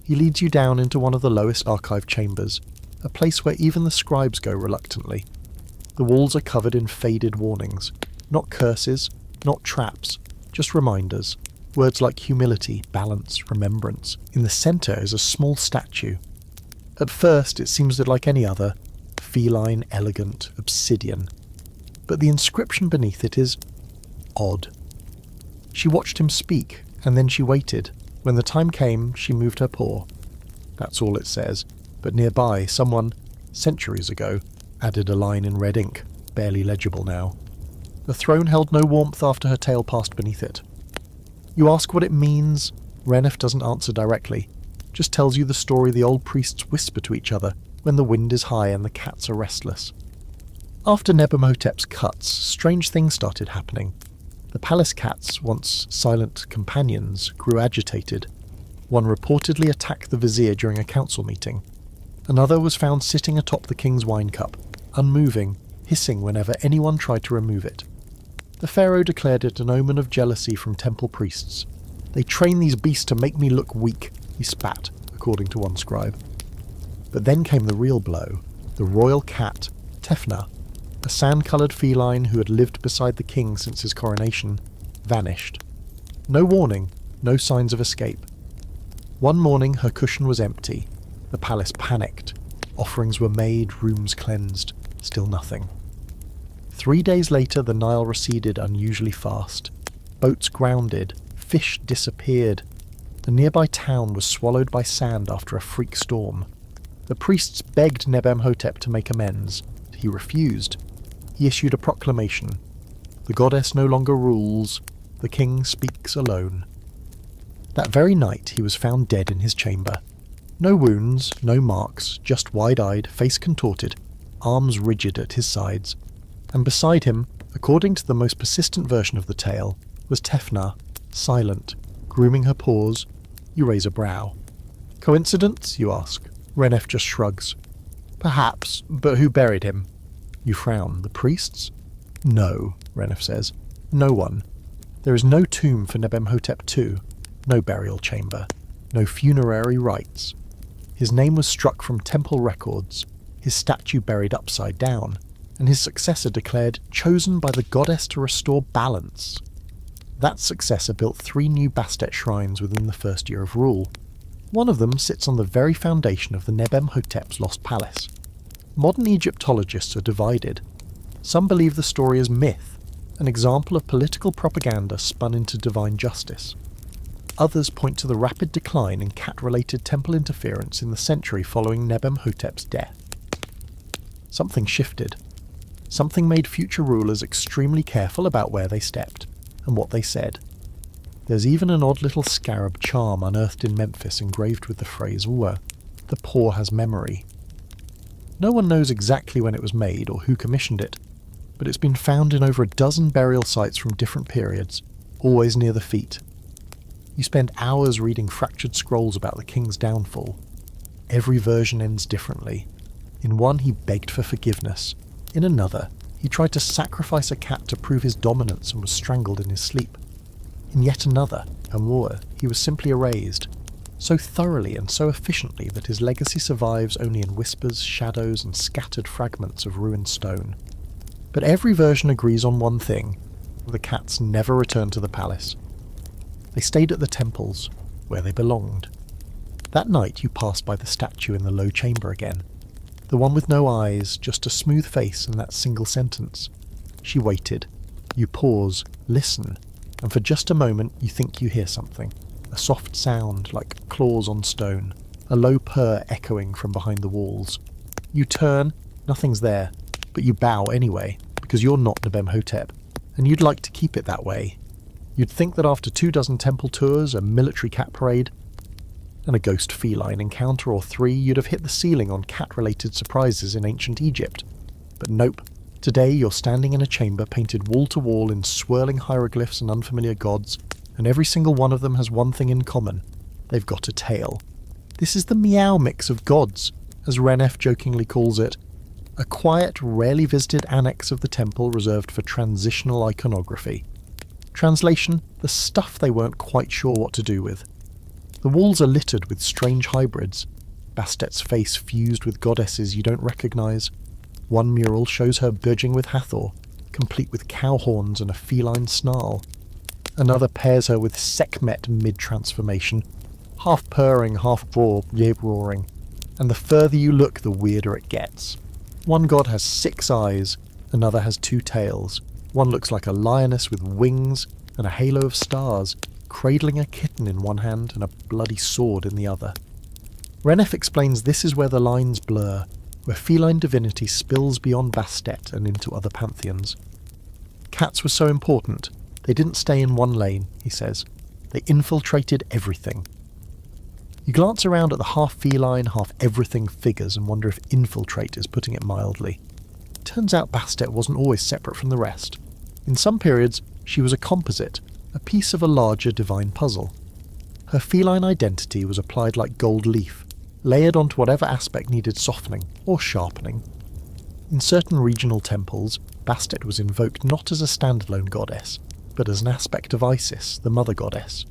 He leads you down into one of the lowest archive chambers, a place where even the scribes go reluctantly. The walls are covered in faded warnings. Not curses, not traps, just reminders. Words like humility, balance, remembrance. In the centre is a small statue. At first it seems like any other, feline, elegant, obsidian. But the inscription beneath it is odd. She watched him speak, and then she waited. When the time came, she moved her paw. That's all it says, but nearby someone, centuries ago, added a line in red ink, barely legible now. The throne held no warmth after her tail passed beneath it. You ask what it means. Renef doesn't answer directly, just tells you the story the old priests whisper to each other when the wind is high and the cats are restless. After Nebem-Hotep's cuts, strange things started happening. The palace cats, once silent companions, grew agitated. One reportedly attacked the vizier during a council meeting. Another was found sitting atop the king's wine cup, unmoving, hissing whenever anyone tried to remove it. The pharaoh declared it an omen of jealousy from temple priests. "They train these beasts to make me look weak," he spat, according to one scribe. But then came the real blow. The royal cat, Tefnah, a sand-coloured feline who had lived beside the king since his coronation, vanished. No warning, no signs of escape. One morning her cushion was empty. The palace panicked. Offerings were made, rooms cleansed. Still nothing. 3 days later the Nile receded unusually fast. Boats grounded. Fish disappeared. The nearby town was swallowed by sand after a freak storm. The priests begged Nebem-Hotep to make amends. He refused. He issued a proclamation. The goddess no longer rules. The king speaks alone. That very night he was found dead in his chamber. No wounds, no marks, just wide-eyed, face contorted, arms rigid at his sides. And beside him, according to the most persistent version of the tale, was Tefnah, silent, grooming her paws. You raise a brow. Coincidence, you ask? Renef just shrugs. Perhaps, but who buried him? You frown. The priests? No, Renef says. No one. There is no tomb for Nebem-Hotep II, no burial chamber, no funerary rites. His name was struck from temple records, his statue buried upside down, and his successor declared chosen by the goddess to restore balance. That successor built 3 new Bastet shrines within the first year of rule. One of them sits on the very foundation of the Nebem-Hotep's lost palace. Modern Egyptologists are divided. Some believe the story is myth, an example of political propaganda spun into divine justice. Others point to the rapid decline in cat-related temple interference in the century following Nebem-Hotep's death. Something shifted. Something made future rulers extremely careful about where they stepped and what they said. There's even an odd little scarab charm unearthed in Memphis engraved with the phrase, "The poor has memory." No one knows exactly when it was made or who commissioned it, but it's been found in over a dozen burial sites from different periods, always near the feet. You spend hours reading fractured scrolls about the king's downfall. Every version ends differently. In one, he begged for forgiveness. In another, he tried to sacrifice a cat to prove his dominance and was strangled in his sleep. In yet another, Amur, he was simply erased, so thoroughly and so efficiently that his legacy survives only in whispers, shadows, and scattered fragments of ruined stone. But every version agrees on one thing: the cats never returned to the palace. They stayed at the temples, where they belonged. That night you passed by the statue in the low chamber again. The one with no eyes, just a smooth face and that single sentence. She waited. You pause, listen, and for just a moment you think you hear something. A soft sound like claws on stone, a low purr echoing from behind the walls. You turn, nothing's there, but you bow anyway, because you're not Nebem-Hotep, and you'd like to keep it that way. You'd think that after 24 temple tours, a military cat parade, and a ghost feline encounter or 3, you'd have hit the ceiling on cat-related surprises in ancient Egypt. But nope. Today you're standing in a chamber painted wall-to-wall in swirling hieroglyphs and unfamiliar gods, and every single one of them has one thing in common. They've got a tail. This is the meow mix of gods, as Renef jokingly calls it, a quiet, rarely visited annex of the temple reserved for transitional iconography. Translation: the stuff they weren't quite sure what to do with. The walls are littered with strange hybrids. Bastet's face fused with goddesses you don't recognise. One mural shows her budging with Hathor, complete with cow horns and a feline snarl. Another pairs her with Sekhmet mid-transformation, half purring, half roaring. And the further you look, the weirder it gets. One god has 6 eyes, another has 2 tails. One looks like a lioness with wings and a halo of stars, cradling a kitten in one hand and a bloody sword in the other. Renef explains this is where the lines blur, where feline divinity spills beyond Bastet and into other pantheons. Cats were so important, they didn't stay in one lane, he says. They infiltrated everything. You glance around at the half-feline, half-everything figures and wonder if infiltrate is putting it mildly. Turns out Bastet wasn't always separate from the rest. In some periods, she was a composite, a piece of a larger divine puzzle. Her feline identity was applied like gold leaf, layered onto whatever aspect needed softening or sharpening. In certain regional temples, Bastet was invoked not as a standalone goddess, but as an aspect of Isis, the mother goddess.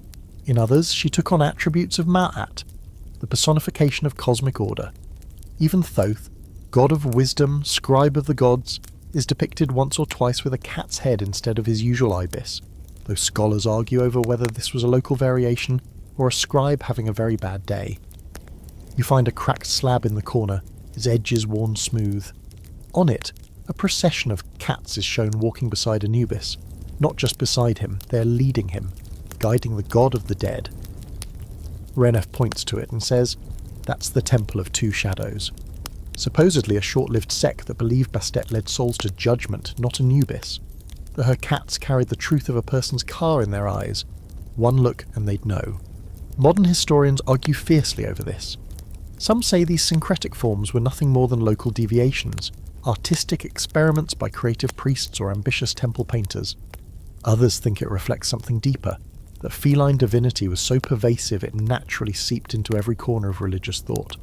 In others, she took on attributes of Ma'at, the personification of cosmic order. Even Thoth, god of wisdom, scribe of the gods, is depicted once or twice with a cat's head instead of his usual ibis, though scholars argue over whether this was a local variation or a scribe having a very bad day. You find a cracked slab in the corner, its edges worn smooth. On it, a procession of cats is shown walking beside Anubis. Not just beside him, they're leading him, guiding the god of the dead. Renef points to it and says, that's the Temple of Two Shadows. Supposedly a short-lived sect that believed Bastet led souls to judgment, not Anubis. That her cats carried the truth of a person's car in their eyes. One look and they'd know. Modern historians argue fiercely over this. Some say these syncretic forms were nothing more than local deviations, artistic experiments by creative priests or ambitious temple painters. Others think it reflects something deeper, that feline divinity was so pervasive it naturally seeped into every corner of religious thought.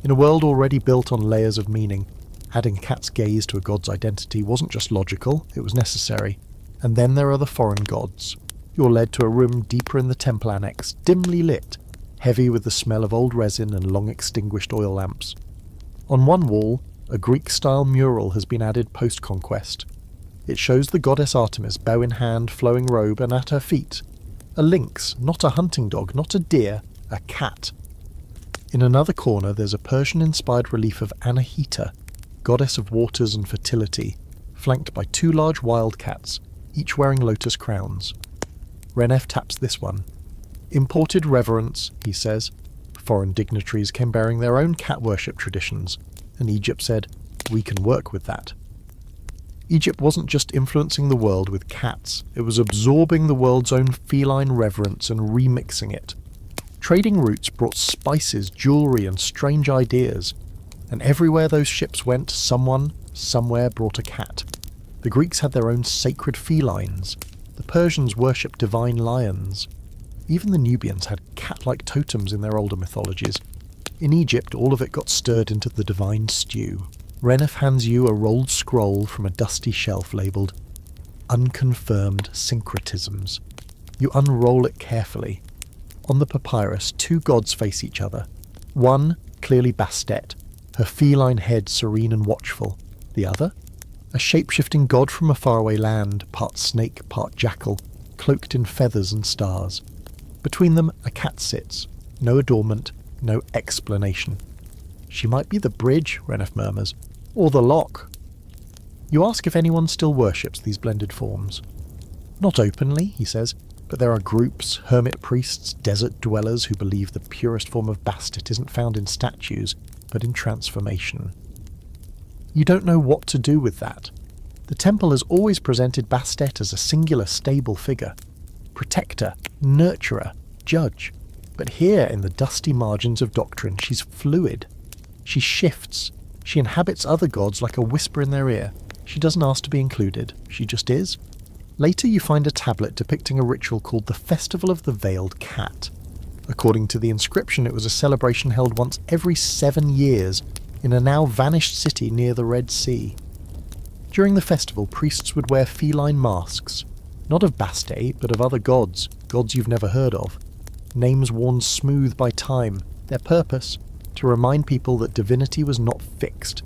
In a world already built on layers of meaning, adding a cat's gaze to a god's identity wasn't just logical, it was necessary. And then there are the foreign gods. You're led to a room deeper in the temple annex, dimly lit, heavy with the smell of old resin and long-extinguished oil lamps. On one wall, a Greek-style mural has been added post-conquest. It shows the goddess Artemis, bow in hand, flowing robe, and at her feet, a lynx, not a hunting dog, not a deer, a cat. In another corner there's a Persian-inspired relief of Anahita, goddess of waters and fertility, flanked by 2 large wildcats, each wearing lotus crowns. Renef taps this one. Imported reverence, he says. Foreign dignitaries came bearing their own cat worship traditions, and Egypt said, we can work with that. Egypt wasn't just influencing the world with cats, it was absorbing the world's own feline reverence and remixing it. Trading routes brought spices, jewellery and strange ideas, and everywhere those ships went, someone, somewhere brought a cat. The Greeks had their own sacred felines, the Persians worshipped divine lions. Even the Nubians had cat-like totems in their older mythologies. In Egypt, all of it got stirred into the divine stew. Renef hands you a rolled scroll from a dusty shelf labelled Unconfirmed Syncretisms. You unroll it carefully. On the papyrus, two gods face each other. One, clearly Bastet, her feline head serene and watchful. The other, a shape-shifting god from a faraway land, part snake, part jackal, cloaked in feathers and stars. Between them, a cat sits. No adornment, no explanation. She might be the bridge, Renef murmurs, or the lock. You ask if anyone still worships these blended forms. Not openly, he says, but there are groups, hermit priests, desert dwellers who believe the purest form of Bastet isn't found in statues, but in transformation. You don't know what to do with that. The temple has always presented Bastet as a singular stable figure. Protector, nurturer, judge. But here in the dusty margins of doctrine, she's fluid. She shifts. She inhabits other gods like a whisper in their ear. She doesn't ask to be included. She just is. Later you find a tablet depicting a ritual called the Festival of the Veiled Cat. According to the inscription, it was a celebration held once every 7 years in a now vanished city near the Red Sea. During the festival, priests would wear feline masks, not of Bastet, but of other gods, gods you've never heard of. Names worn smooth by time, their purpose, to remind people that divinity was not fixed,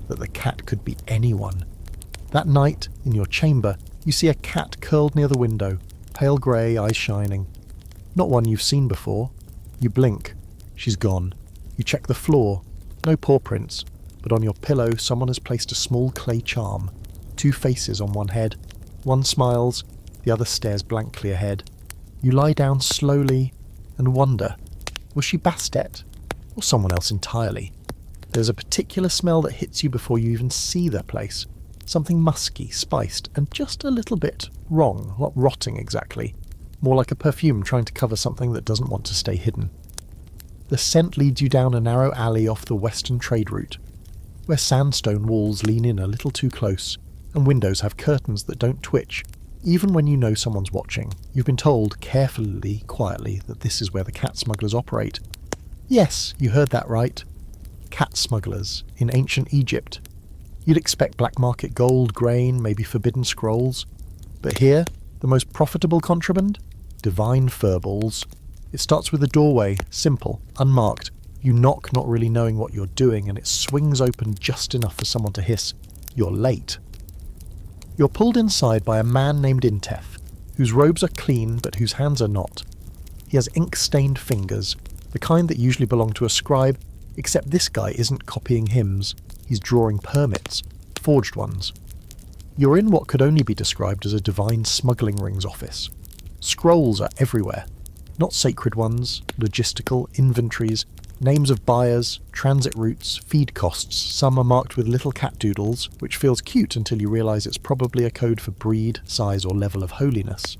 that the cat could be anyone. That night, in your chamber, you see a cat curled near the window, pale grey, eyes shining. Not one you've seen before. You blink. She's gone. You check the floor. No paw prints, but on your pillow someone has placed a small clay charm. 2 faces on one head. One smiles, the other stares blankly ahead. You lie down slowly and wonder, was she Bastet? Or someone else entirely? There's a particular smell that hits you before you even see their place. Something musky, spiced, and just a little bit wrong, not rotting exactly. More like a perfume trying to cover something that doesn't want to stay hidden. The scent leads you down a narrow alley off the western trade route, where sandstone walls lean in a little too close, and windows have curtains that don't twitch, even when you know someone's watching. You've been told, carefully, quietly, that this is where the cat smugglers operate. Yes, you heard that right. Cat smugglers, in ancient Egypt. You'd expect black market gold, grain, maybe forbidden scrolls. But here, the most profitable contraband? Divine furballs. It starts with a doorway, simple, unmarked. You knock not really knowing what you're doing, and it swings open just enough for someone to hiss, "You're late." You're pulled inside by a man named Intef, whose robes are clean but whose hands are not. He has ink-stained fingers, the kind that usually belong to a scribe, except this guy isn't copying hymns, he's drawing permits, forged ones. You're in what could only be described as a divine smuggling ring's office. Scrolls are everywhere. Not sacred ones, logistical, inventories, names of buyers, transit routes, feed costs. Some are marked with little cat doodles, which feels cute until you realise it's probably a code for breed, size or level of holiness.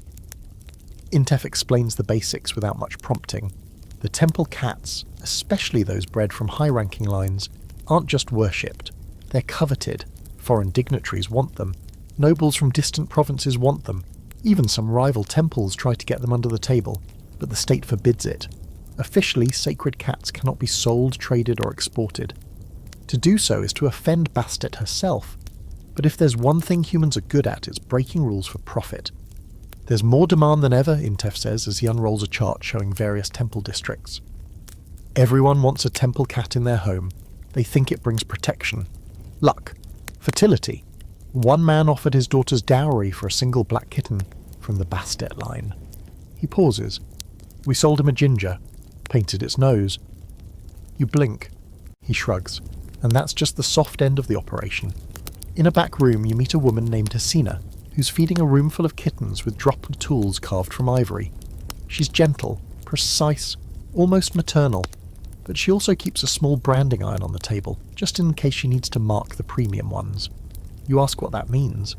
Intef explains the basics without much prompting. The temple cats, especially those bred from high-ranking lines, aren't just worshipped. They're coveted. Foreign dignitaries want them. Nobles from distant provinces want them. Even some rival temples try to get them under the table, but the state forbids it. Officially, sacred cats cannot be sold, traded or exported. To do so is to offend Bastet herself. But if there's one thing humans are good at, it's breaking rules for profit. There's more demand than ever, Intef says as he unrolls a chart showing various temple districts. Everyone wants a temple cat in their home. They think it brings protection, luck, fertility. One man offered his daughter's dowry for a single black kitten from the Bastet line. He pauses. We sold him a ginger, painted its nose. You blink. He shrugs. And that's just the soft end of the operation. In a back room you meet a woman named Hasina, who's feeding a room full of kittens with dropper tools carved from ivory. She's gentle, precise, almost maternal, but she also keeps a small branding iron on the table, just in case she needs to mark the premium ones. You ask what that means.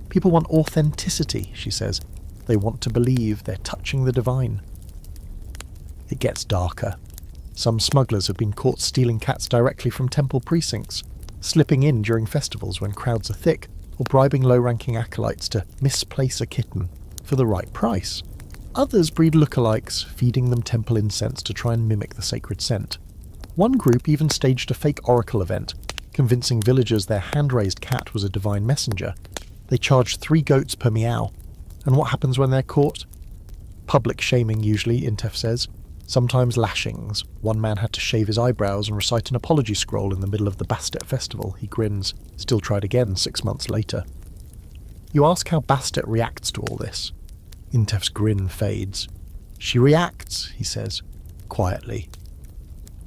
People want authenticity, she says. They want to believe they're touching the divine. It gets darker. Some smugglers have been caught stealing cats directly from temple precincts, slipping in during festivals when crowds are thick, or bribing low-ranking acolytes to misplace a kitten for the right price. Others breed lookalikes, feeding them temple incense to try and mimic the sacred scent. One group even staged a fake oracle event, convincing villagers their hand-raised cat was a divine messenger. They charged 3 goats per meow. And what happens when they're caught? Public shaming usually, Intef says. Sometimes lashings. One man had to shave his eyebrows and recite an apology scroll in the middle of the Bastet festival. He grins. Still tried again 6 months later. You ask how Bastet reacts to all this. Intef's grin fades. She reacts, he says, quietly.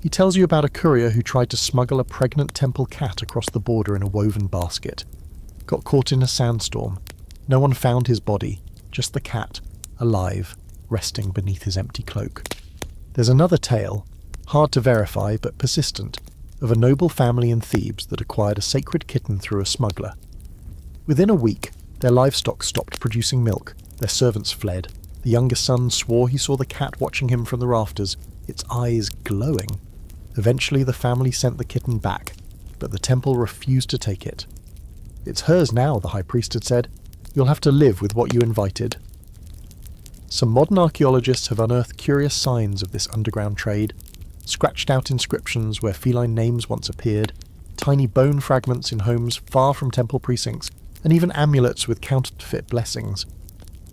He tells you about a courier who tried to smuggle a pregnant temple cat across the border in a woven basket. Got caught in a sandstorm. No one found his body, just the cat, alive, resting beneath his empty cloak. There's another tale, hard to verify but persistent, of a noble family in Thebes that acquired a sacred kitten through a smuggler. Within a week, their livestock stopped producing milk, their servants fled. The youngest son swore he saw the cat watching him from the rafters, its eyes glowing. Eventually the family sent the kitten back, but the temple refused to take it. It's hers now, the high priest had said. You'll have to live with what you invited. Some modern archaeologists have unearthed curious signs of this underground trade, scratched out inscriptions where feline names once appeared, tiny bone fragments in homes far from temple precincts, and even amulets with counterfeit blessings.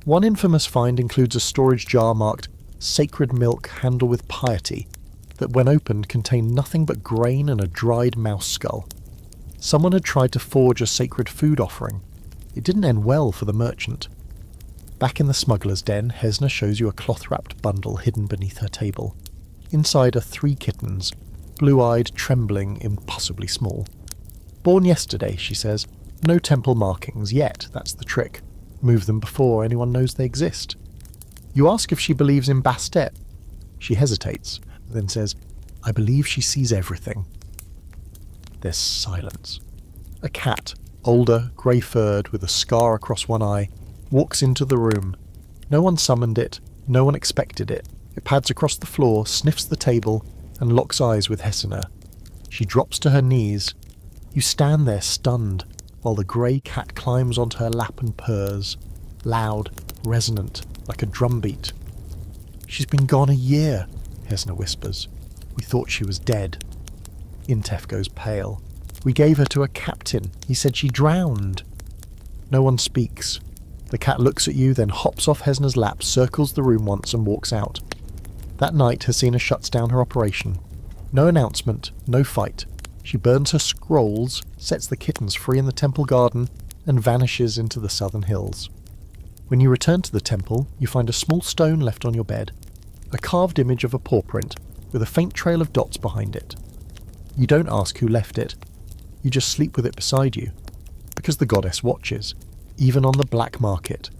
One infamous find includes a storage jar marked "Sacred Milk Handle with Piety," that when opened contained nothing but grain and a dried mouse skull. Someone had tried to forge a sacred food offering. It didn't end well for the merchant. Back in the smuggler's den, Hesna shows you a cloth-wrapped bundle hidden beneath her table. Inside are 3 kittens, blue-eyed, trembling, impossibly small. Born yesterday, she says. No temple markings yet, that's the trick. Move them before anyone knows they exist. You ask if she believes in Bastet. She hesitates, then says, I believe she sees everything. There's silence. A cat, older, grey-furred, with a scar across one eye, walks into the room. No one summoned it, no one expected it. It pads across the floor, sniffs the table, and locks eyes with Hesina. She drops to her knees. You stand there stunned, while the grey cat climbs onto her lap and purrs, loud, resonant, like a drumbeat. She's been gone a year, Hesina whispers. We thought she was dead. Intef goes pale. We gave her to a captain. He said she drowned. No one speaks. The cat looks at you, then hops off Hesna's lap, circles the room once and walks out. That night, Hesina shuts down her operation. No announcement, no fight. She burns her scrolls, sets the kittens free in the temple garden, and vanishes into the southern hills. When you return to the temple, you find a small stone left on your bed, a carved image of a paw print, with a faint trail of dots behind it. You don't ask who left it. You just sleep with it beside you, because the goddess watches, even on the black market.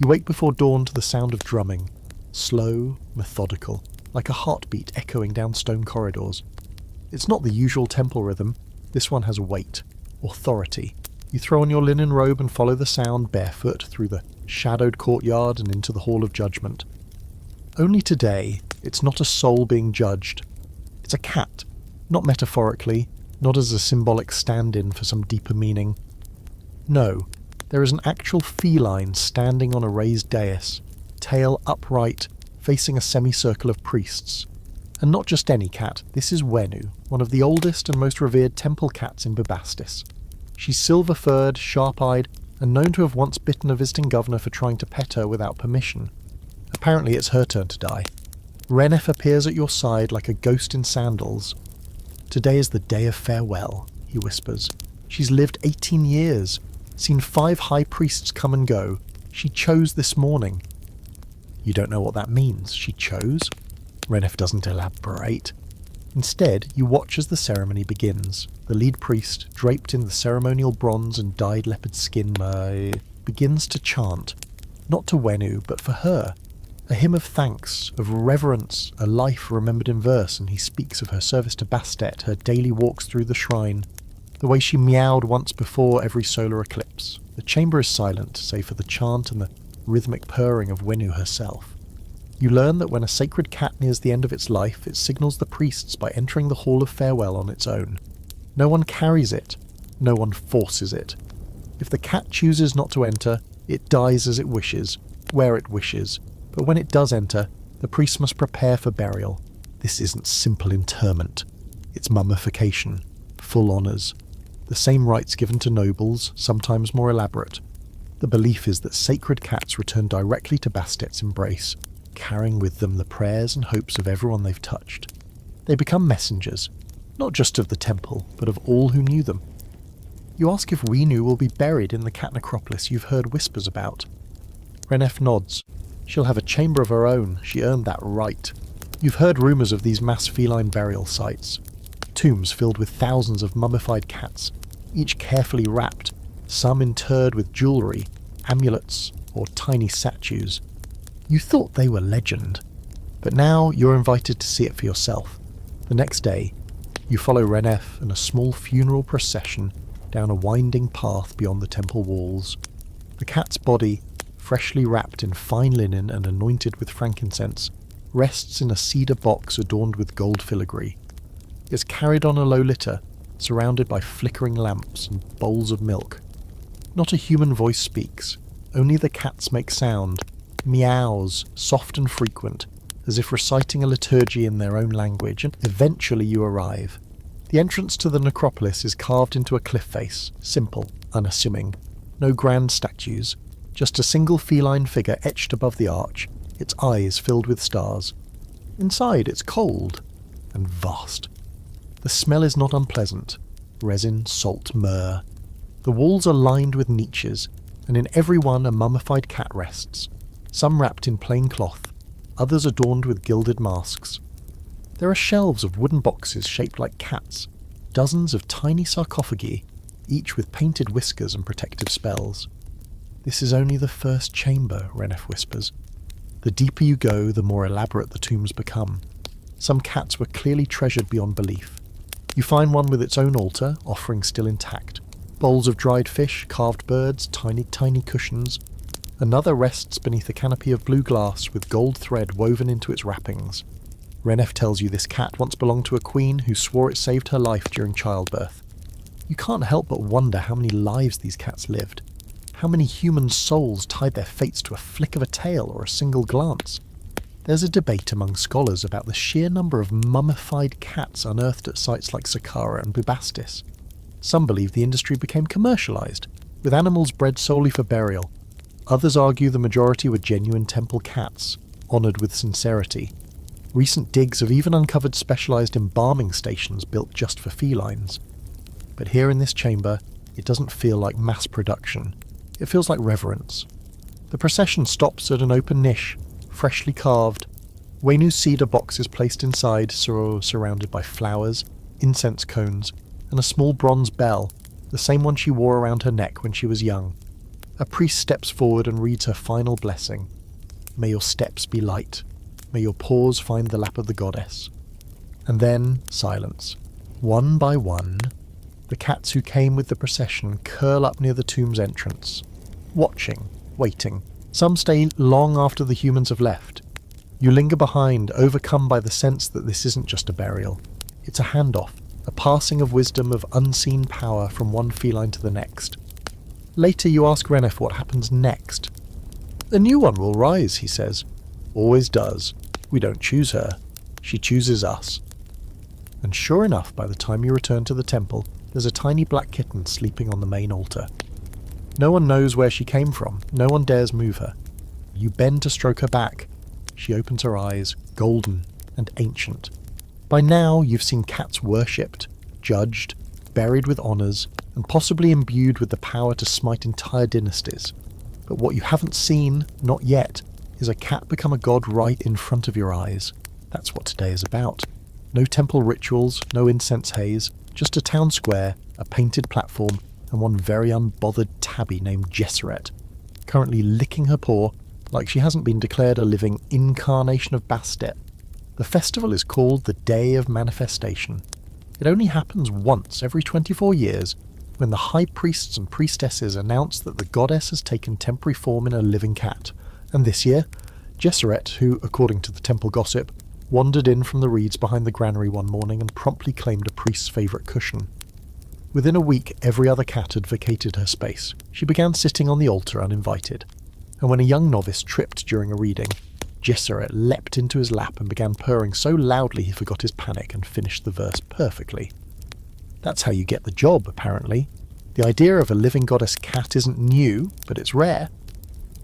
You wake before dawn to the sound of drumming, slow, methodical, like a heartbeat echoing down stone corridors. It's not the usual temple rhythm. This one has weight, authority. You throw on your linen robe and follow the sound barefoot through the shadowed courtyard and into the Hall of Judgment. Only today, it's not a soul being judged. It's a cat, not metaphorically, not as a symbolic stand-in for some deeper meaning. No, there is an actual feline standing on a raised dais, tail upright, facing a semicircle of priests. And not just any cat, this is Wenu, one of the oldest and most revered temple cats in Bubastis. She's silver-furred, sharp-eyed, and known to have once bitten a visiting governor for trying to pet her without permission. Apparently it's her turn to die. Renef appears at your side like a ghost in sandals. Today is the day of farewell, he whispers. She's lived 18 years, seen 5 high priests come and go. She chose this morning. You don't know what that means. She chose? Renef doesn't elaborate. Instead, you watch as the ceremony begins. The lead priest, draped in the ceremonial bronze and dyed leopard skin, begins to chant. Not to Wenu, but for her. A hymn of thanks, of reverence, a life remembered in verse, and he speaks of her service to Bastet, her daily walks through the shrine. The way she meowed once before every solar eclipse. The chamber is silent, save for the chant and the rhythmic purring of Wenu herself. You learn that when a sacred cat nears the end of its life, it signals the priests by entering the Hall of Farewell on its own. No one carries it, no one forces it. If the cat chooses not to enter, it dies as it wishes, where it wishes, but when it does enter, the priest must prepare for burial. This isn't simple interment. It's mummification, full honours. The same rites given to nobles, sometimes more elaborate. The belief is that sacred cats return directly to Bastet's embrace, carrying with them the prayers and hopes of everyone they've touched. They become messengers, not just of the temple, but of all who knew them. You ask if Wenu will be buried in the cat necropolis you've heard whispers about. Renef nods. She'll have a chamber of her own, she earned that right. You've heard rumours of these mass feline burial sites. Tombs filled with thousands of mummified cats, each carefully wrapped, some interred with jewellery, amulets, or tiny statues. You thought they were legend, but now you're invited to see it for yourself. The next day, you follow Renef and a small funeral procession down a winding path beyond the temple walls. The cat's body, freshly wrapped in fine linen and anointed with frankincense, rests in a cedar box adorned with gold filigree. It's carried on a low litter, surrounded by flickering lamps and bowls of milk. Not a human voice speaks, only the cats make sound, meows, soft and frequent, as if reciting a liturgy in their own language, and eventually you arrive. The entrance to the necropolis is carved into a cliff face, simple, unassuming. No grand statues, just a single feline figure etched above the arch, its eyes filled with stars. Inside it's cold and vast. The smell is not unpleasant. Resin, salt, myrrh. The walls are lined with niches, and in every one a mummified cat rests, some wrapped in plain cloth, others adorned with gilded masks. There are shelves of wooden boxes shaped like cats, dozens of tiny sarcophagi, each with painted whiskers and protective spells. This is only the first chamber, Renef whispers. The deeper you go, the more elaborate the tombs become. Some cats were clearly treasured beyond belief. You find one with its own altar, offering still intact. Bowls of dried fish, carved birds, tiny cushions. Another rests beneath a canopy of blue glass with gold thread woven into its wrappings. Renef tells you this cat once belonged to a queen who swore it saved her life during childbirth. You can't help but wonder how many lives these cats lived. How many human souls tied their fates to a flick of a tail or a single glance. There's a debate among scholars about the sheer number of mummified cats unearthed at sites like Saqqara and Bubastis. Some believe the industry became commercialised, with animals bred solely for burial. Others argue the majority were genuine temple cats, honoured with sincerity. Recent digs have even uncovered specialised embalming stations built just for felines. But here in this chamber, it doesn't feel like mass production. It feels like reverence. The procession stops at an open niche, freshly carved. Wenu's cedar box is placed inside, surrounded by flowers, incense cones, and a small bronze bell, the same one she wore around her neck when she was young. A priest steps forward and reads her final blessing. May your steps be light. May your paws find the lap of the goddess. And then silence. One by one, the cats who came with the procession curl up near the tomb's entrance, watching, waiting. Some stay long after the humans have left. You linger behind, overcome by the sense that this isn't just a burial. It's a handoff, a passing of wisdom of unseen power from one feline to the next. Later you ask Renef what happens next. A new one will rise, he says. Always does. We don't choose her. She chooses us. And sure enough, by the time you return to the temple, there's a tiny black kitten sleeping on the main altar. No one knows where she came from. No one dares move her. You bend to stroke her back. She opens her eyes, golden and ancient. By now, you've seen cats worshipped, judged, buried with honours, and possibly imbued with the power to smite entire dynasties. But what you haven't seen, not yet, is a cat become a god right in front of your eyes. That's what today is about. No temple rituals, no incense haze, just a town square, a painted platform, and one very unbothered tabby named Jesseret, currently licking her paw like she hasn't been declared a living incarnation of Bastet. The festival is called the Day of Manifestation. It only happens once every 24 years, when the high priests and priestesses announce that the goddess has taken temporary form in a living cat, and this year, Gesseret, who, according to the temple gossip, wandered in from the reeds behind the granary one morning and promptly claimed a priest's favourite cushion. Within a week, every other cat had vacated her space. She began sitting on the altar uninvited, and when a young novice tripped during a reading, Gesseret leapt into his lap and began purring so loudly he forgot his panic and finished the verse perfectly. That's how you get the job, apparently. The idea of a living goddess cat isn't new, but it's rare.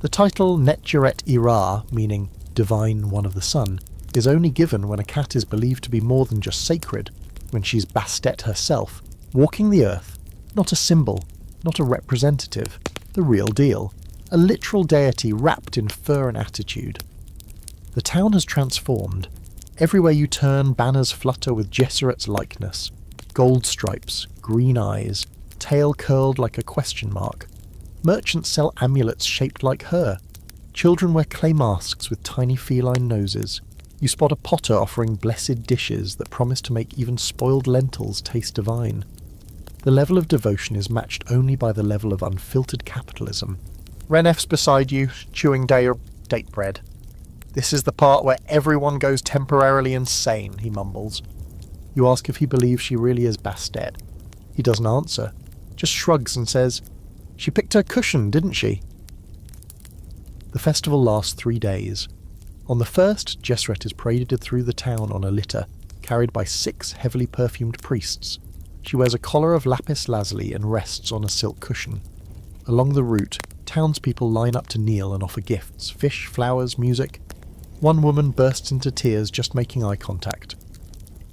The title Netjeret Ira, meaning divine one of the sun, is only given when a cat is believed to be more than just sacred, when she's Bastet herself, walking the earth, not a symbol, not a representative, the real deal, a literal deity wrapped in fur and attitude. The town has transformed. Everywhere you turn, banners flutter with Gesseret's likeness. Gold stripes, green eyes, tail curled like a question mark. Merchants sell amulets shaped like her. Children wear clay masks with tiny feline noses. You spot a potter offering blessed dishes that promise to make even spoiled lentils taste divine. The level of devotion is matched only by the level of unfiltered capitalism. Renef's beside you, chewing date bread. This is the part where everyone goes temporarily insane, he mumbles. You ask if he believes she really is Bastet. He doesn't answer, just shrugs and says, "She picked her cushion, didn't she?" The festival lasts 3 days. On the first, Gesseret is paraded through the town on a litter, carried by 6 heavily perfumed priests. She wears a collar of lapis lazuli and rests on a silk cushion. Along the route, townspeople line up to kneel and offer gifts, fish, flowers, music. One woman bursts into tears just making eye contact.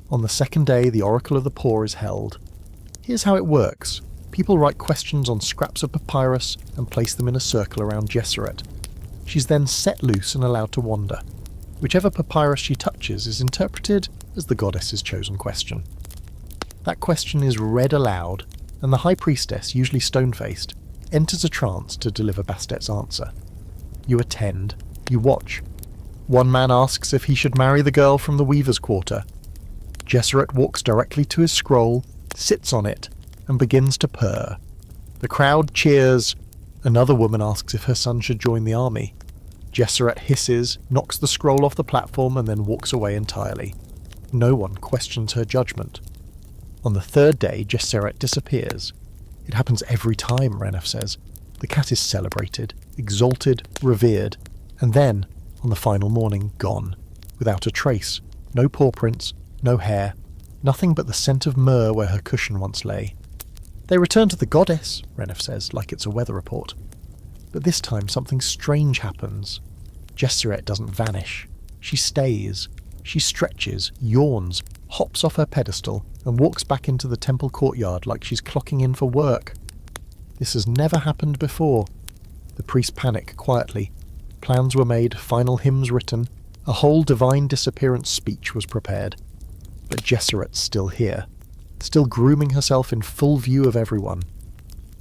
On the second day, the Oracle of the Poor is held. Here's how it works. People write questions on scraps of papyrus and place them in a circle around Gesseret. She's then set loose and allowed to wander. Whichever papyrus she touches is interpreted as the goddess's chosen question. That question is read aloud, and the high priestess, usually stone-faced, enters a trance to deliver Bastet's answer. You attend. You watch. One man asks if he should marry the girl from the weaver's quarter. Gesseret walks directly to his scroll, sits on it, and begins to purr. The crowd cheers. Another woman asks if her son should join the army. Gesseret hisses, knocks the scroll off the platform, and then walks away entirely. No one questions her judgment. On the third day, Gesseret disappears. It happens every time, Renef says. The cat is celebrated, exalted, revered, and then, on the final morning, gone, without a trace, no paw prints, no hair, nothing but the scent of myrrh where her cushion once lay. They return to the goddess, Renef says, like it's a weather report. But this time something strange happens. Gesseret doesn't vanish. She stays. She stretches, yawns, hops off her pedestal, and walks back into the temple courtyard like she's clocking in for work. This has never happened before. The priests panic quietly. Plans were made, final hymns written, a whole divine disappearance speech was prepared. But Gesseret's still here, still grooming herself in full view of everyone.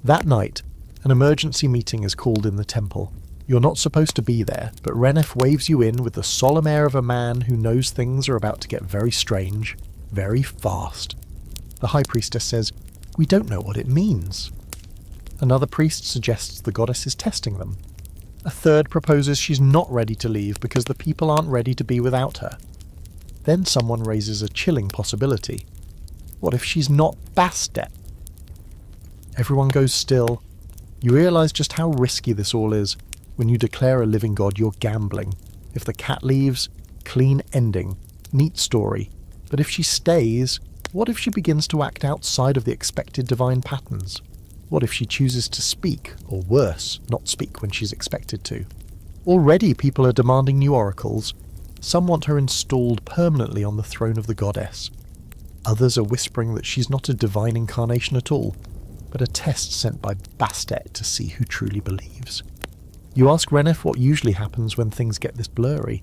That night, an emergency meeting is called in the temple. You're not supposed to be there, but Renef waves you in with the solemn air of a man who knows things are about to get very strange, very fast. The high priestess says, "We don't know what it means." Another priest suggests the goddess is testing them. A third proposes she's not ready to leave because the people aren't ready to be without her. Then someone raises a chilling possibility. What if she's not Bastet? Everyone goes still. You realise just how risky this all is. When you declare a living god, you're gambling. If the cat leaves, clean ending, neat story. But if she stays, what if she begins to act outside of the expected divine patterns? What if she chooses to speak, or worse, not speak when she's expected to? Already people are demanding new oracles. Some want her installed permanently on the throne of the goddess. Others are whispering that she's not a divine incarnation at all, but a test sent by Bastet to see who truly believes. You ask Renef what usually happens when things get this blurry.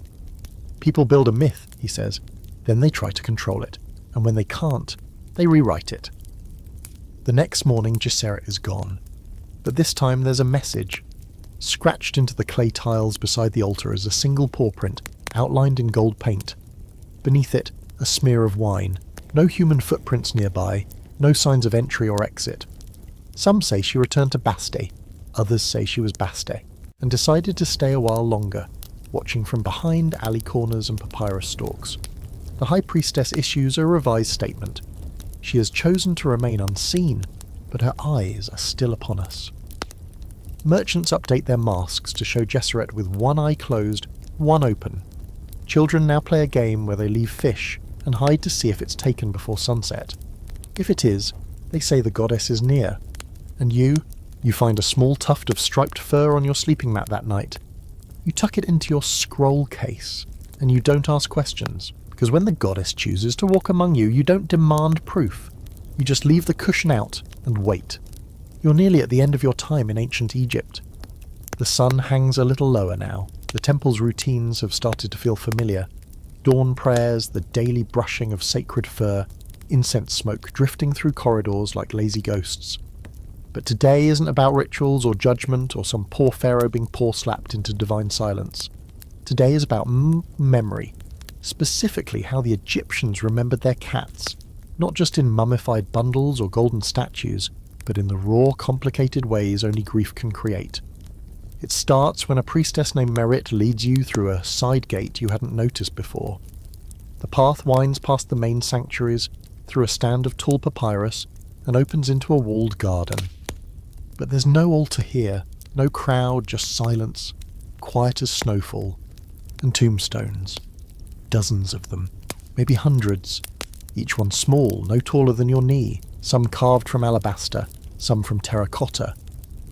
People build a myth, he says, then they try to control it, and when they can't, they rewrite it. The next morning, Gesseret is gone, but this time there's a message. Scratched into the clay tiles beside the altar is a single paw print, outlined in gold paint. Beneath it, a smear of wine. No human footprints nearby, no signs of entry or exit. Some say she returned to Baste, others say she was Baste, and decided to stay a while longer, watching from behind alley corners and papyrus stalks. The High Priestess issues a revised statement. She has chosen to remain unseen, but her eyes are still upon us. Merchants update their masks to show Gesseret with one eye closed, one open. Children now play a game where they leave fish and hide to see if it's taken before sunset. If it is, they say the goddess is near. And you find a small tuft of striped fur on your sleeping mat that night. You tuck it into your scroll case, and you don't ask questions, because when the goddess chooses to walk among you, you don't demand proof. You just leave the cushion out and wait. You're nearly at the end of your time in ancient Egypt. The sun hangs a little lower now. The temple's routines have started to feel familiar. Dawn prayers, the daily brushing of sacred fur, incense smoke drifting through corridors like lazy ghosts. But today isn't about rituals or judgment or some poor pharaoh being paw-slapped into divine silence. Today is about memory, specifically how the Egyptians remembered their cats, not just in mummified bundles or golden statues, but in the raw, complicated ways only grief can create. It starts when a priestess named Merit leads you through a side gate you hadn't noticed before. The path winds past the main sanctuaries, through a stand of tall papyrus, and opens into a walled garden. But there's no altar here, no crowd, just silence, quiet as snowfall, and tombstones. Dozens of them, maybe hundreds, each one small, no taller than your knee, some carved from alabaster, some from terracotta,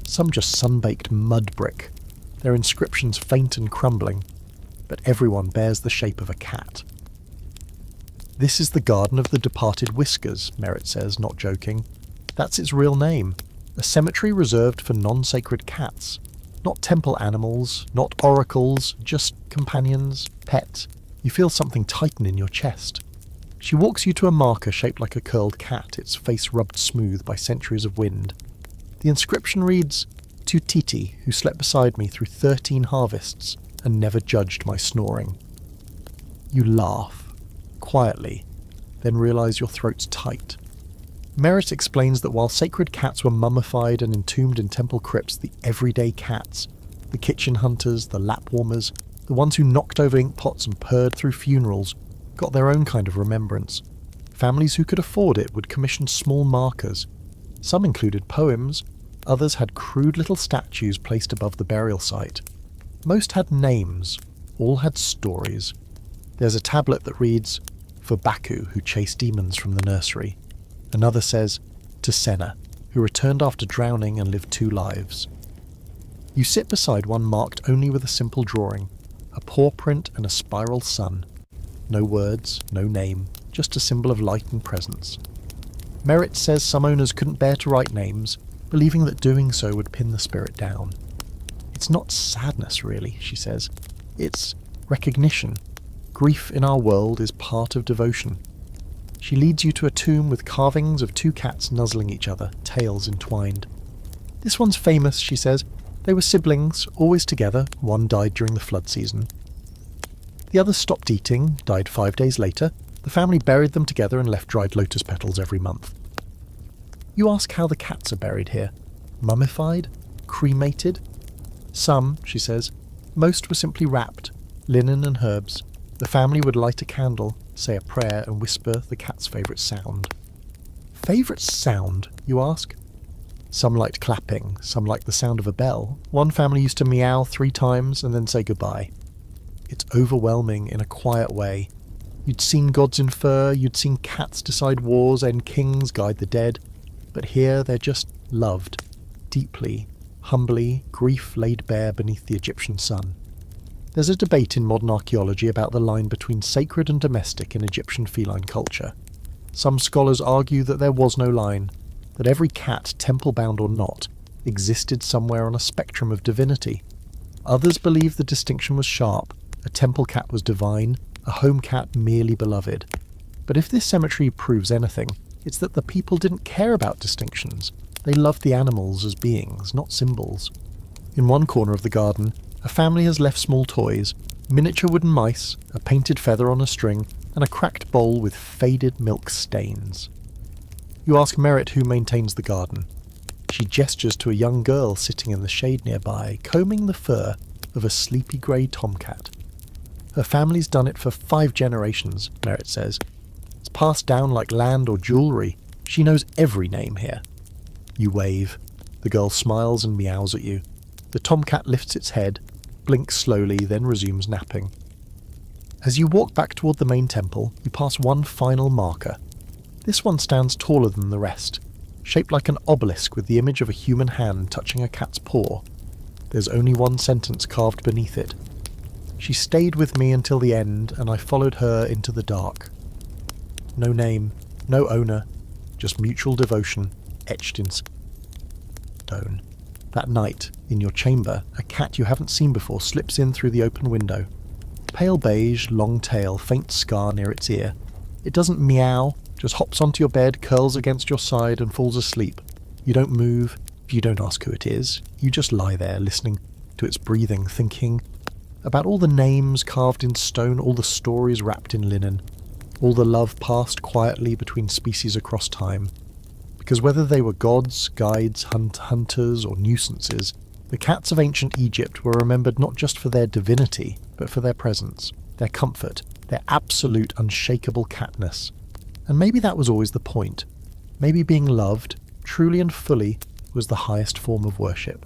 some just sun-baked mud brick, their inscriptions faint and crumbling, but everyone bears the shape of a cat. This is the Garden of the Departed Whiskers, Merit says, not joking. That's its real name, a cemetery reserved for non-sacred cats. Not temple animals, not oracles, just companions, pets. You feel something tighten in your chest. She walks you to a marker shaped like a curled cat, its face rubbed smooth by centuries of wind. The inscription reads, "To Titi, who slept beside me through 13 harvests and never judged my snoring." You laugh, quietly, then realise your throat's tight. Merit explains that while sacred cats were mummified and entombed in temple crypts, the everyday cats, the kitchen hunters, the lap warmers, the ones who knocked over ink pots and purred through funerals, got their own kind of remembrance. Families who could afford it would commission small markers. Some included poems, others had crude little statues placed above the burial site. Most had names, all had stories. There's a tablet that reads, "For Baku, who chased demons from the nursery." Another says, "To Senna, who returned after drowning and lived 2 lives." You sit beside one marked only with a simple drawing, a paw print and a spiral sun. No words, no name, just a symbol of light and presence. Merit says some owners couldn't bear to write names, believing that doing so would pin the spirit down. It's not sadness, really, she says. It's recognition. Grief in our world is part of devotion. She leads you to a tomb with carvings of 2 cats nuzzling each other, tails entwined. This one's famous, she says. They were siblings, always together. One died during the flood season. The others stopped eating, died 5 days later. The family buried them together and left dried lotus petals every month. You ask how the cats are buried here. Mummified? Cremated? Some, she says. Most were simply wrapped, linen and herbs. The family would light a candle, say a prayer, and whisper the cat's favourite sound. Favourite sound, you ask? Some liked clapping, some liked the sound of a bell. One family used to meow 3 times and then say goodbye. It's overwhelming in a quiet way. You'd seen gods in fur, you'd seen cats decide wars, end kings, guide the dead. But here they're just loved, deeply, humbly, grief laid bare beneath the Egyptian sun. There's a debate in modern archaeology about the line between sacred and domestic in Egyptian feline culture. Some scholars argue that there was no line, that every cat, temple-bound or not, existed somewhere on a spectrum of divinity. Others believe the distinction was sharp. A temple cat was divine, a home cat merely beloved. But if this cemetery proves anything, it's that the people didn't care about distinctions. They loved the animals as beings, not symbols. In one corner of the garden, a family has left small toys, miniature wooden mice, a painted feather on a string, and a cracked bowl with faded milk stains. You ask Merritt who maintains the garden. She gestures to a young girl sitting in the shade nearby, combing the fur of a sleepy grey tomcat. Her family's done it for 5 generations, Merritt says. It's passed down like land or jewellery. She knows every name here. You wave. The girl smiles and meows at you. The tomcat lifts its head, blinks slowly, then resumes napping. As you walk back toward the main temple, you pass one final marker. This one stands taller than the rest, shaped like an obelisk with the image of a human hand touching a cat's paw. There's only one sentence carved beneath it. She stayed with me until the end, and I followed her into the dark. No name, no owner, just mutual devotion, etched in stone. That night, in your chamber, a cat you haven't seen before slips in through the open window. Pale beige, long tail, faint scar near its ear. It doesn't meow, just hops onto your bed, curls against your side and falls asleep. You don't move, you don't ask who it is. You just lie there, listening to its breathing, thinking about all the names carved in stone, all the stories wrapped in linen, all the love passed quietly between species across time. Because whether they were gods, guides, hunters, or nuisances, the cats of ancient Egypt were remembered not just for their divinity, but for their presence, their comfort, their absolute unshakable catness. And maybe that was always the point. Maybe being loved, truly and fully, was the highest form of worship.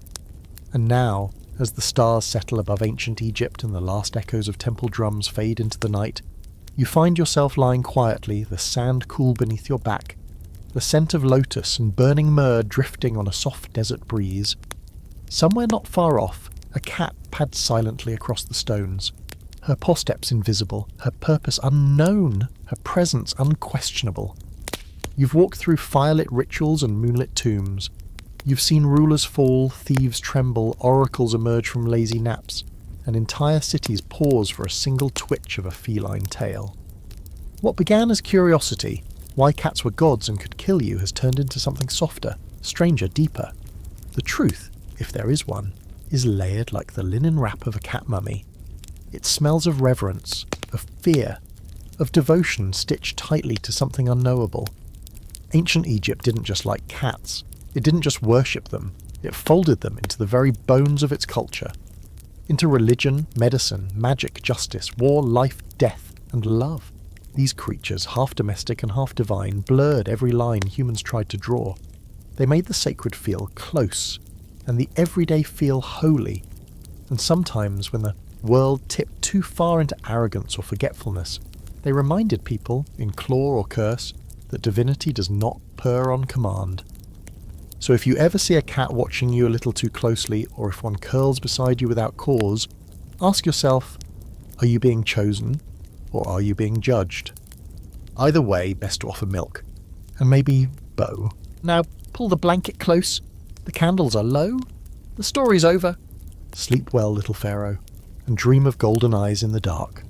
And now, as the stars settle above ancient Egypt and the last echoes of temple drums fade into the night, you find yourself lying quietly, the sand cool beneath your back, the scent of lotus and burning myrrh drifting on a soft desert breeze. Somewhere not far off, a cat pads silently across the stones. Her paw steps invisible, her purpose unknown, her presence unquestionable. You've walked through firelit rituals and moonlit tombs. You've seen rulers fall, thieves tremble, oracles emerge from lazy naps, and entire cities pause for a single twitch of a feline tail. What began as curiosity, why cats were gods and could kill you, has turned into something softer, stranger, deeper. The truth, if there is one, is layered like the linen wrap of a cat mummy. It smells of reverence, of fear, of devotion stitched tightly to something unknowable. Ancient Egypt didn't just like cats. It didn't just worship them. It folded them into the very bones of its culture. Into religion, medicine, magic, justice, war, life, death, and love. These creatures, half domestic and half divine, blurred every line humans tried to draw. They made the sacred feel close, and the everyday feel holy. And sometimes, when the world tipped too far into arrogance or forgetfulness, they reminded people, in claw or curse, that divinity does not purr on command. So if you ever see a cat watching you a little too closely, or if one curls beside you without cause, ask yourself, are you being chosen, or are you being judged? Either way, best to offer milk. And maybe bow. Now pull the blanket close. The candles are low. The story's over. Sleep well, little pharaoh, and dream of golden eyes in the dark.